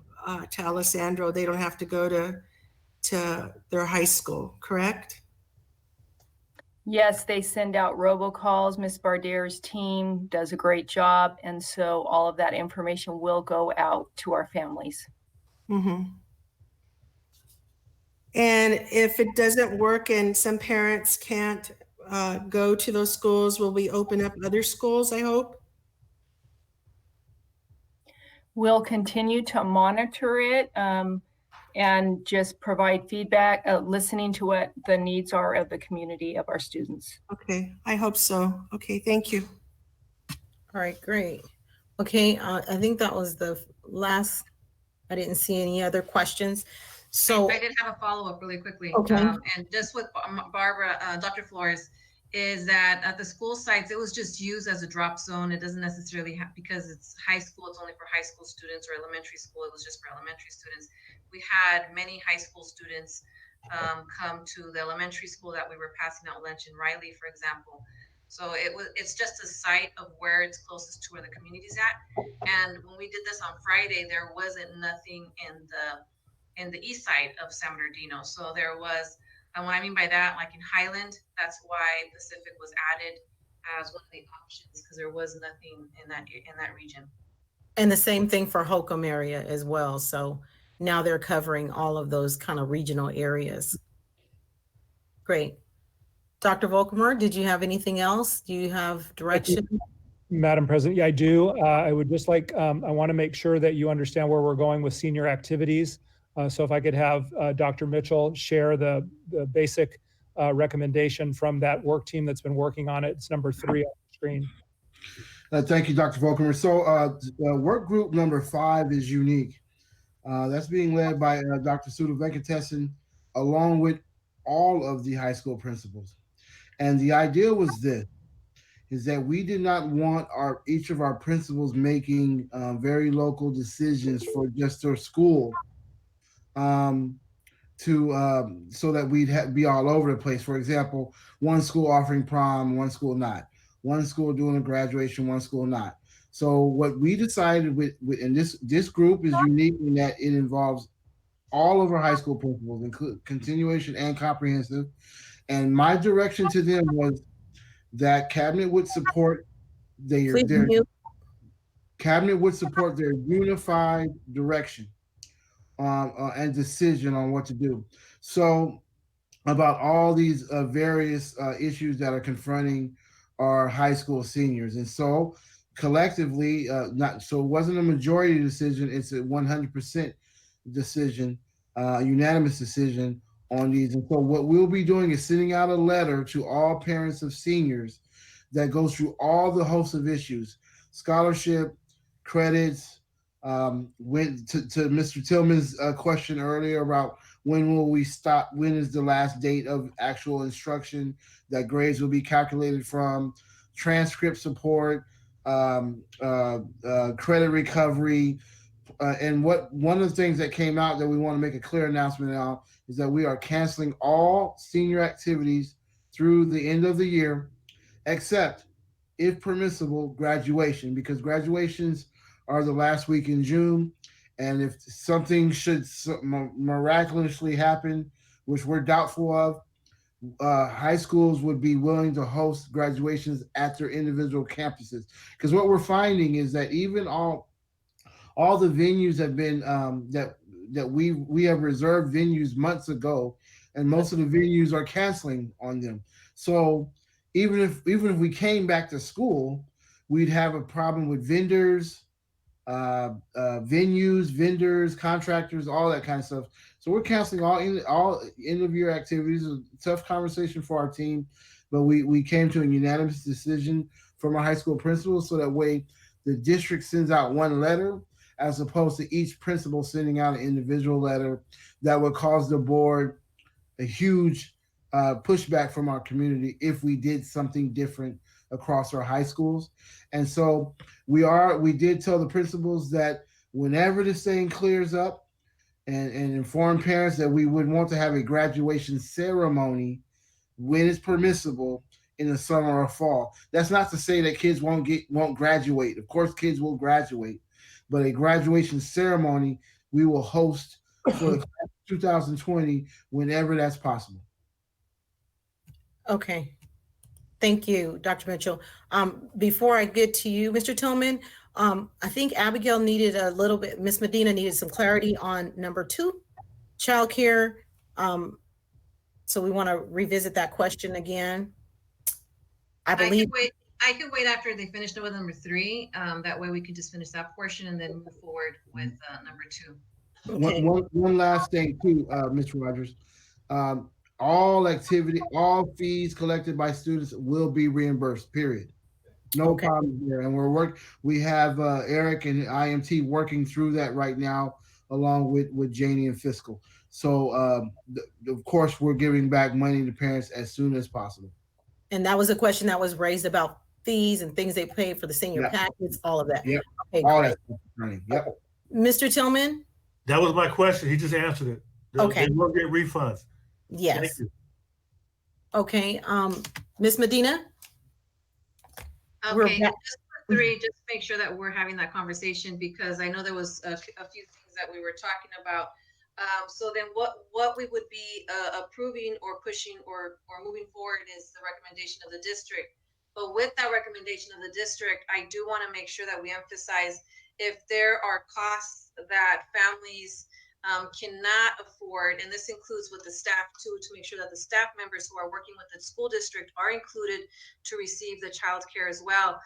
to Alessandro. They don't have to go to their high school, correct? Yes, they send out robocalls. Ms. Bardier's team does a great job. And so all of that information will go out to our families. Mm-hmm. And if it doesn't work and some parents can't go to those schools, will we open up other schools, I hope? We'll continue to monitor it and just provide feedback, listening to what the needs are of the community of our students. Okay, I hope so. Okay, thank you. All right, great. Okay, I think that was the last, I didn't see any other questions. So I did have a follow-up really quickly. Okay. And just with Barbara, Dr. Flores, is that at the school sites, it was just used as a drop zone. It doesn't necessarily have, because it's high school, it's only for high school students, or elementary school, it was just for elementary students. We had many high school students come to the elementary school that we were passing out lunch in, Riley, for example. So it's just a site of where it's closest to where the community's at. And when we did this on Friday, there wasn't nothing in the east side of San Bernardino. So there was, and what I mean by that, like in Highland, that's why Pacific was added as one of the options, because there was nothing in that region. and the same thing for Holcomb area as well. So now they're covering all of those kind of regional areas. Great. Dr. Volkmer, did you have anything else? Do you have direction? Madam President, yeah, I do. I would just like, I want to make sure that you understand where we're going with senior activities. So if I could have Dr. Mitchell share the basic recommendation from that work team that's been working on it. It's number 3 on the screen. Thank you, Dr. Volkmer. So work group number 5 is unique. That's being led by Dr. Sudha Venkatesan, along with all of the high school principals. And the idea was this, is that we did not want each of our principals making very local decisions for just their school so that we'd be all over the place. For example, one school offering prom, one school not. One school doing a graduation, one school not. So what we decided with and this group is unique in that it involves all of our high school principals, include continuation and comprehensive. And my direction to them was that cabinet would support their unified direction and decision on what to do. So about all these various issues that are confronting our high school seniors. And so collectively, it wasn't a majority decision, it's a 100% decision, unanimous decision on these. And so what we'll be doing is sending out a letter to all parents of seniors that goes through all the host of issues, scholarship, credits, went to Mr. Tillman's question earlier about when will we stop, when is the last date of actual instruction that grades will be calculated from, transcript support, credit recovery, and one of the things that came out that we want to make a clear announcement now is that we are canceling all senior activities through the end of the year, except, if permissible, graduation, because graduations are the last week in June. And if something should miraculously happen, which we're doubtful of, high schools would be willing to host graduations at their individual campuses. Because what we're finding is that even all the venues have been that we have reserved venues months ago, and most of the venues are canceling on them. So even if we came back to school, we'd have a problem with vendors, venues, vendors, contractors, all that kind of stuff. So we're canceling all end of year activities. A tough conversation for our team, but we came to a unanimous decision from our high school principals, so that way the district sends out one letter as opposed to each principal sending out an individual letter that would cause the board a huge pushback from our community if we did something different across our high schools. And so we did tell the principals that whenever this thing clears up, and inform parents that we would want to have a graduation ceremony when it's permissible in the summer or fall. That's not to say that kids won't graduate. Of course, kids will graduate, but a graduation ceremony we will host for the 2020 whenever that's possible. Okay. Thank you, Dr. Mitchell. Before I get to you, Mr. Tillman, I think Abigail needed a little bit, Ms. Medina needed some clarity on number 2, childcare. So we want to revisit that question again. I believe I could wait after they finish with number 3. That way we can just finish that portion and then move forward with number 2. Okay. One last thing too, Mr. Rogers. All fees collected by students will be reimbursed, period. No problem there. And we have Eric and IMT working through that right now, along with Janie and Fiscal. So of course we're giving back money to parents as soon as possible. And that was a question that was raised about fees and things they pay for the senior packets, all of that. Yep. Okay, all great. that. Yep. Mr. Tillman? That was my question. He just answered it. They will get refunds. Yes. Okay. Ms. Medina? Okay, just for 3, just make sure that we're having that conversation, because I know there was a few things that we were talking about. So then what we would be approving or pushing or moving forward is the recommendation of the district. But with that recommendation of the district, I do want to make sure that we emphasize if there are costs that families cannot afford, and this includes with the staff too, to make sure that the staff members who are working with the school district are included to receive the child care as well,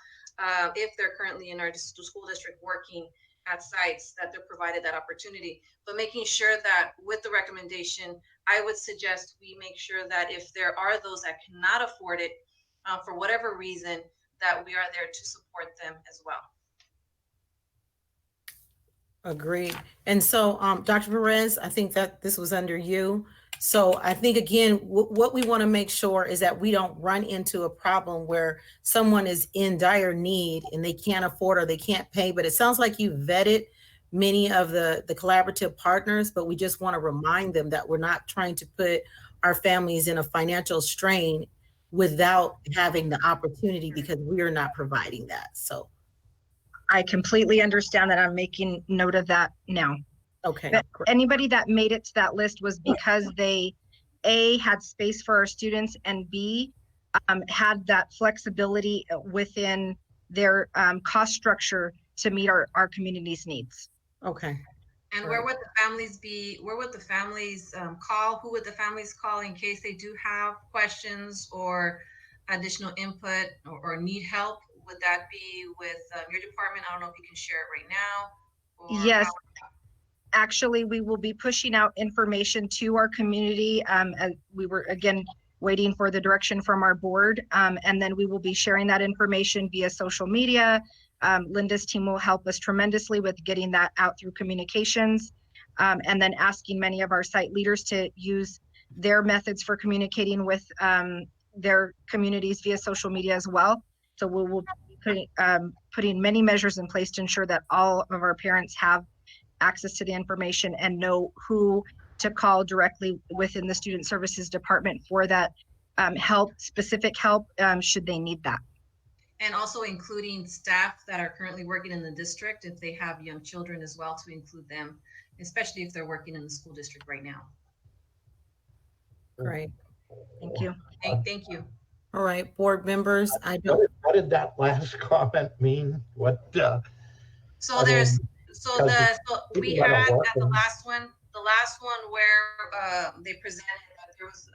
if they're currently in our school district working at sites, that they're provided that opportunity. But making sure that with the recommendation, I would suggest we make sure that if there are those that cannot afford it for whatever reason, that we are there to support them as well. Agreed. And so, Dr. Perez, I think that this was under you. So I think, again, what we want to make sure is that we don't run into a problem where someone is in dire need and they can't afford or they can't pay. But it sounds like you vetted many of the collaborative partners, but we just want to remind them that we're not trying to put our families in a financial strain without having the opportunity, because we are not providing that. So I completely understand that. I'm making note of that now. Okay. But great. anybody that made it to that list was because they, A, had space for our students, and B, had that flexibility within their cost structure to meet our community's needs. Okay. And Right. where would the families be? Where would the families call? Who would the families call in case they do have questions or additional input or need help? Would that be with your department? I don't know if you can share it right now. Or Yes, how- actually, we will be pushing out information to our community. As we were, again, waiting for the direction from our board. And then we will be sharing that information via social media. Linda's team will help us tremendously with getting that out through communications. And then asking many of our site leaders to use their methods for communicating with their communities via social media as well. So we will be putting many measures in place to ensure that all of our parents have access to the information and know who to call directly within the Student Services Department for that specific help, should they need that. And also including staff that are currently working in the district, if they have young children as well, to include them, especially if they're working in the school district right now. Great. Thank you. Thank you. All right, board members, I don't. What did that last comment mean? What? So there's, so we people that are had at the working- last one where they presented that there was,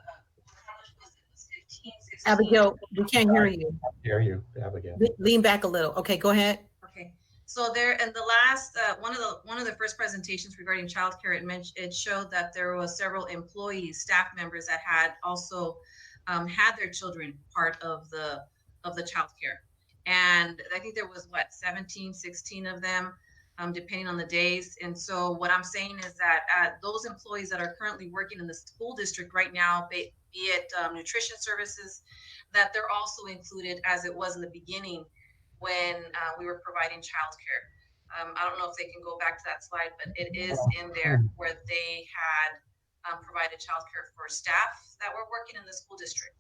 how much was it? It was 15, 16. Abigail, we can't hear you. Hear you, Abigail. Lean back a little. Okay, go ahead. Okay, so there in the last one of the first presentations regarding childcare, it showed that there was several employees, staff members that had also had their children part of the childcare, and I think there was 17, 16 of them, depending on the days. And so what I'm saying is that those employees that are currently working in the school district right now, be it nutrition services, that they're also included as it was in the beginning when we were providing childcare. I don't know if they can go back to that slide, but it is in there where they had provided childcare for staff that were working in the school district.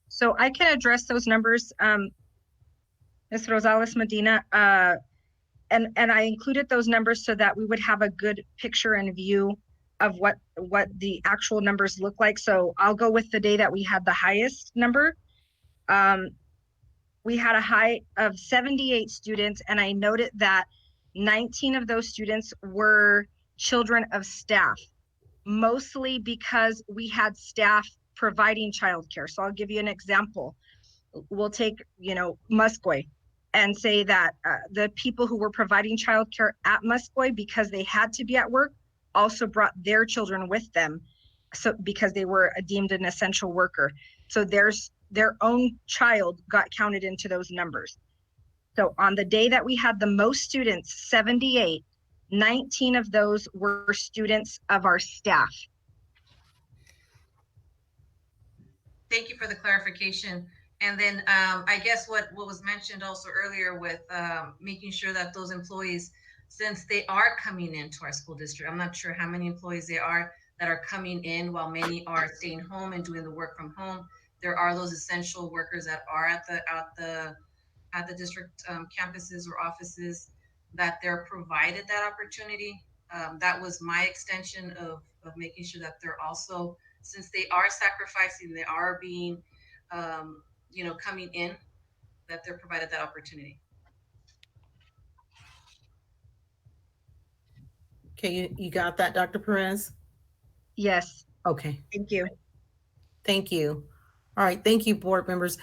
So I can address those numbers, Ms. Rosales Medina, and I included those numbers so that we would have a good picture and view of what the actual numbers look like. So I'll go with the day that we had the highest number. We had a high of 78 students, and I noted that 19 of those students were children of staff, mostly because we had staff providing childcare. So I'll give you an example. We'll take, Musquoy, and say that the people who were providing childcare at Musquoy, because they had to be at work, also brought their children with them, so because they were deemed an essential worker. So their own child got counted into those numbers. So on the day that we had the most students, 78, 19 of those were students of our staff. Thank you for the clarification. And then I guess what was mentioned also earlier with making sure that those employees, since they are coming into our school district, I'm not sure how many employees they are that are coming in while many are staying home and doing the work from home. There are those essential workers that are at the district campuses or offices, that they're provided that opportunity. That was my extension of making sure that they're also, since they are sacrificing, they are being, coming in, that they're provided that opportunity. Okay, you got that, Dr. Perez? Yes. Okay. Thank you. Thank you. All right, thank you, board members.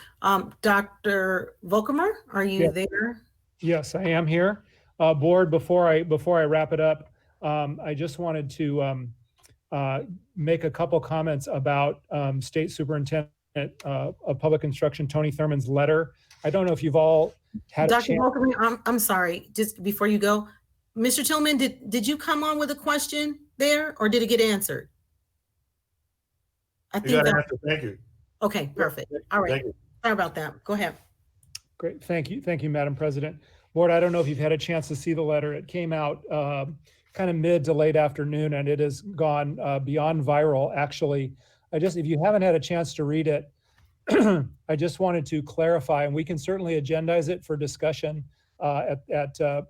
Dr. Volkemer, are you there? Yes, I am here. Board, before I wrap it up, I just wanted to make a couple comments about State Superintendent of Public Instruction, Tony Thurman's letter. I don't know if you've all had Dr. a chance. Volkemer, I'm sorry, just before you go, Mr. Tillman, did you come on with a question there, or did it get answered? I You think got that, an answer. Thank you. okay, perfect. All right, Thank you. sorry about that. Go ahead. Great, thank you, Madam President. Board, I don't know if you've had a chance to see the letter. It came out kind of mid to late afternoon, and it has gone beyond viral, actually. If you haven't had a chance to read it, I just wanted to clarify, and we can certainly agendize it for discussion at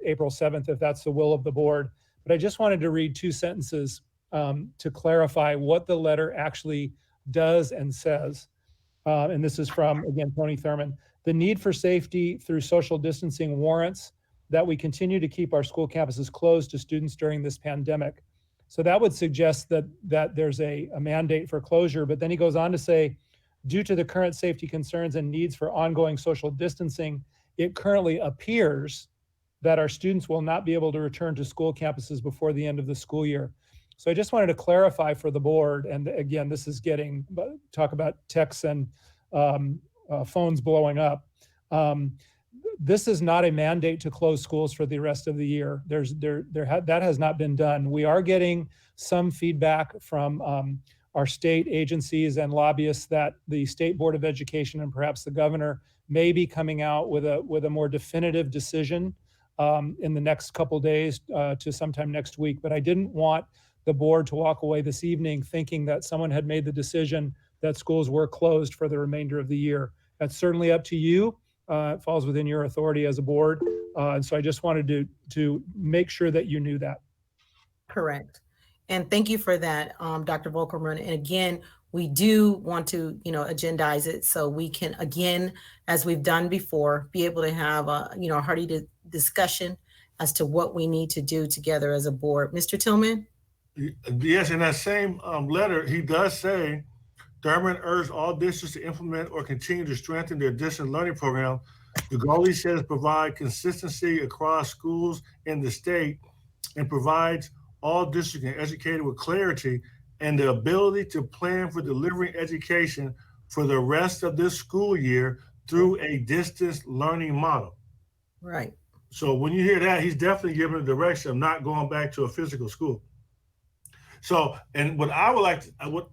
April 7th, if that's the will of the board. but I just wanted to read 2 sentences to clarify what the letter actually does and says. And this is from, again, Tony Thurman. The need for safety through social distancing warrants that we continue to keep our school campuses closed to students during this pandemic. So that would suggest that there's a mandate for closure, but then he goes on to say, due to the current safety concerns and needs for ongoing social distancing, it currently appears that our students will not be able to return to school campuses before the end of the school year. So I just wanted to clarify for the board, and again, this is talk about texts and phones blowing up. This is not a mandate to close schools for the rest of the year. That has not been done. We are getting some feedback from our state agencies and lobbyists that the State Board of Education and perhaps the governor may be coming out with a more definitive decision in the next couple days to sometime next week. But I didn't want the board to walk away this evening thinking that someone had made the decision that schools were closed for the remainder of the year. That's certainly up to you. It falls within your authority as a board. And so I just wanted to make sure that you knew that. Correct. And thank you for that, Dr. Volkerman. And again, we do want to, agendize it so we can, again, as we've done before, be able to have a, hearty discussion as to what we need to do together as a board. Mr. Tillman? Yes, in that same letter, he does say, Thurman urged all districts to implement or continue to strengthen their distance learning program. The goal, he says, provide consistency across schools in the state and provides all districts and educated with clarity and the ability to plan for delivering education for the rest of this school year through a distance learning model. Right. So when you hear that, he's definitely giving a direction of not going back to a physical school. So, and what I would like to,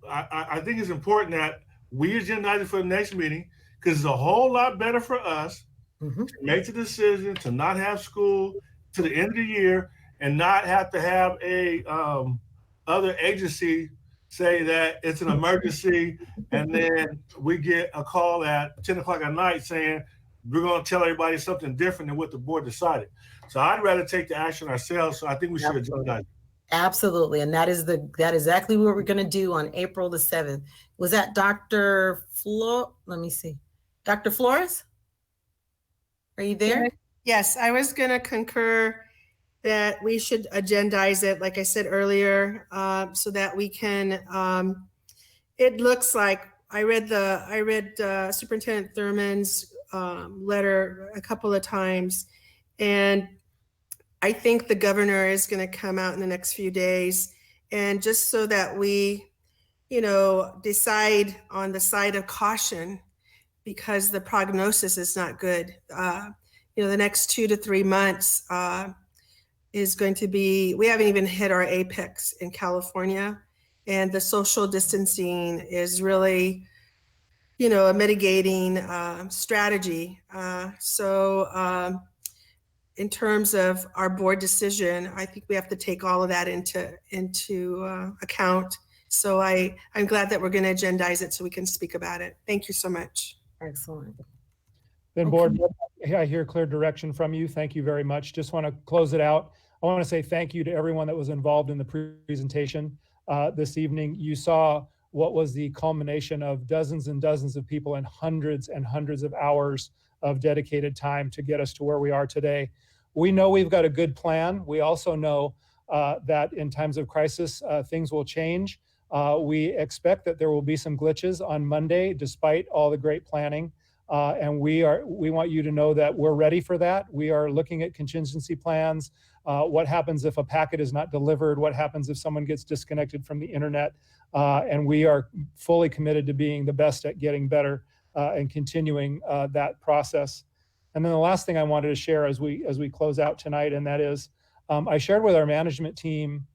I think it's important that we agendize it for the next meeting, because it's a whole lot better for us to make the decision to not have school to the end of the year and not have to have a other agency say that it's an emergency, and then we get a call at 10 o'clock at night saying we're going to tell everybody something different than what the board decided. So I'd rather take the action ourselves. So I think we should agendize it. Absolutely. And that is exactly what we're going to do on April the 7th. Was that Dr. Let me see. Dr. Flores? Are you there? Yes, I was going to concur that we should agendize it, like I said earlier, so that we can, it looks like I read Superintendent Thurman's letter a couple of times, and I think the governor is going to come out in the next few days, and just so that we, decide on the side of caution, because the prognosis is not good. The next 2 to 3 months is going to be, we haven't even hit our apex in California, and the social distancing is really, a mitigating strategy. In terms of our board decision, I think we have to take all of that into account. So I'm glad that we're going to agendize it so we can speak about it. Thank you so much. Excellent. Then board, I hear clear direction from you. Thank you very much. Just want to close it out. I want to say thank you to everyone that was involved in the presentation this evening. You saw what was the culmination of dozens and dozens of people and hundreds of hours of dedicated time to get us to where we are today. We know we've got a good plan. We also know that in times of crisis, things will change. We expect that there will be some glitches on Monday, despite all the great planning. And we want you to know that we're ready for that. We are looking at contingency plans. What happens if a packet is not delivered? What happens if someone gets disconnected from the internet? And we are fully committed to being the best at getting better and continuing that process. And then the last thing I wanted to share as we close out tonight, and that is, I shared with our management team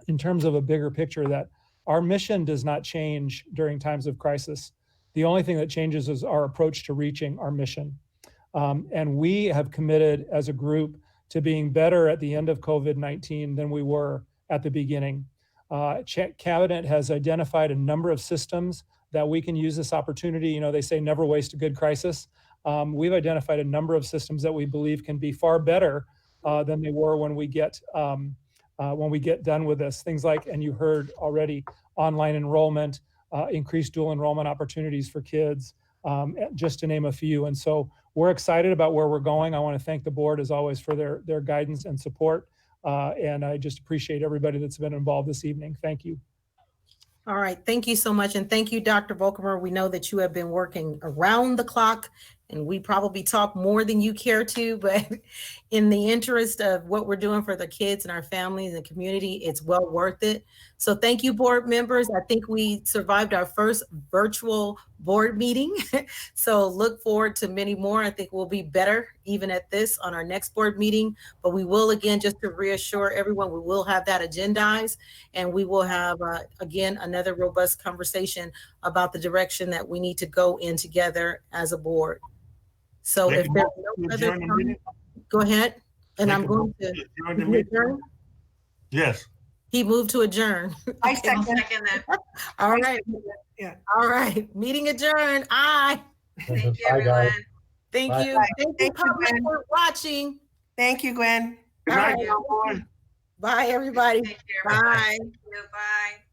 in terms of a bigger picture that our mission does not change during times of crisis. The only thing that changes is our approach to reaching our mission. And we have committed as a group to being better at the end of COVID-19 than we were at the beginning. Cabinet has identified a number of systems that we can use this opportunity. They say never waste a good crisis. We've identified a number of systems that we believe can be far better than they were when we get when we get done with this. Things like, and you heard already, online enrollment, increased dual enrollment opportunities for kids, just to name a few. And so we're excited about where we're going. I want to thank the board as always for their guidance and support. And I just appreciate everybody that's been involved this evening. Thank you. All right, thank you so much. And thank you, Dr. Volkemer. We know that you have been working around the clock, and we probably talk more than you care to, but in the interest of what we're doing for the kids and our families and community, it's well worth it. So thank you, board members. I think we survived our first virtual board meeting. So look forward to many more. I think we'll be better even at this on our next board meeting, but we will, again, just to reassure everyone, we will have that agendized, and we will have, again, another robust conversation about the direction that we need to go in together as a board. So if there's no other comment, go ahead. And I'm going to adjourn. Yes. He moved to adjourn. I second that. All right. Yeah. All right. Meeting adjourned. Aye. Thank you, everyone. Thank Bye. you. Bye. Thank you, public, for watching. Thank you, Gwen. Good night, All right. Bye, everybody. Take care. Bye. Bye. Bye.